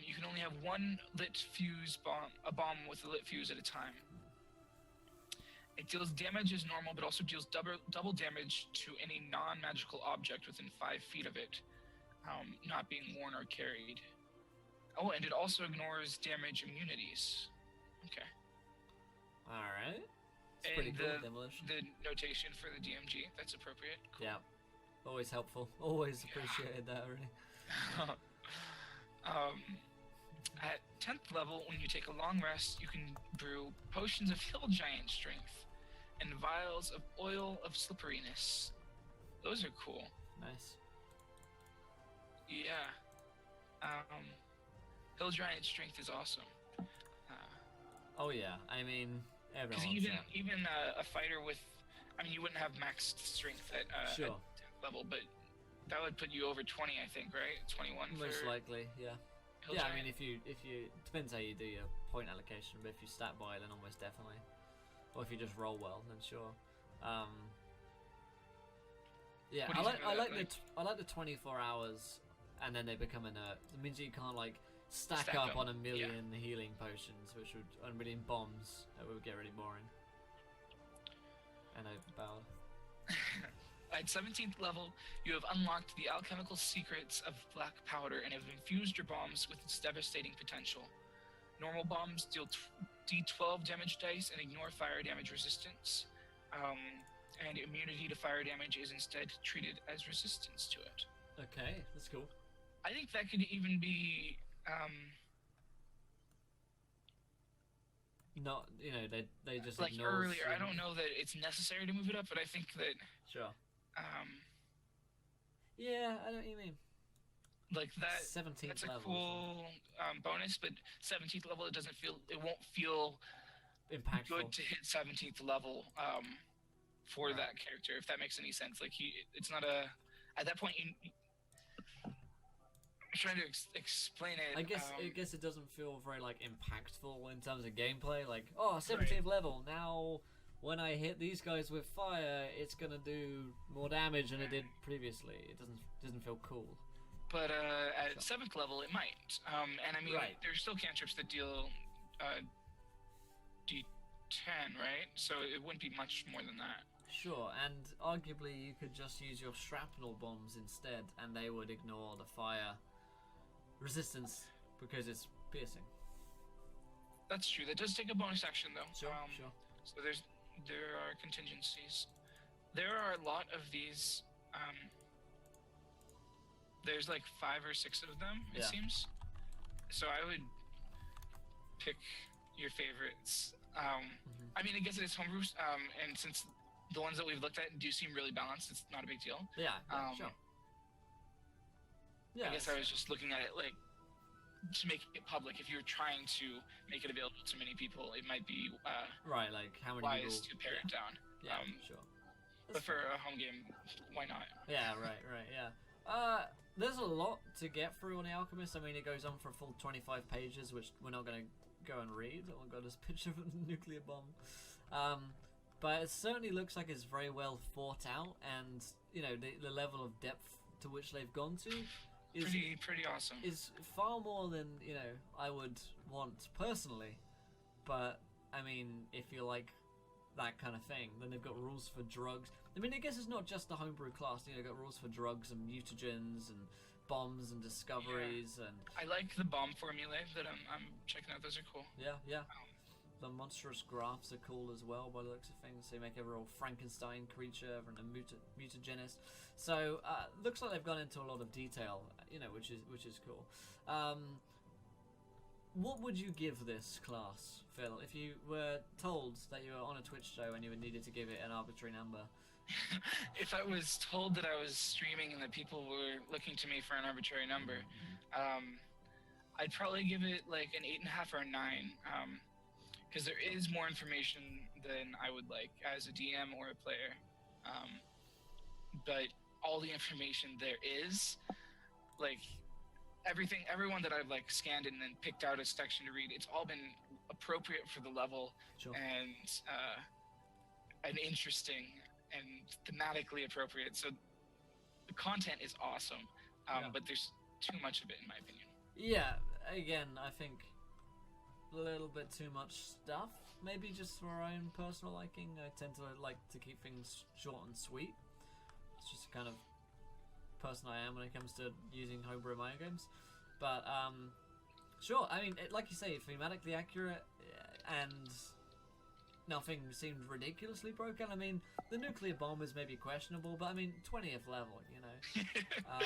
You can only have one lit fuse a bomb with a lit fuse at a time. It deals damage as normal, but also deals double damage to any non-magical object within 5 feet of it, not being worn or carried. Oh, and it also ignores damage immunities. Okay. Alright. It's And pretty cool, demolition. the notation for the DMG, that's appropriate. Cool. Yeah. Always helpful. Always appreciated that, really. At 10th level, when you take a long rest, you can brew potions of hill giant strength and vials of oil of slipperiness. Those are cool. Nice. Yeah. Hill giant strength is awesome. Oh yeah, I mean, everyone. Because even a fighter with, I mean, you wouldn't have maxed strength at Sure. 10th level, but that would put you over 20, I think, right? 21 Most for likely, yeah. Hill Yeah, giant. I mean, if you depends how you do your point allocation, but if you stat by, then almost definitely. Or if you just roll well, then sure. Yeah, What do you think of that, I like the 24 hours, and then they become inert. It means you can't like stack Stack up them, on a million healing potions, which would a million bombs. That would get really boring and overpowered. At 17th level, you have unlocked the alchemical secrets of black powder and have infused your bombs with its devastating potential. Normal bombs deal d12 damage dice and ignore fire damage resistance, and immunity to fire damage is instead treated as resistance to it. Okay, that's cool. I think that could even be, Not, they just like ignore earlier. I don't know that it's necessary to move it up, but I think that, Sure. Yeah, I know what you mean. like that. 17th That's a level. cool bonus, but 17th level, it won't feel Impactful. good to hit 17th level for that character, if that makes any sense. Like it's not at that point. I'm trying to explain it. I guess it doesn't feel very like impactful in terms of gameplay. Like, oh, 17th level now. When I hit these guys with fire, it's gonna do more damage than it did previously. It doesn't feel cool. But at 7th level, it might. And I mean, Right. there's still cantrips that deal D10, right? So it wouldn't be much more than that. Sure, and arguably you could just use your shrapnel bombs instead, and they would ignore the fire resistance because it's piercing. That's true. That does take a bonus action, though. Sure. So there are contingencies. There are a lot of these. There's like 5 or 6 of them, it Yeah. seems. So I would pick your favorites. I mean, I guess it is homebrew, and since the ones that we've looked at do seem really balanced, it's not a big deal. Yeah, sure. Yeah, I guess I was just looking at it like to make it public. If you're trying to make it available to many people, it might be right. Like how many wise people? to pare it down. Yeah, sure. But for a home game, why not? Yeah, right, yeah. There's a lot to get through on the Alchemist. I mean, it goes on for a full 25 pages, which we're not going to go and read. Oh my god, this picture of a nuclear bomb. But it certainly looks like it's very well thought out, and the level of depth to which they've gone to is pretty awesome. Is far more than I would want personally. But I mean, if you like that kind of thing, then they've got rules for drugs. I mean, I guess it's not just the homebrew class. They've got rules for drugs and mutagens and bombs and discoveries and. I like the bomb formulae that I'm checking out. Those are cool. Yeah. The monstrous graphs are cool as well by the looks of things. They make every old Frankenstein creature and a mutagenist. So looks like they've gone into a lot of detail, which is cool. What would you give this class, Phil, if you were told that you were on a Twitch show and you needed to give it an arbitrary number? If I was told that I was streaming and that people were looking to me for an arbitrary number, I'd probably give it like an 8.5 or a 9. Because there is more information than I would like as a DM or a player. But all the information there is, like everyone that I've like scanned and then picked out a section to read, it's all been appropriate for the level Sure. and interesting and thematically appropriate. So the content is awesome, but there's too much of it in my opinion. Yeah, again, I think a little bit too much stuff. Maybe just for our own personal liking. I tend to like to keep things short and sweet. It's just kind of person I am when it comes to using homebrew in my own games. But sure, I mean, like you say, thematically accurate, and nothing seemed ridiculously broken. I mean, the nuclear bomb is maybe questionable, but I mean, 20th level, you know. I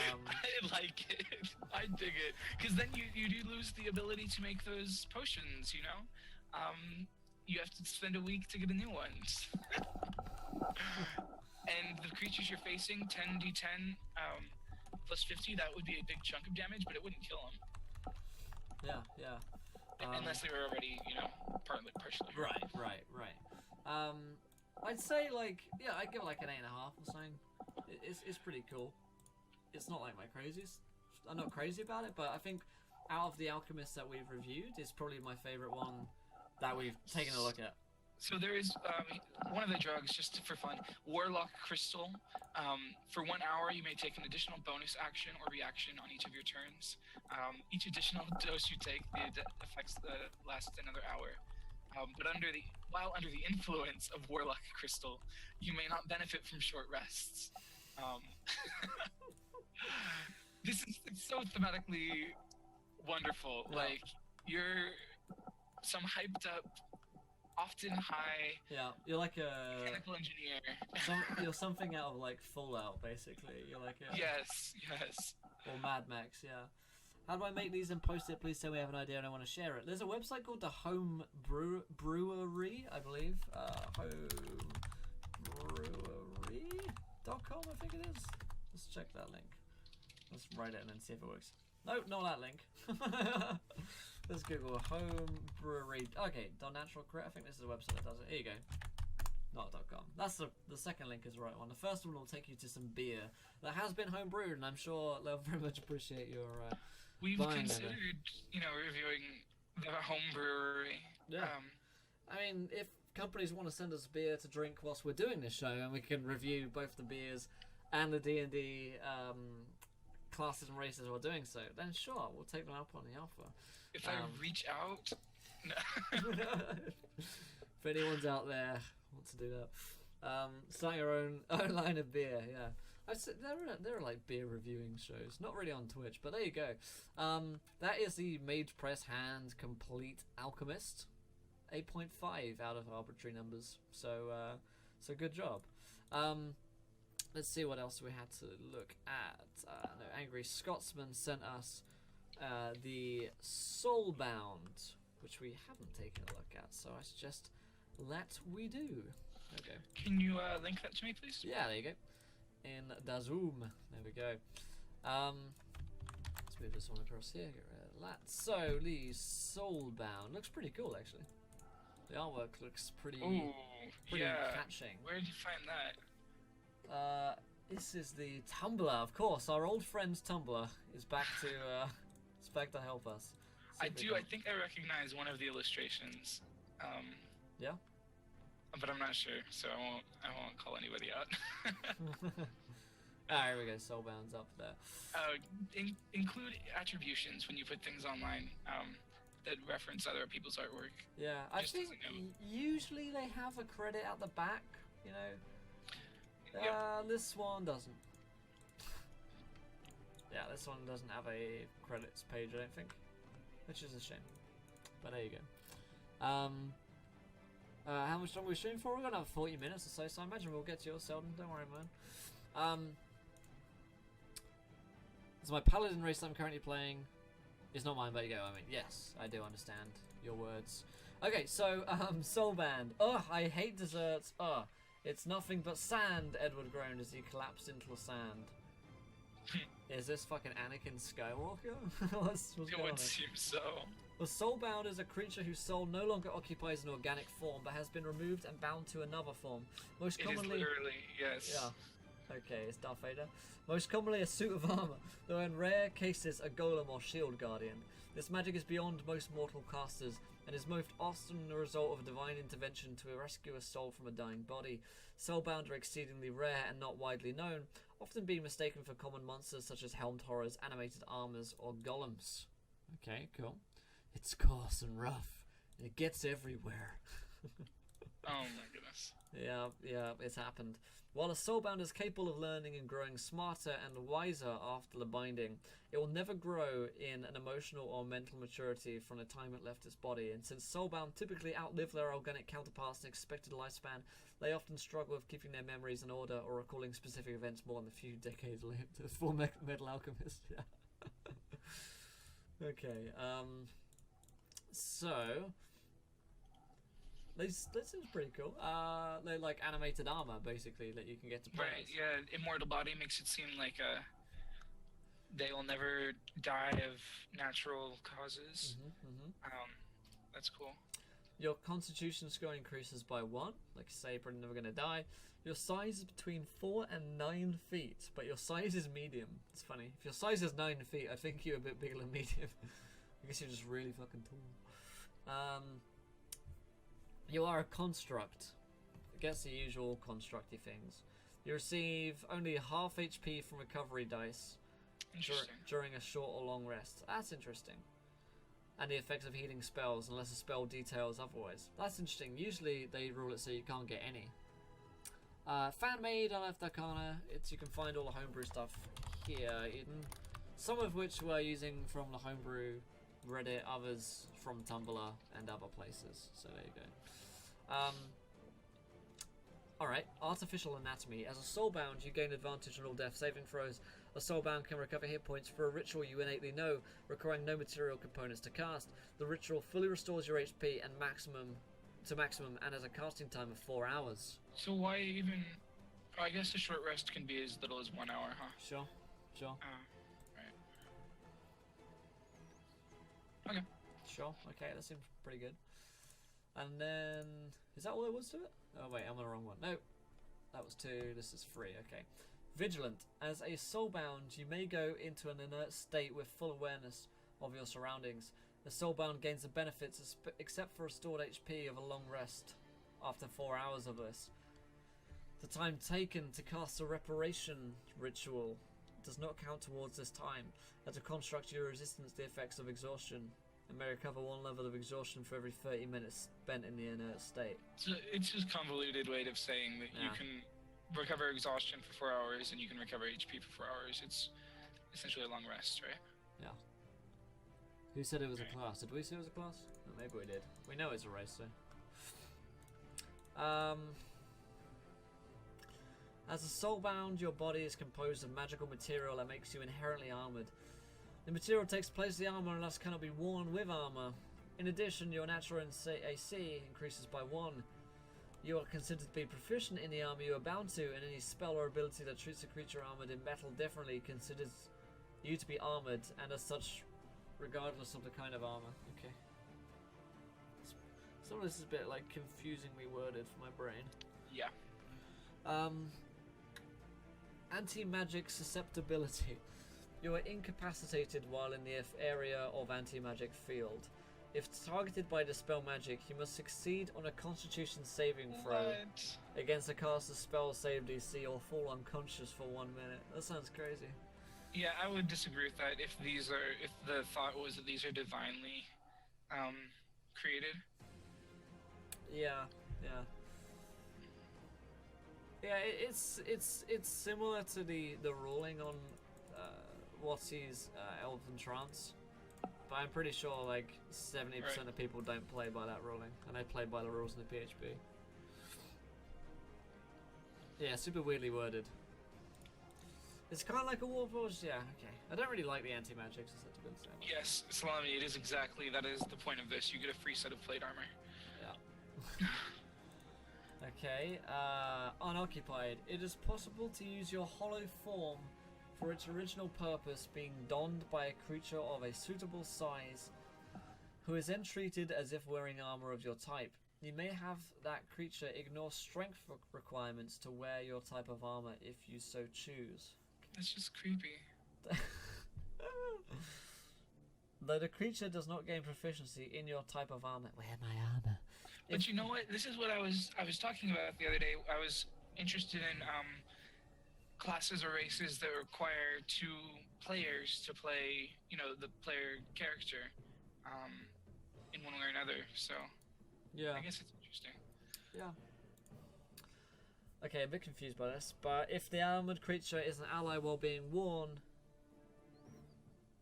like it. I dig it. Because then you do lose the ability to make those potions, you know? You have to spend a week to get a new one. And the creatures you're facing, 10d10 plus 50, that would be a big chunk of damage, but it wouldn't kill them. Yeah. Unless they were already, you know, partially. Right. I'd say, like, yeah, I'd give it like an 8.5 or something. It's pretty cool. It's not like my craziest. I'm not crazy about it, but I think out of the Alchemists that we've reviewed, it's probably my favorite one that we've taken a look at. So there is one of the drugs, just for fun, Warlock Crystal. For 1 hour, you may take an additional bonus action or reaction on each of your turns. Each additional dose you take, the effects last another hour. But while under the influence of Warlock Crystal, you may not benefit from short rests. It's so thematically wonderful. Yeah. Like, you're some hyped up, often high. Yeah, you're like a mechanical engineer. you're something out of like Fallout, basically. You're like a Yes. or Mad Max. Yeah. How do I make these and post it? Please tell me I have an idea and I want to share it. There's a website called the Home Brewery, I believe. homebrewery.com, I think it is. Let's check that link. Let's write it and then see if it works. Nope, not that link. Let's Google Home Brewery. Okay, Natural Crit. I think this is a website that does it. Here you go. Not .com. That's the second link is the right one. The first one will take you to some beer that has been home brewed, and I'm sure they'll very much appreciate your. We've buying considered, reviewing the home brewery. Yeah. I mean, if companies want to send us beer to drink whilst we're doing this show, and we can review both the beers and the D&D classes and races while doing so, then sure, we'll take them up on the offer. If I reach out, no. If anyone's out there wants to do that, start your own line of beer. Yeah, there are like beer reviewing shows, not really on Twitch, but there you go. That is the Mage Press Hand Complete Alchemist, 8.5 out of arbitrary numbers. So good job. Let's see what else we had to look at. No, Angry Scotsman sent us the Soulbound, which we haven't taken a look at, so I suggest that we do. Okay. Can you link that to me, please? Yeah, there you go. In the Zoom. There we go. Let's move this one across here. Get rid of that. So, the Soulbound looks pretty cool, actually. The artwork looks pretty catching. Where did you find that? This is the Tumblr, of course. Our old friend Tumblr is back to help us. I think I recognize one of the illustrations. Yeah. But I'm not sure, so I won't call anybody out. Here we go. Soulbound's up there. Include attributions when you put things online that reference other people's artwork. Yeah, I think usually they have a credit at the back. You know. This one doesn't. Yeah, this one doesn't have a credits page, I don't think, which is a shame. But there you go. How much time are we shooting for? We're gonna have 40 minutes or so, so I imagine we'll get to yours, Sheldon. Don't worry, man. So my paladin race that I'm currently playing is not mine, but you go. I mean, yes, I do understand your words. Okay, so Soulbound. Ugh, I hate desserts. Ugh. It's nothing but sand, Edward groaned as he collapsed into the sand. Is this fucking Anakin Skywalker? what's going on? It would seem so. The Soulbound is a creature whose soul no longer occupies an organic form, but has been removed and bound to another form. Most commonly, is literally, yes. Yeah. Okay, it's Darth Vader. Most commonly a suit of armor, though in rare cases a golem or shield guardian. This magic is beyond most mortal casters and is most often the result of a divine intervention to rescue a soul from a dying body. Soulbound are exceedingly rare and not widely known, often being mistaken for common monsters such as helmed horrors, animated armors, or golems. Okay, cool. It's coarse and rough, and it gets everywhere. Oh my goodness. Yeah, it's happened. While a soulbound is capable of learning and growing smarter and wiser after the binding, it will never grow in an emotional or mental maturity from the time it left its body. And since soulbound typically outlive their organic counterparts in expected lifespan, they often struggle with keeping their memories in order or recalling specific events more than a few decades later. For Metal Alchemist, yeah. Okay, so that seems pretty cool. They're like animated armor, basically, that you can get to play. Right, yeah, immortal body makes it seem like they will never die of natural causes. That's cool. Your constitution score increases by 1. Like I say, you're probably never going to die. Your size is between 4 and 9 feet, but your size is medium. It's funny. If your size is 9 feet, I think you're a bit bigger than medium. I guess you're just really fucking tall. You are a construct. It gets the usual constructy things. You receive only half HP from recovery dice during a short or long rest. That's interesting. And the effects of healing spells, unless a spell details otherwise. That's interesting. Usually they rule it so you can't get any. Fan-made Unearthed Arcana. You can find all the homebrew stuff here, Eden. Some of which we're using from the homebrew Reddit, others from Tumblr and other places. So there you go. Alright, Artificial Anatomy. As a soulbound, you gain advantage on all death saving throws. A soulbound can recover hit points for a ritual you innately know, requiring no material components to cast. The ritual fully restores your HP and maximum, and has a casting time of 4 hours. So why even... Oh, I guess a short rest can be as little as 1 hour, huh? Sure. Right. Okay. Sure, okay, that seems pretty good. And then... Is that all there was to it? Oh wait, I'm on the wrong one. No, that was 2, this is 3, okay. Vigilant. As a soulbound, you may go into an inert state with full awareness of your surroundings. The soulbound gains the benefits except for restored HP of a long rest after 4 hours of this. The time taken to cast a reparation ritual does not count towards this time. As a construct, you resistance the effects of exhaustion and may recover 1 level of exhaustion for every 30 minutes spent in the inert state. So it's just a convoluted way of saying that you can recover exhaustion for 4 hours and you can recover HP for 4 hours. It's essentially a long rest, right? Yeah. Who said it was a class? Did we say it was a class? Oh, maybe we did. We know it's a race, so. As a soulbound, your body is composed of magical material that makes you inherently armored. The material takes place of the armor and thus cannot be worn with armor. In addition, your natural AC increases by 1. You are considered to be proficient in the armor you are bound to, and any spell or ability that treats a creature armored in metal differently considers you to be armored, and as such, regardless of the kind of armor. Okay. Some of this is a bit like confusingly worded for my brain. Yeah. Anti-magic susceptibility. You are incapacitated while in the area of anti-magic field. If targeted by dispel magic, you must succeed on a Constitution saving throw against a caster's spell save DC or fall unconscious for 1 minute. That sounds crazy. Yeah, I would disagree with that. If the thought was that these are divinely created. Yeah. It's similar to the ruling on Watsy's Elven Trance, but I'm pretty sure like 70% of people don't play by that ruling, and they play by the rules in the PHP. Yeah, super weirdly worded. It's kind of like a Warforged, yeah, okay. I don't really like the anti-magic susceptibility. Yes, Salami, it is exactly, that is the point of this. You get a free set of plate armor. Yeah. Okay, unoccupied. It is possible to use your hollow form for its original purpose, being donned by a creature of a suitable size, who is then treated as if wearing armor of your type. You may have that creature ignore strength requirements to wear your type of armor if you so choose. That's just creepy. though the creature does not gain proficiency in your type of armor. Wear my armor. But you know what? This is what I was talking about the other day. I was interested in classes or races that require two players to play, the player character, in one way or another. So Yeah. I guess it's interesting. Yeah. Okay, a bit confused by this, but if the armored creature is an ally while being worn...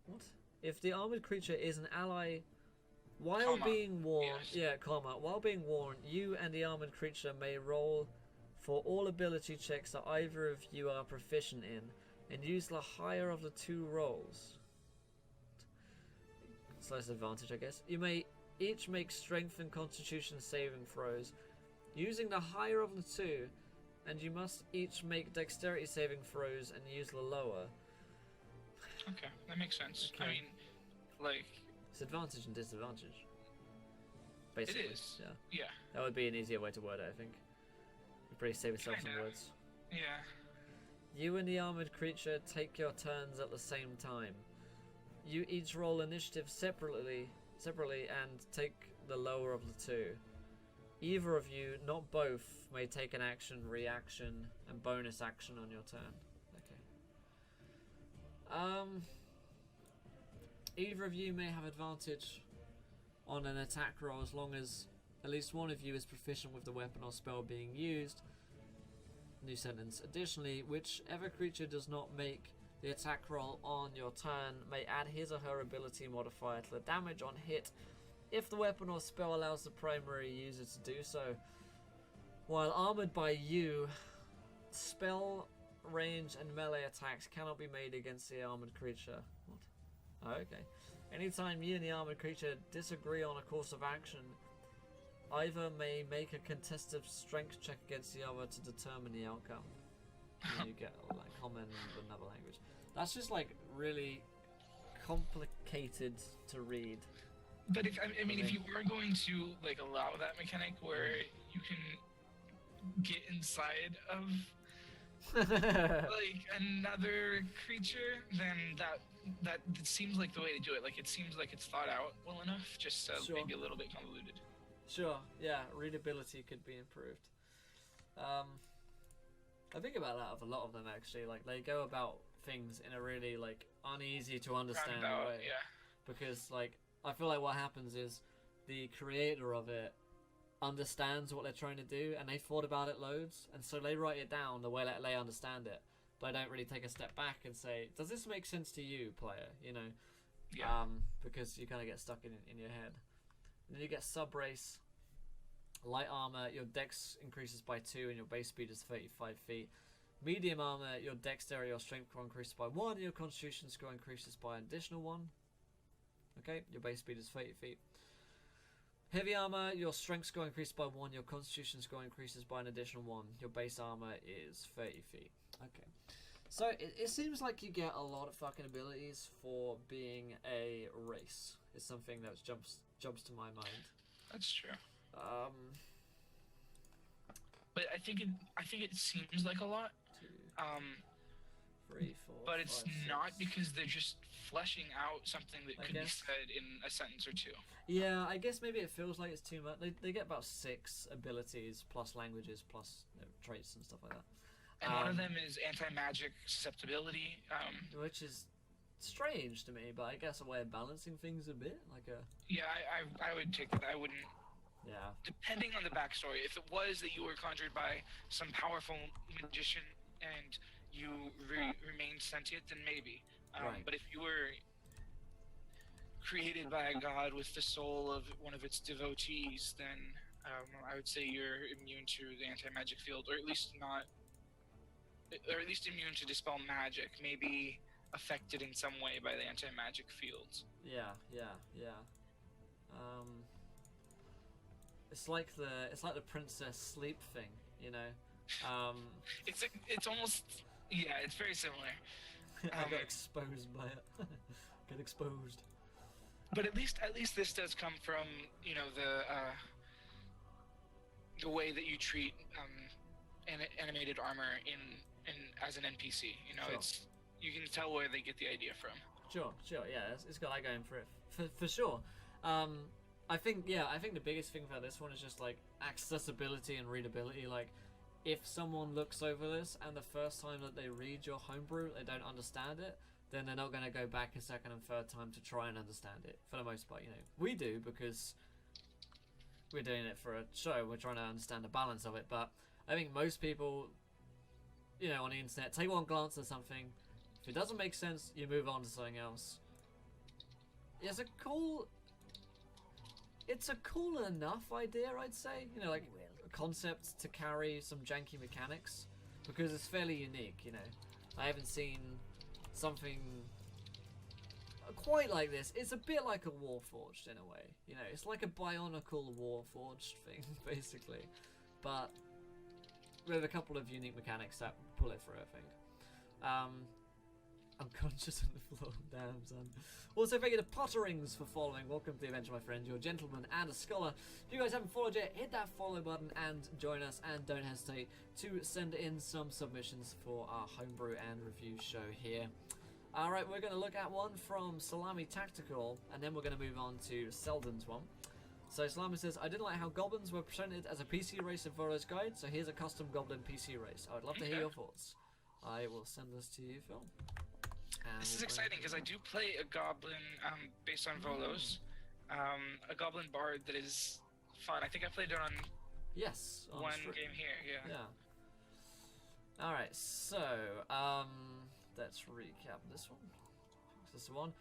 What? If the armored creature is an ally while being worn... Yes. Yeah, comma. While being worn, you and the armored creature may roll for all ability checks that either of you are proficient in, and use the higher of the two rolls. Slight advantage, I guess. You may each make strength and constitution saving throws using the higher of the two, and you must each make dexterity saving throws and use the lower. Okay, that makes sense. Okay. I mean, like... It's advantage and disadvantage. Basically. It is. Yeah. Yeah. That would be an easier way to word it, I think. You probably save yourself some Kinda. words. Yeah. You and the armored creature take your turns at the same time. You each roll initiative separately and take the lower of the two. Either of you, not both, may take an action, reaction, and bonus action on your turn. Okay. Either of you may have advantage on an attack roll as long as at least one of you is proficient with the weapon or spell being used. New sentence. Additionally, whichever creature does not make the attack roll on your turn may add his or her ability modifier to the damage on hit if the weapon or spell allows the primary user to do so. While armored by you, spell, range, and melee attacks cannot be made against the armored creature. What? Oh, okay. Anytime you and the armored creature disagree on a course of action, either may make a contested strength check against the other to determine the outcome. And you get like common in another language. That's just like really complicated to read. But if you are going to like allow that mechanic where you can get inside of like another creature, then that seems like the way to do it. Like it seems like it's thought out well enough, just Sure. maybe a little bit convoluted. Sure, yeah, readability could be improved. I think about that of a lot of them actually. Like they go about things in a really like uneasy to understand Roundabout, way. yeah. Because like I feel like what happens is the creator of it understands what they're trying to do and they thought about it loads, and so they write it down the way that they understand it. But they don't really take a step back and say, does this make sense to you, player? You know? Yeah. Because you kind of get stuck in your head. And then you get sub-race. Light armor, your dex increases by 2 and your base speed is 35 feet. Medium armor, your dexterity or strength score increases by 1 and your constitution score increases by an additional 1. Okay, your base speed is 30 feet. Heavy armor, your strength score increases by 1, your constitution score increases by an additional 1. Your base armor is 30 feet. Okay. So it seems like you get a lot of fucking abilities for being a race. It's something that jumps to my mind. That's true. But I think it seems like a lot. 2, 3, 4. But it's 5, 6. not, because they're just fleshing out something that I could be guess. said in a sentence or two. Yeah, I guess maybe it feels like it's too much. They get about 6 abilities plus languages plus traits and stuff like that. And one of them is anti-magic susceptibility. Which is strange to me, but I guess a way of balancing things a bit, like a... Yeah, I would take that. I wouldn't... Yeah. Depending on the backstory, if it was that you were conjured by some powerful magician and you remained sentient, then maybe. Right. But if you were created by a god with the soul of one of its devotees, then I would say you're immune to the anti-magic field, or at least immune to dispel magic, maybe affected in some way by the anti-magic fields. Yeah. It's like the princess sleep thing, you know. It's almost, yeah, it's very similar. I got exposed by it. Get exposed. But at least this does come from, you know, the way that you treat animated armor in as an NPC. You know, Sure. you can tell where they get the idea from. Sure, yeah, it's got that going for it. for sure. I think the biggest thing for this one is just like accessibility and readability. Like, if someone looks over this and the first time that they read your homebrew they don't understand it, then they're not going to go back a second and third time to try and understand it. For the most part, we do because we're doing it for a show. We're trying to understand the balance of it. But I think most people, on the internet, take one glance at something. If it doesn't make sense, you move on to something else. It's a cool enough idea, I'd say. Like a concept to carry some janky mechanics because it's fairly unique. I haven't seen something quite like this. It's a bit like a Warforged in a way. It's like a Bionicle Warforged thing, basically, but with a couple of unique mechanics that pull it through, I think. Unconscious on the floor. Damn, son. Also, thank you to Potterings for following. Welcome to the adventure, my friend. You're a gentleman and a scholar. If you guys haven't followed yet, hit that follow button and join us. And don't hesitate to send in some submissions for our homebrew and review show here. Alright, we're going to look at one from Salami Tactical, and then we're going to move on to Selden's one. So Salami says, I didn't like how goblins were presented as a PC race in Volo's Guide, so here's a custom goblin PC race. I would love to hear your thoughts. I will send this to you, Phil. This is exciting because I do play a goblin based on Volos. A goblin bard that is fun. I think I played it on one game here, yeah. Alright, so let's recap this one. This is the one.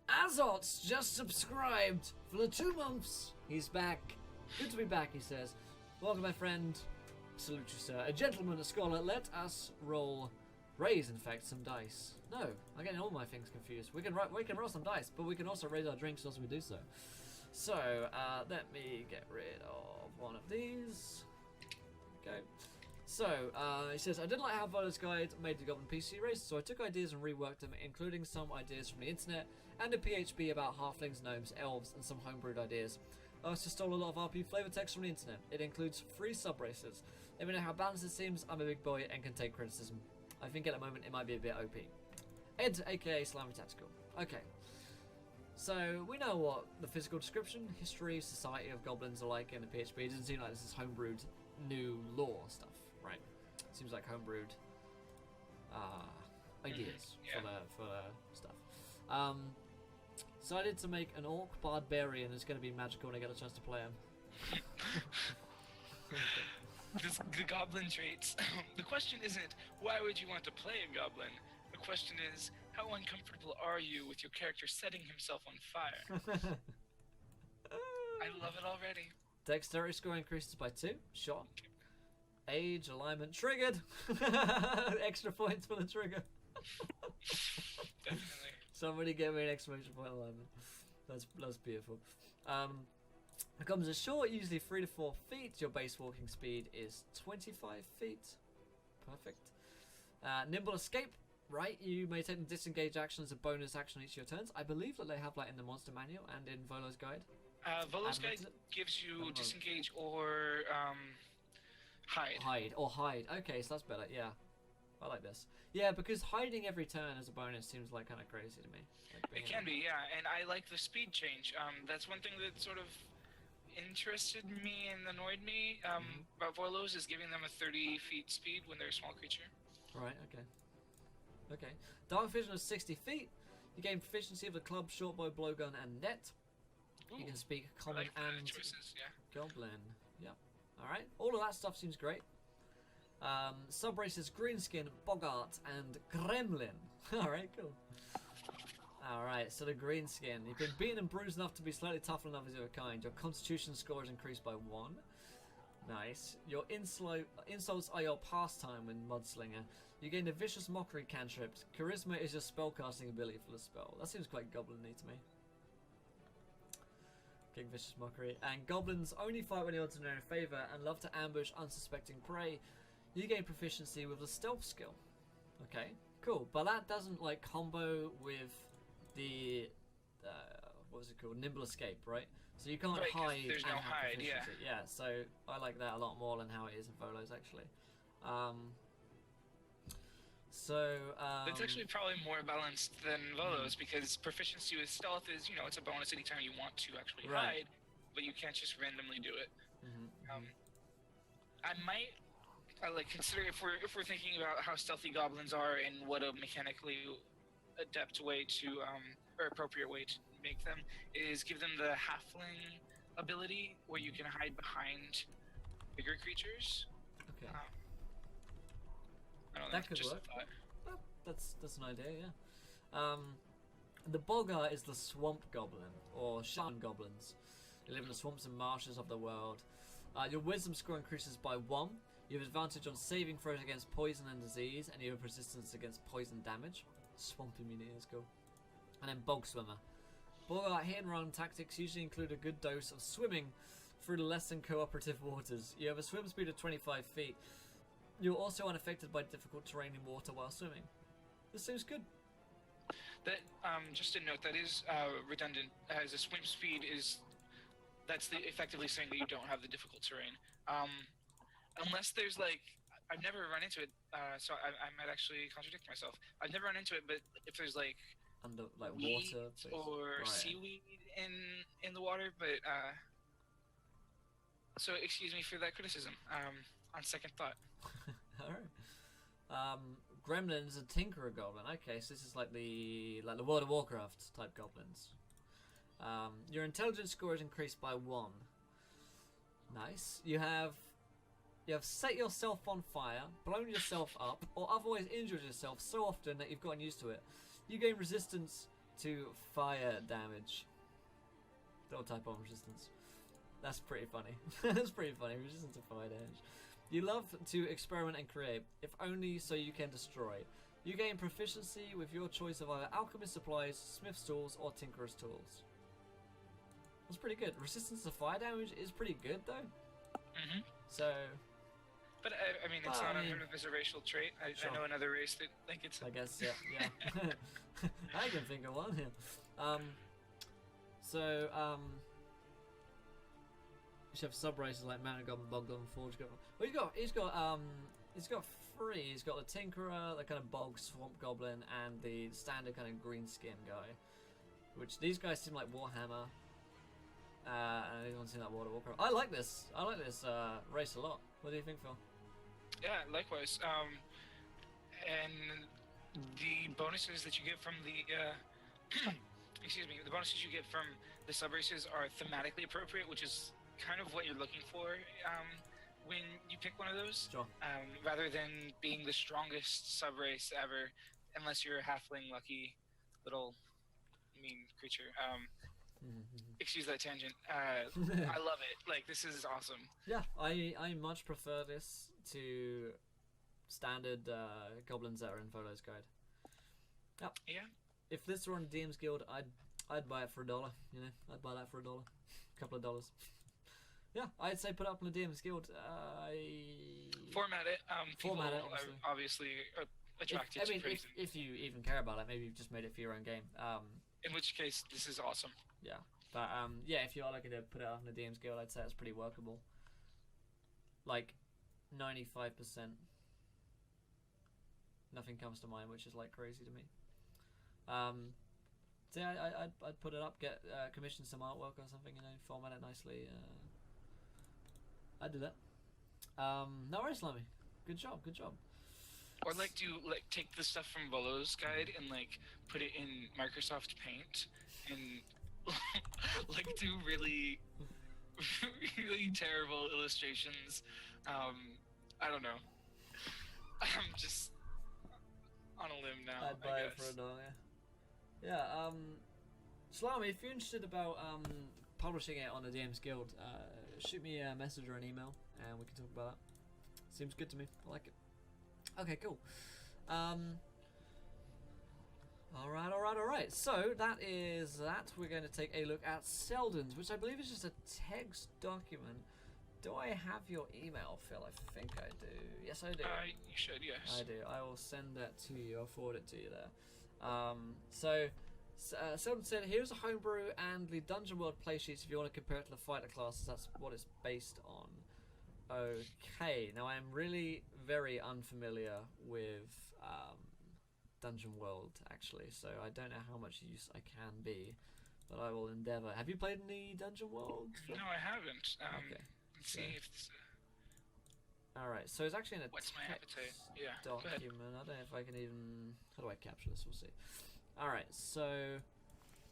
Azot's just subscribed for the 2 months. He's back. Good to be back, he says. Welcome, my friend. Salute you, sir. A gentleman, a scholar. Let us raise, in fact, some dice. No, I'm getting all my things confused. We can roll some dice, but we can also raise our drinks as we do so. So, let me get rid of one of these. Okay. So, he says, I didn't like how Volo's Guide made the Goblin PC race, so I took ideas and reworked them, including some ideas from the internet, and a PHP about halflings, gnomes, elves, and some homebrewed ideas. I also stole a lot of RP flavor text from the internet. It includes 3 sub-races. Let me know how balanced it seems. I'm a big boy and can take criticism. I think at the moment it might be a bit OP. Ed, aka Slimy Tactical. Okay. So, we know what the physical description, history, society of goblins are like in the PHP. It doesn't seem like this is homebrewed new lore stuff, right? Seems like homebrewed ideas for the stuff. Decided to make an orc barbarian who's going to be magical when I get a chance to play him. The goblin traits. The question isn't, why would you want to play a goblin? The question is, how uncomfortable are you with your character setting himself on fire? I love it already. Dexterity score increases by 2. Sure. Age, alignment, triggered. Extra points for the trigger. Definitely. Somebody get me an exclamation point alignment. That's beautiful. It comes as short, usually 3 to 4 feet. Your base walking speed is 25 feet. Perfect. Nimble escape. Right, you may take the disengage action as a bonus action each of your turns. I believe that they have that in the monster manual and in Volo's Guide. Volo's Guide gives you disengage or hide. Hide. Okay, so that's better. Yeah, I like this. Yeah, because hiding every turn as a bonus seems like kind of crazy to me. It can be, yeah, and I like the speed change. That's one thing that sort of interested me and annoyed me about Volos is giving them a 30 feet speed when they're a small creature. Right. Okay. Dark vision of 60 feet. You gain proficiency of the club, shortbow, blowgun, and net. Ooh, you can speak common and choices, yeah. goblin. Yep. Alright. All of that stuff seems great. Sub-races Greenskin, Bogart, and Gremlin. Alright, cool. Alright, so the Greenskin. You've been beaten and bruised enough to be slightly tougher than others of your kind. Your constitution score is increased by 1. Nice. Your insults are your pastime with Mudslinger. You gain a vicious mockery cantrip. Charisma is your spellcasting ability for the spell. That seems quite goblin-y to me. King vicious mockery. And goblins only fight when the odds are in their favour and love to ambush unsuspecting prey. You gain proficiency with the stealth skill. Okay, cool. But that doesn't like combo with the what was it called? Nimble escape, right? So you can't hide. There's no hide, yeah. Yeah, so I like that a lot more than how it is in Volos, actually. So It's actually probably more balanced than Volo's because proficiency with stealth is, it's a bonus anytime you want to actually Right. hide, but you can't just randomly do it. Mhm. I might consider if we're thinking about how stealthy goblins are and what a mechanically adept way to or appropriate way to make them is give them the halfling ability where you can hide behind bigger creatures. Okay. I don't know. That could just work. a thought. Well, that's an idea, yeah. The Bogar is the swamp goblin, or shaman goblins. They live in the swamps and marshes of the world. Your wisdom score increases by 1. You have advantage on saving throws against poison and disease, and you have resistance against poison damage. Swamp immunity is cool. And then Bog Swimmer. Bogar hit and run tactics usually include a good dose of swimming through the less than cooperative waters. You have a swim speed of 25 feet. You're also unaffected by difficult terrain in water while swimming. This seems good. That just a note that is redundant, as a swim speed is effectively saying that you don't have the difficult terrain. Unless there's I've never run into it, so I might actually contradict myself. I've never run into it, but if there's Under weed water or right. seaweed in the water, but so excuse me for that criticism. On second thought. Alright. Gremlin's a Tinkerer Goblin. Okay, so this is like the World of Warcraft type goblins. Your intelligence score is increased by 1. Nice. You have set yourself on fire, blown yourself up, or otherwise injured yourself so often that you've gotten used to it. You gain resistance to fire damage. Don't type on resistance. That's pretty funny. That's pretty funny. Resistance to fire damage. You love to experiment and create, if only so you can destroy. You gain proficiency with your choice of either alchemist supplies, smith's tools, or tinkerer's tools. That's pretty good. Resistance to fire damage is pretty good though. So. But I mean, it's not unheard of as a racial trait. I know another race that it's. I guess yeah. I can think of one here. You should have sub races like Mountain Goblin, Bog Goblin, Forge Goblin. Well, he's got 3. He's got the Tinkerer, the kind of Bog Swamp Goblin, and the standard kind of green skin guy. Which these guys seem like Warhammer. And these ones seem like World of Warcraft. I like this race a lot. What do you think, Phil? Yeah, likewise. And the bonuses that you get from the excuse me, the bonuses you get from the sub races are thematically appropriate, which is kind of what you're looking for when you pick one of those. Sure. Rather than being the strongest sub race ever, unless you're a halfling lucky little mean creature. Excuse that tangent. I love it. This is awesome. Yeah, I much prefer this to standard goblins that are in Volo's Guide. Yep. Yeah. If this were on DM's Guild, I'd buy it for $1. You know, I'd buy that for $1, a couple of dollars. Yeah, I'd say put it up on the DM's Guild. Format it. Format it. Obviously attracted to praise. If you even care about it, maybe you've just made it for your own game. In which case, this is awesome. Yeah, but yeah, if you are looking to put it up on the DM's Guild, I'd say it's pretty workable. 95%. Nothing comes to mind, which is crazy to me. So yeah, I'd put it up, get commission some artwork or something, format it nicely. I'd do that. No worries, Slimy. Good job. Or take the stuff from Volo's Guide and put it in Microsoft Paint and do really really terrible illustrations. I don't know. I'm just on a limb now. I'd buy it for $1. Yeah. Slimy, if you're interested about publishing it on the DM's Guild, shoot me a message or an email, and we can talk about that. Seems good to me. I like it. Okay, cool. Alright. So, that is that. We're going to take a look at Seldon's, which I believe is just a text document. Do I have your email, Phil? I think I do. Yes, I do. You should, yes. I do. I will send that to you. I'll forward it to you there. Seldon said, here's a homebrew and the Dungeon World playsheets if you want to compare it to the fighter classes. That's what it's based on. Okay, now I am really very unfamiliar with Dungeon World, actually, so I don't know how much use I can be, but I will endeavour. Have you played any Dungeon World? No, I haven't. Okay. Let's see if this, Alright, so it's actually in a what's my appetite? text Yeah, go ahead. document. I don't know if I can even... How do I capture this? We'll see. Alright, so...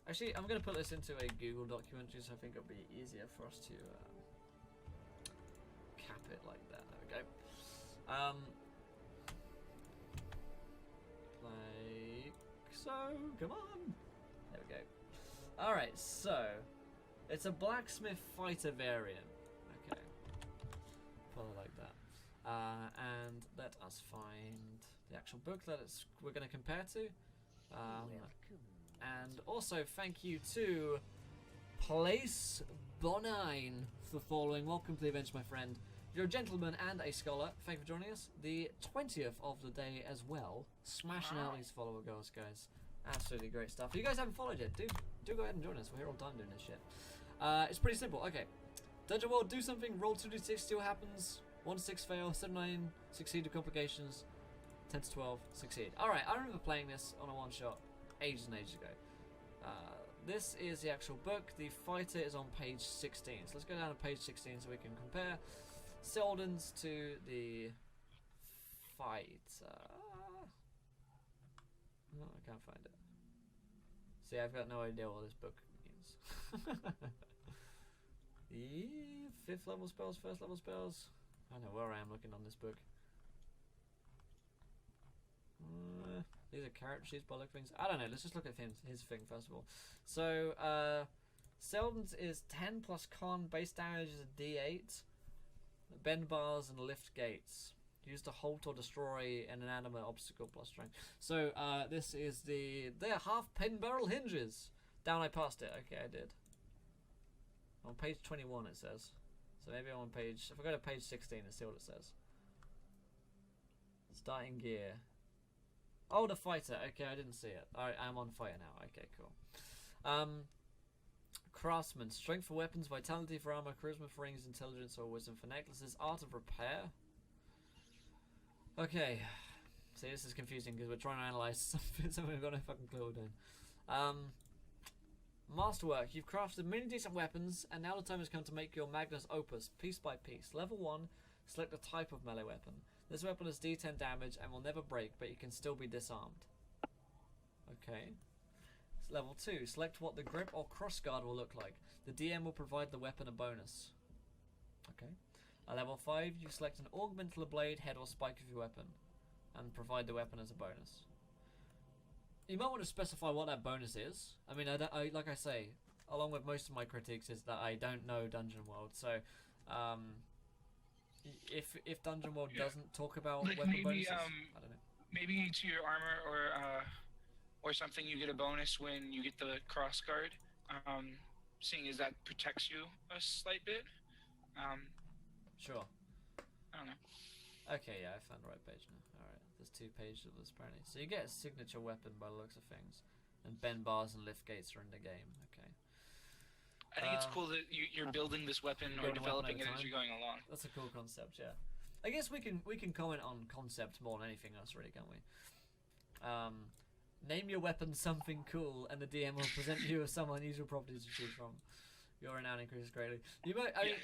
Actually, I'm going to put this into a Google document just so I think it'll be easier for us to cap it like that. There we go. Like so. Come on. There we go. Alright, so... It's a blacksmith fighter variant. Okay. Put it like that. And let us find the actual book that we're going to compare to. And also thank you to Place Bonine for following. Welcome to the event, my friend. You're a gentleman and a scholar. Thank you for joining us. The 20th of the day as well. Smashing out these follower goals, guys. Absolutely great stuff. If you guys haven't followed yet, do go ahead and join us. We're here all the time doing this shit. It's pretty simple. Okay. Dungeon World, do something, roll 2d6, see what happens. 1 to 6 fail, 7 to 9 succeed with complications, 10 to 12 succeed. Alright, I remember playing this on a one shot ages and ages ago. This is the actual book. The fighter is on page 16. So let's go down to page 16 so we can compare Seldon's to the fighter. No, I can't find it. See, I've got no idea what this book means. The 5th level spells, 1st level spells. I don't know where I am looking on this book. These are character sheets, bollock things. I don't know. Let's just look at his thing first of all. So, Seldon's is 10 plus con. Base damage is a d8. Bend bars and lift gates. Use to halt or destroy an inanimate obstacle plus strength. So, this is they're half pin barrel hinges. Down I passed it. Okay, I did. On page 21 it says. So maybe I'm on page... If I go to page 16 and see what it says. Starting gear. Oh, the fighter. Okay, I didn't see it. Alright, I'm on fighter now. Okay, cool. Craftsman. Strength for weapons, vitality for armor, charisma for rings, intelligence or wisdom for necklaces, art of repair. Okay. See, this is confusing because we're trying to analyze something, so we've got no fucking clue what we're doing. Masterwork. You've crafted many decent weapons, and now the time has come to make your magnus opus, piece by piece. Level 1, select the type of melee weapon. This weapon has d10 damage and will never break, but you can still be disarmed. Okay. Level 2, select what the grip or crossguard will look like. The DM will provide the weapon a bonus. Okay. Level 5, you select an augment to the blade, head or spike of your weapon, and provide the weapon as a bonus. You might want to specify what that bonus is. I mean, like I say, along with most of my critiques, is that I don't know Dungeon World. So, if Dungeon World doesn't talk about like weapon maybe, bonuses, I don't know. Maybe to your armor or something, you get a bonus when you get the cross guard. Seeing as that protects you a slight bit. Sure. I don't know. Okay, yeah, I found the right page now. Alright, there's 2 pages of this apparently. So you get a signature weapon by the looks of things. And bend bars and lift gates are in the game. Okay. I think it's cool that you're building this weapon or developing it as you're going along. That's a cool concept, yeah. I guess we can comment on concept more than anything else, really, can't we? Name your weapon something cool, and the DM will present you with some unusual properties to choose from. Your renown increases greatly. You might, I mean,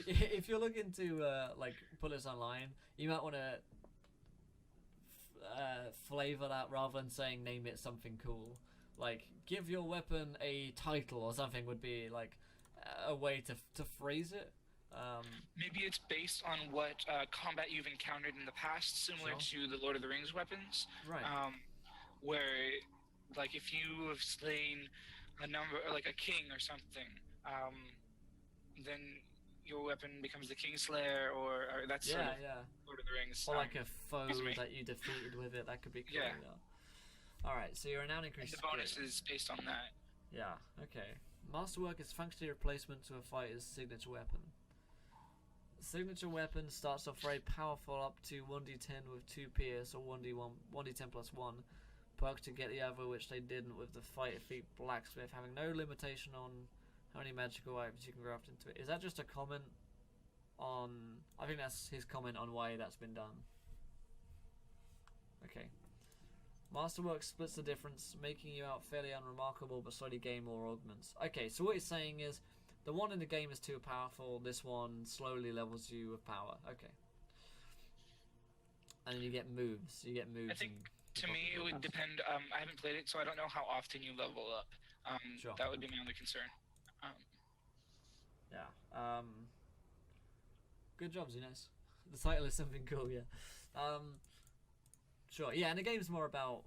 if you're looking to like put this online, you might want to flavor that rather than saying name it something cool. Like give your weapon a title or something would be like a way to phrase it. Maybe it's based on what combat you've encountered in the past, similar to the Lord of the Rings weapons. Right. Where, like, if you have slain a number, like a king or something, then your weapon becomes the Kingslayer, or that's sort of Lord of the Rings. Or like a foe that you defeated with it. That could be cool. Yeah. Alright, so your renown increases. And the bonus is based on that. Yeah, okay. Masterwork is functionally a replacement to a fighter's signature weapon. Signature weapon starts off very powerful, up to 1d10 with 2 pierce, or 1d10 plus 1. Perk to get the other, which they didn't with the fighter feat blacksmith, having no limitation on how many magical items you can graft into it. Is that just a comment on... I think that's his comment on why that's been done. Okay. Masterwork splits the difference, making you out fairly unremarkable, but slowly gain more augments. Okay, so what he's saying is, the one in the game is too powerful. This one slowly levels you with power. Okay. And then you get moves. You get moves. I think to me it would depend. I haven't played it, so I don't know how often you level up. Sure. That would be my only concern. Yeah. Good job, Zunes. The title is something cool, yeah. Sure, yeah, and the game's more about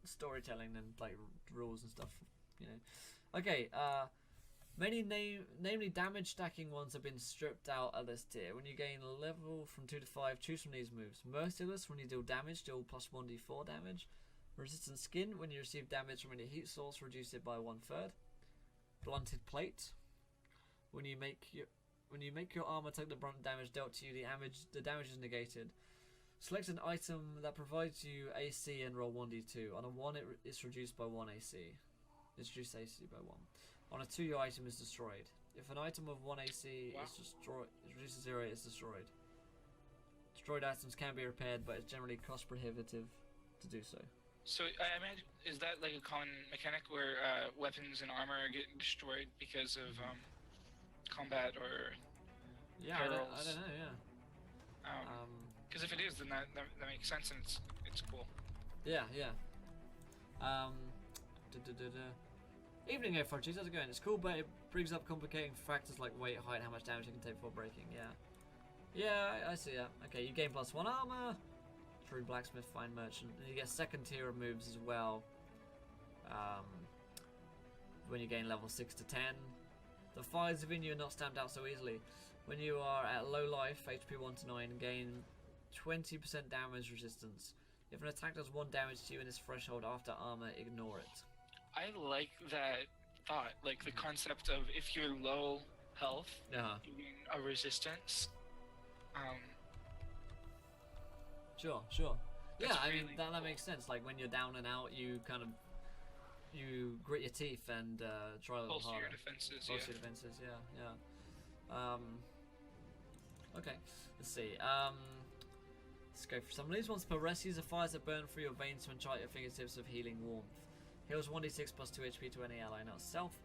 storytelling than like rules and stuff, you know. Okay, many namely damage stacking ones have been stripped out at this tier. When you gain a level from 2 to 5, choose from these moves. Merciless, when you deal damage, deal plus 1d4 damage. Resistant Skin, when you receive damage from any heat source, reduce it by 1/3. Blunted Plate, when you make your armor take the brunt damage dealt to you, the damage is negated. Select an item that provides you AC and roll 1d2. On a 1, it's reduced by 1 AC. It's reduced AC by 1. On a 2, your item is destroyed. If an item of 1 AC is destroyed, it reduces to 0, it's destroyed. Destroyed items can be repaired, but it's generally cost prohibitive to do so. So I imagine, is that like a common mechanic where weapons and armor get destroyed because of combat or perils? I don't know. Yeah. Because if it is, then that makes sense and it's cool. Yeah. Evening, F4G, how's it going? It's cool, but it brings up complicating factors like weight, height, how much damage you can take before breaking. Yeah, I see that. Okay, you gain plus 1 armor. True blacksmith, fine merchant, and you get second tier of moves as well. When you gain level 6 to 10, the fires within you are not stamped out so easily. When you are at low life, HP 1 to 9, gain 20% damage resistance. If an attack does 1 damage to you in this threshold after armor, ignore it. I like that thought, like the concept of if you're low health, you gain a resistance. Sure. Yeah, I mean, that makes sense. Like, when you're down and out, you kind of, you grit your teeth and try a little harder. Your defenses, Bolster your defenses, yeah. Okay, let's see. Let's go for some of these ones. Per rest, use the fires that burn through your veins to enchant your fingertips with healing warmth. Heals 1d6 plus 2 HP to any ally, not self.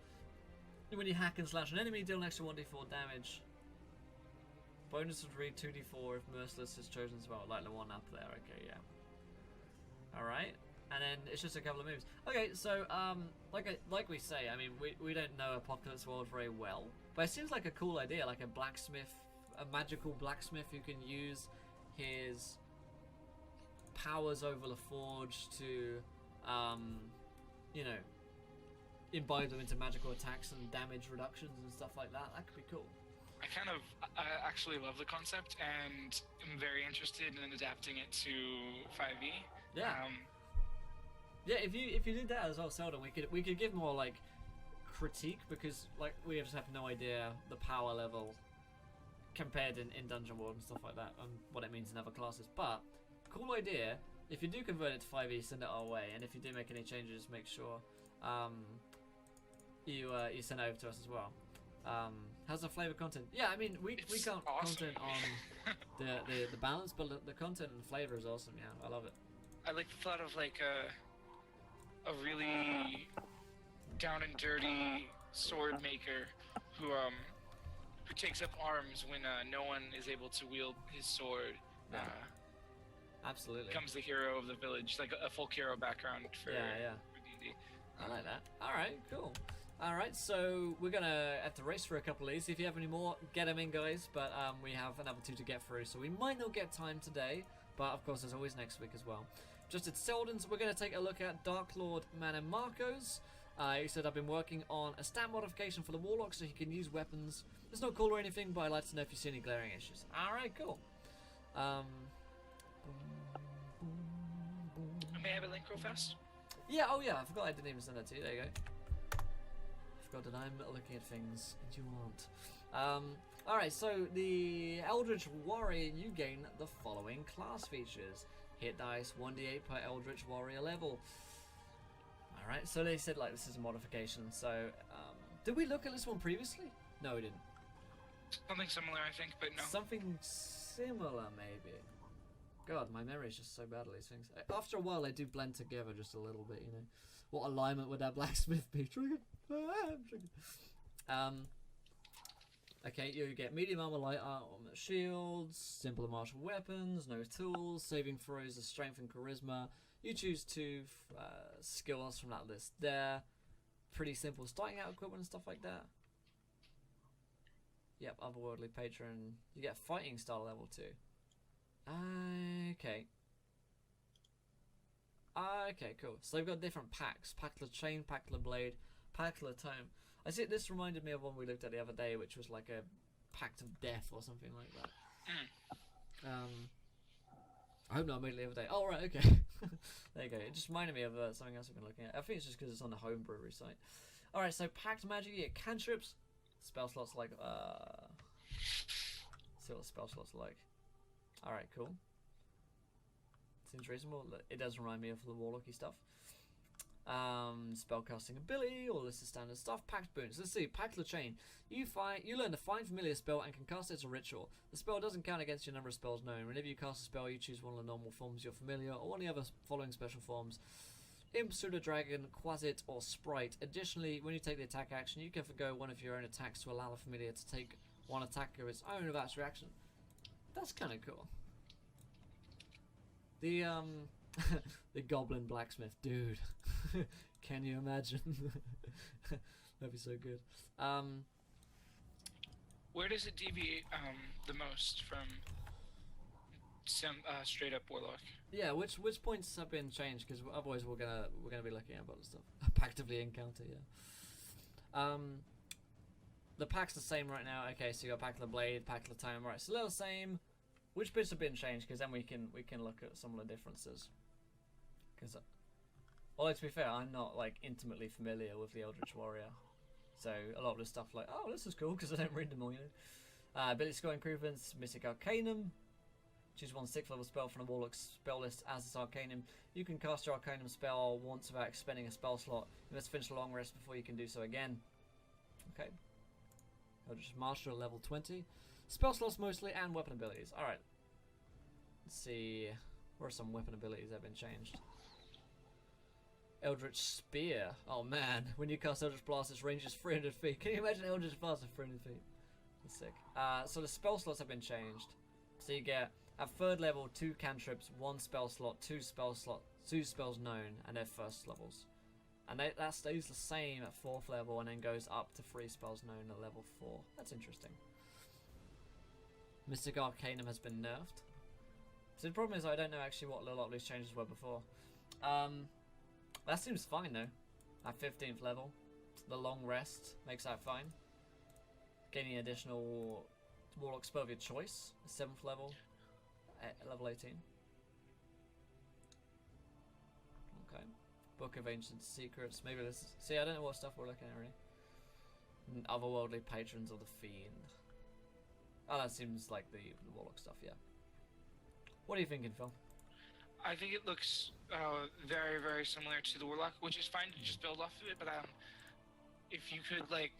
When you hack and slash an enemy, deal an extra 1d4 damage. Bonus would read 2d4 if Merciless is chosen as well, like the one up there. Okay, yeah. Alright, and then it's just a couple of moves. Okay, so, like we say, I mean, we don't know Apocalypse World very well, but it seems like a cool idea, like a blacksmith, a magical blacksmith who can use his powers over the forge to, you know, imbibe them into magical attacks and damage reductions and stuff like that. That could be cool. I actually love the concept and I'm very interested in adapting it to 5e. Yeah. Yeah, if you did that as well, Seldon, we could give more like critique, because like we just have no idea the power level compared in Dungeon World and stuff like that, and what it means in other classes. But cool idea. If you do convert it to 5e, send it our way, and if you do make any changes, make sure you send it over to us as well. How's the flavor content? Yeah, I mean we can't awesome. content on the balance, but the content and flavor is awesome. Yeah, I love it. I like the thought of like a really down and dirty sword maker who takes up arms when no one is able to wield his sword. Yeah. Absolutely. Becomes the hero of the village, like a folk hero background for D&D. I like that. Alright, cool. Alright, so we're gonna have to race for a couple of these. If you have any more, get them in, guys. But we have another 2 to get through, so we might not get time today. But of course, there's always next week as well. Just at Seldon's, we're going to take a look at Dark Lord Marcos. He said, I've been working on a stat modification for the Warlock so he can use weapons. It's not cool or anything, but I'd like to know if you see any glaring issues. Alright, cool. May I have a link real fast? Yeah, oh yeah, I forgot I didn't even send that to you. There you go. I forgot that I'm looking at things and you aren't. Alright, so the Eldritch Warrior, you gain the following class features. Hit dice, 1d8 per Eldritch Warrior level. Alright, so they said like this is a modification, so did we look at this one previously? No, we didn't. Something similar, I think, but no. Something similar, maybe. God, my memory is just so bad at these things. After a while, they do blend together just a little bit, you know. What alignment would that blacksmith be? Triggered. Okay, you get medium armor, light armor, shields, simple martial weapons, no tools, saving throws of strength and charisma. You choose two skills from that list there. Pretty simple starting out equipment and stuff like that. Yep, otherworldly patron. You get fighting style level 2. Okay. Okay, cool. So they've got different packs. Packler chain, Packler blade, Packler tome. I see this reminded me of one we looked at the other day, which was like a pact of death or something like that. I hope not made it the other day. Oh, right, okay. There you go. It just reminded me of something else I've been looking at. I think it's just because it's on the home brewery site. Alright, so packed magic, you get cantrips. Spell slots like, see what the spell slots are like. Alright, cool. Seems reasonable. It does remind me of the warlocky stuff. Spellcasting ability, all this is standard stuff. Packed boons. Let's see. Packler chain. You learn to find familiar spell and can cast it as a ritual. The spell doesn't count against your number of spells known. Whenever you cast a spell, you choose one of the normal forms you're familiar, or one of the other following special forms: Imp, Pseudo Dragon, Quasit, or Sprite. Additionally, when you take the attack action, you can forgo one of your own attacks to allow the familiar to take one attack of its own without its reaction. That's kind of cool. The the goblin blacksmith, dude. Can you imagine? That'd be so good. Where does it deviate the most from some straight up warlock? Yeah, which points have been changed? Because otherwise we're gonna be looking at other stuff. Actively encounter, yeah. The pack's the same right now. Okay, so you got Packler blade, Packler tome. Right, so they're the same. Which bits have been changed? Because then we can look at some of the differences. Because, although to be fair, I'm not like intimately familiar with the Eldritch Warrior, so a lot of the stuff like, oh, this is cool because I don't read them all, you know. Ability score improvements: Mystic Arcanum. Choose one 6th level spell from the Warlock's spell list as its Arcanum. You can cast your Arcanum spell once without expending a spell slot. You must finish a long rest before you can do so again. Okay. Eldritch Martial level 20. Spell slots mostly and weapon abilities. Alright. Let's see. Where are some weapon abilities that have been changed? Eldritch Spear. Oh man. When you cast Eldritch Blast, its range is 300 feet. Can you imagine Eldritch Blast at 300 feet? That's sick. So the spell slots have been changed. So you get, at 3rd level, 2 cantrips, 1 spell slot, 2 spells known, and they're first levels. And that stays the same at 4th level and then goes up to 3 spells known at level 4. That's interesting. Mystic Arcanum has been nerfed. So the problem is I don't know actually what a lot of these changes were before. That seems fine though. At 15th level. The long rest makes that fine. Gaining additional Warlock spell of your choice. 7th level. At level 18. Okay. Book of Ancient Secrets. Maybe this is... See, I don't know what stuff we're looking at really. Otherworldly Patrons of the Fiend. Oh, that seems like the Warlock stuff, yeah. What are you thinking, Phil? I think it looks very, very similar to the Warlock, which is fine to just build off of it, but if you could, like,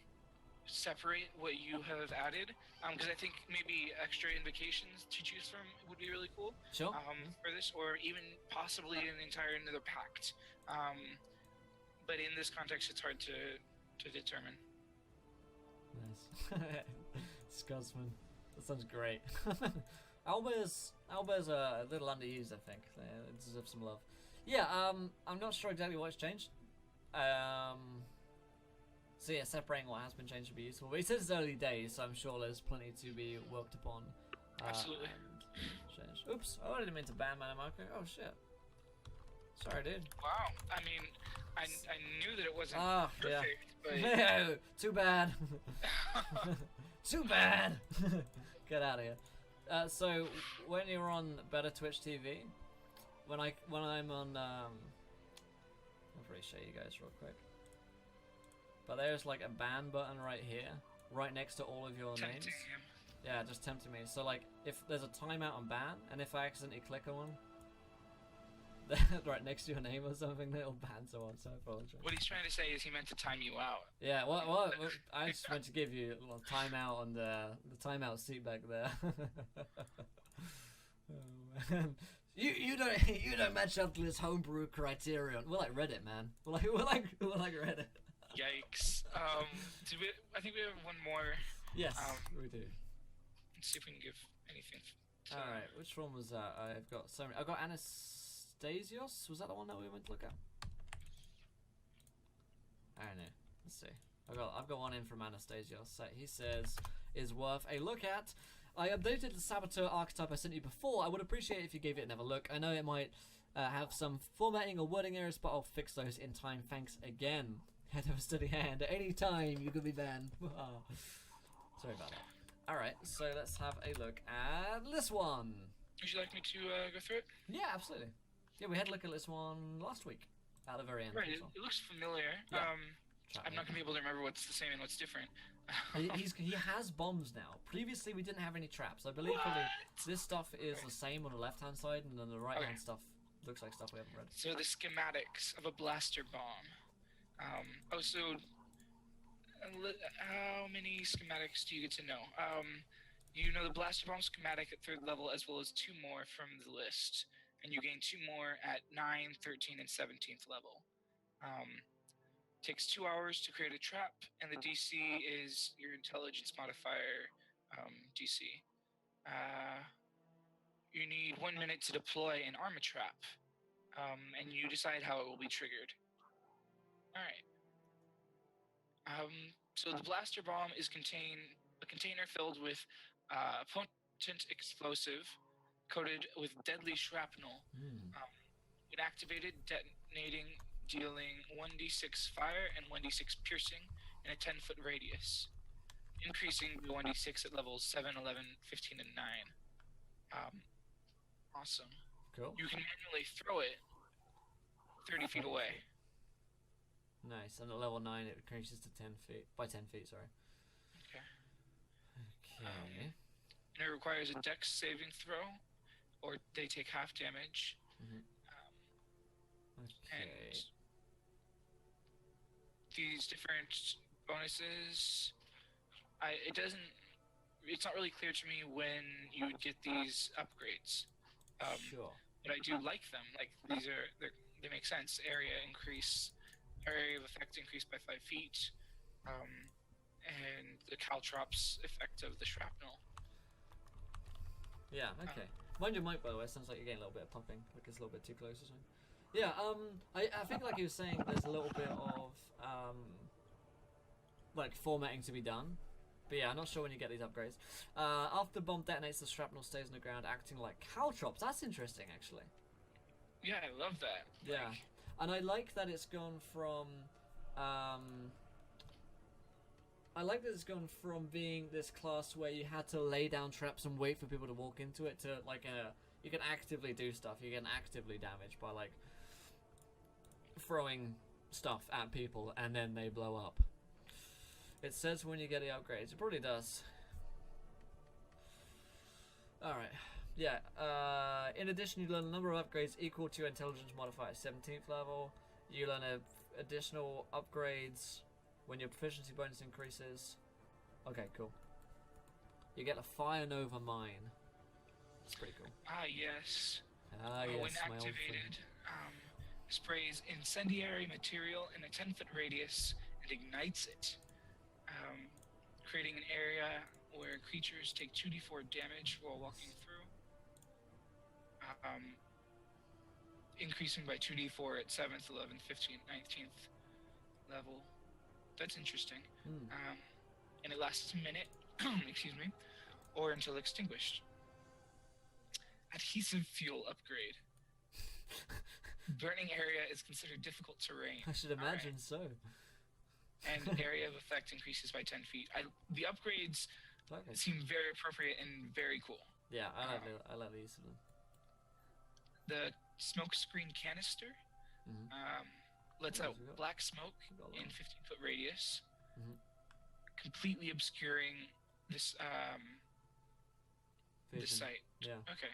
separate what you have added, because I think maybe extra invocations to choose from would be really cool. Sure. For this, or even possibly an entire another pact. But in this context, it's hard to determine. Nice. Scotsman. That sounds great. Owlbear's a little underused, I think. They deserve some love. Yeah, I'm not sure exactly what's changed. So yeah, separating what has been changed would be useful. But it says it's early days, so I'm sure there's plenty to be worked upon. Absolutely. Oops, I didn't mean to ban Mana Marco. Oh shit. Sorry, dude. Wow. I mean, I knew that it wasn't perfect, but... No, too bad. Too bad. Get out of here. So when you're on Better Twitch TV, when I'm on, I'll probably show you guys real quick. But there's like a ban button right here, right next to all of your names. Yeah, just tempting me. So like, if there's a timeout on ban, and if I accidentally click on one, right next to your name or something, it'll ban someone. So I apologize. What he's trying to say is he meant to time you out. Yeah, well I just meant to give you a little timeout on the timeout seat back there. Oh You don't match up to this homebrew criterion. We're like Reddit, man. We're like Reddit. Yikes. I think we have one more. Yes, we do. Let's see if we can give anything. All right, which one was that? I've got so many. I've got Anastasios. Was that the one that we went to look at? I don't know. Let's see. I've got one in from Anastasios. He says is worth a look at. I updated the Saboteur archetype I sent you before. I would appreciate it if you gave it another look. I know it might have some formatting or wording errors, but I'll fix those in time. Thanks again. Head of a steady hand. At any time, you could be banned. Sorry about that. Alright, so let's have a look at this one. Would you like me to go through it? Yeah, absolutely. Yeah, we had a look at this one last week. At the very end. Right, it looks familiar. Yeah. I'm not going to be able to remember what's the same and what's different. He has bombs now. Previously, we didn't have any traps. I believe probably this stuff is the same on the left-hand side, and then the right-hand stuff looks like stuff we haven't read. So the schematics of a blaster bomb. How many schematics do you get to know? You know the blaster bomb schematic at 3rd level, as well as 2 more from the list, and you gain 2 more at 9, 13, and 17th level. Takes 2 hours to create a trap, and the DC is your intelligence modifier DC. You need 1 minute to deploy an armor trap, and you decide how it will be triggered. All right. So the blaster bomb is a container filled with potent explosive coated with deadly shrapnel. When activated, detonating, dealing 1d6 fire and 1d6 piercing in a 10-foot radius, increasing the 1d6 at levels 7, 11, 15, and 9. Awesome. Cool. You can manually throw it 30 feet away. Nice. And at level 9, it increases to 10 feet. By 10 feet, sorry. Okay. Okay. And it requires a dex saving throw, or they take half damage. Okay. And these different bonuses, it's not really clear to me when you would get these upgrades. Sure. But I do like them. Like, they make sense. Area of effect increased by 5 feet, and the caltrops effect of the shrapnel. Yeah, okay. Mind your mic, by the way. Sounds like you're getting a little bit of pumping. Like it's a little bit too close or something. Yeah, I think like he was saying, there's a little bit of, like, formatting to be done. But yeah, I'm not sure when you get these upgrades. After the bomb detonates, the shrapnel stays on the ground, acting like caltrops. That's interesting, actually. Yeah, I love that. Yeah. And I like that it's gone from, being this class where you had to lay down traps and wait for people to walk into it to, like, you can actively do stuff. You can actively damage by, like, throwing stuff at people and then they blow up. It says when you get the upgrades. It probably does. Alright. Yeah. In addition, you learn a number of upgrades equal to your intelligence modifier at 17th level. You learn additional upgrades when your proficiency bonus increases. Okay, cool. You get a Fire Nova Mine. It's pretty cool. Yes. Yes, when my old friend. activated, sprays incendiary material in a 10-foot radius and ignites it, creating an area where creatures take 2d4 damage while walking through, increasing by 2d4 at 7th, 11th, 15th, 19th level. That's interesting. And it lasts a minute, excuse me, or until extinguished. Adhesive fuel upgrade. Burning area is considered difficult terrain. I should imagine so. And area of effect increases by 10 feet. The upgrades seem very appropriate and very cool. Yeah, I like the use of them. The smoke screen canister lets out black smoke in 15-foot radius, completely obscuring this this site. Yeah. Okay.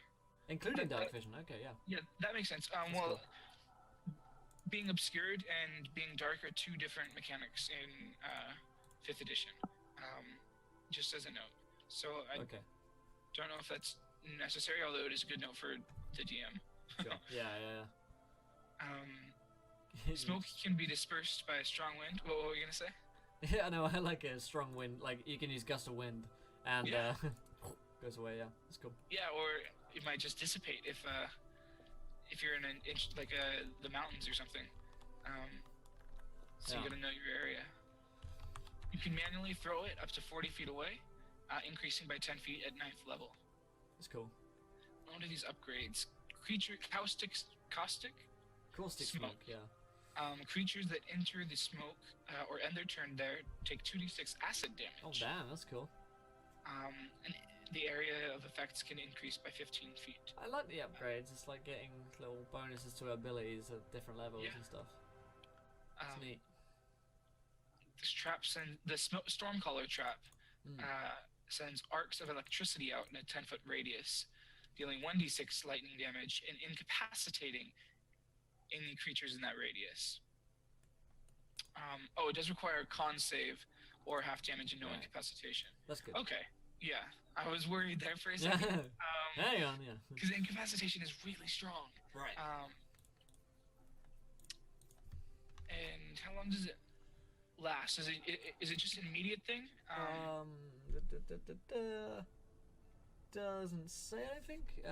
Including dark vision. Okay, yeah. Yeah, that makes sense. Well, cool. Being obscured and being dark are 2 different mechanics in 5th edition. Just as a note. So I don't know if that's necessary, although it is a good note for the DM. Sure. Yeah. Smoke can be dispersed by a strong wind. What were you gonna say? Yeah, no, I like a strong wind. Like you can use gust of wind, and Yeah. goes away. Yeah, it's cool. Yeah, or it might just dissipate if you're in an inch like the mountains or something. So you gotta know your area. You can manually throw it up to 40 feet away, increasing by 10 feet at 9th level. It's cool. One of these upgrades, creature caustic Smoke. Yeah. Creatures that enter the smoke or end their turn there take 2d6 acid damage. Oh damn, that's cool. And the area of effects can increase by 15 feet. I like the upgrades. It's like getting little bonuses to abilities at different levels and stuff. It's neat. This trap the Stormcaller trap sends arcs of electricity out in a 10-foot radius, dealing 1d6 lightning damage and incapacitating any creatures in that radius. It does require a con save or half damage and no incapacitation. That's good. Okay, yeah. I was worried there for a second. Hang on, yeah. Because incapacitation is really strong. Right. And how long does it last? Is it just an immediate thing? Doesn't say, I think.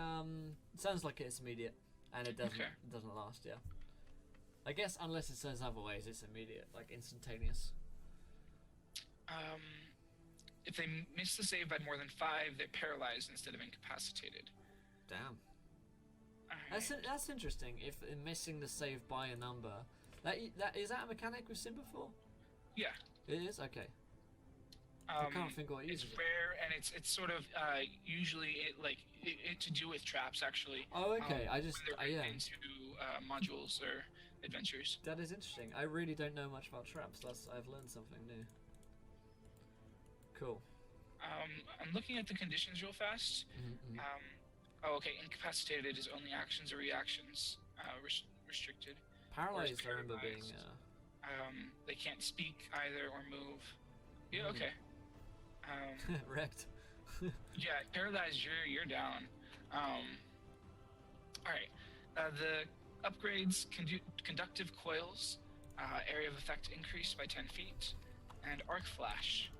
Sounds like it's immediate, and it doesn't last. Yeah. I guess unless it says otherwise, it's immediate, like instantaneous. If they miss the save by more than 5, they're paralyzed instead of incapacitated. Damn. Right. That's interesting. If missing the save by a number, is that a mechanic we've seen before? Yeah. It is? Okay. I can't think what it It's uses. rare, and it's sort of usually it to do with traps actually. Oh, okay. When they're written into modules or adventures. That is interesting. I really don't know much about traps. I've learned something new. Cool. I'm looking at the conditions real fast. Okay. Incapacitated is only actions or reactions restricted. Paralyzed, I remember being. They can't speak either or move. Yeah. Okay. Wrecked. Yeah, paralyzed. You're down. All right. The upgrades: conductive coils, area of effect increased by 10 feet, and arc flash.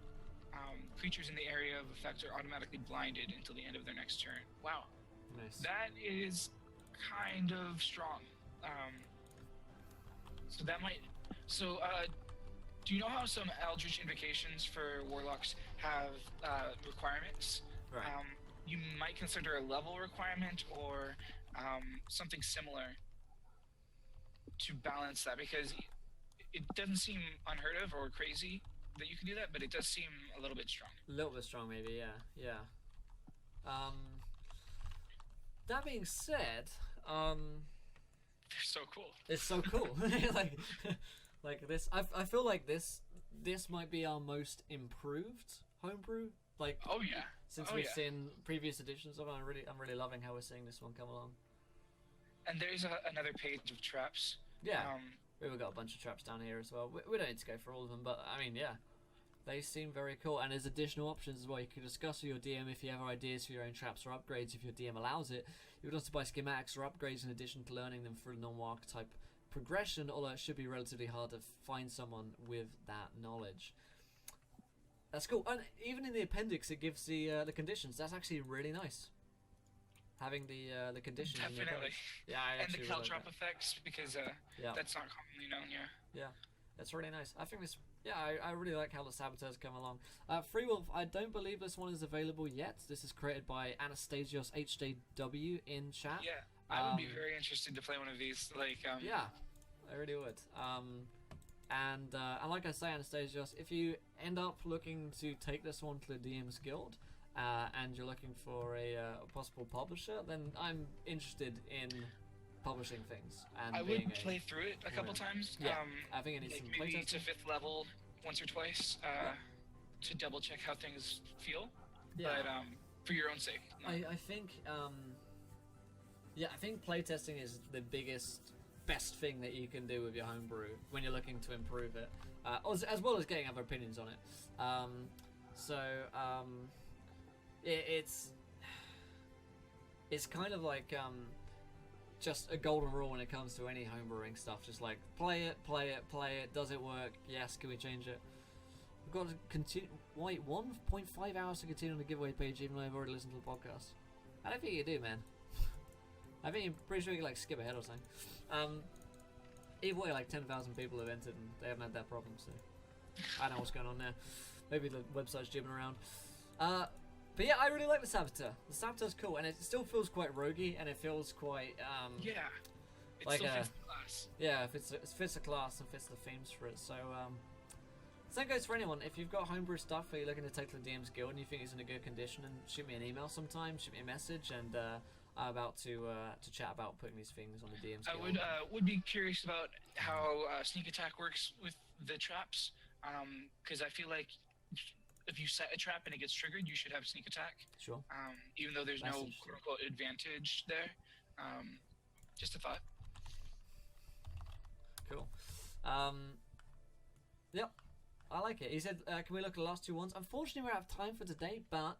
Creatures in the area of effect are automatically blinded until the end of their next turn. Wow. Nice. That is kind of strong. Do you know how some Eldritch invocations for warlocks have requirements? Right. You might consider a level requirement or something similar to balance that, because it doesn't seem unheard of or crazy that you can do that, but it does seem a little bit strong. A little bit strong, maybe. Yeah. That being said, They're so cool. it's so cool. like this. I feel like this might be our most improved homebrew. Like, oh yeah. Since we've seen previous editions of it, I'm really loving how we're seeing this one come along. And there's another page of traps. Yeah. We've got a bunch of traps down here as well. We don't need to go for all of them, but I mean, yeah. They seem very cool, and there's additional options as well. You can discuss with your DM if you have ideas for your own traps or upgrades. If your DM allows it, you can also buy schematics or upgrades in addition to learning them through normal archetype progression, although it should be relatively hard to find someone with that knowledge. That's cool, and even in the appendix it gives the conditions. That's actually really nice. Having the conditions. Definitely. Yeah, I and the really caltrop like effects, because that's not commonly known. Yeah, that's really nice. I think this. Yeah, I really like how the Saboteurs come along. Free Wolf, I don't believe this one is available yet. This is created by Anastasios HJW in chat. Yeah, I would be very interested to play one of these. Yeah, I really would. And like I say, Anastasios, if you end up looking to take this one to the DM's Guild, and you're looking for a possible publisher, then I'm interested in publishing things. And I would play through it a couple times. Yeah, I think it needs some maybe playtesting. to 5th level once or twice to double check how things feel. Yeah. But for your own sake. No. I think I think playtesting is the best thing that you can do with your homebrew when you're looking to improve it, as well as getting other opinions on it. It's it's kind of like just a golden rule when it comes to any homebrewing stuff. Just like play it. Does it work? Yes. Can we change it? We've got to continue. Wait, 1.5 hours to continue on the giveaway page, even though I've already listened to the podcast. I don't think you do, man. I think you're pretty sure you can like skip ahead or something. Either way, like 10,000 people have entered and they haven't had that problem, so I don't know what's going on there. Maybe the website's jibbing around. But yeah, I really like the Saboteur. The Saboteur's cool, and it still feels quite roguey, and it feels quite yeah, it like still fits the class. Yeah, it fits the class and fits the themes for it. So same goes for anyone. If you've got homebrew stuff or you're looking to take to the DM's Guild and you think it's in a good condition, and shoot me an email sometime, shoot me a message, and I'm about to chat about putting these things on the DM's Guild. I would be curious about how sneak attack works with the traps, because I feel like if you set a trap and it gets triggered, you should have sneak attack. Sure. Even though there's no quote unquote advantage there. Just a thought. Cool. Yep. I like it. He said, can we look at the last two ones? Unfortunately, we're out of time for today, but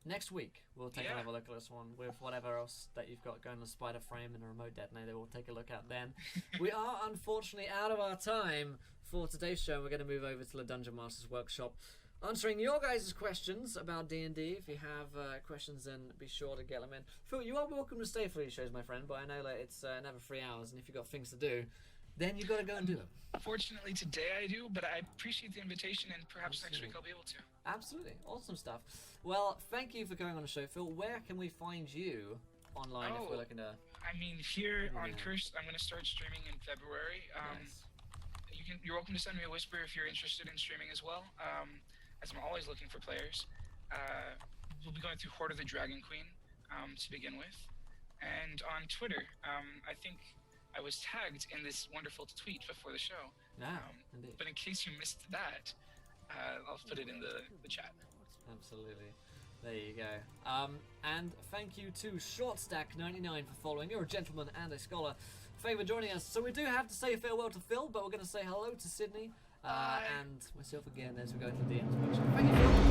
next week we'll take another look at this one with whatever else that you've got going, the spider frame and the remote detonator. We'll take a look at then. We are unfortunately out of our time for today's show. We're going to move over to the Dungeon Master's Workshop, answering your guys' questions about D&D. If you have questions, then be sure to get them in. Phil, you are welcome to stay for these shows, my friend, but I know that it's never 3 hours, and if you've got things to do, then you got to go and do them. Fortunately, today I do, but I appreciate the invitation, and perhaps next week I'll be able to. Absolutely. Awesome stuff. Well, thank you for coming on the show, Phil. Where can we find you online if we're looking to... I mean, here on Cursed, I'm going to start streaming in February. Nice. You're welcome to send me a whisper if you're interested in streaming as well, as I'm always looking for players. We'll be going through Horde of the Dragon Queen to begin with. And on Twitter, I think I was tagged in this wonderful tweet before the show. Indeed. But in case you missed that, I'll put it in the chat. Absolutely. There you go. And thank you to ShortStack99 for following. You're a gentleman and a scholar. Faye for joining us. So we do have to say farewell to Phil, but we're going to say hello to Sydney and myself again as we go to the DM's Workshop. Thank you, Phil.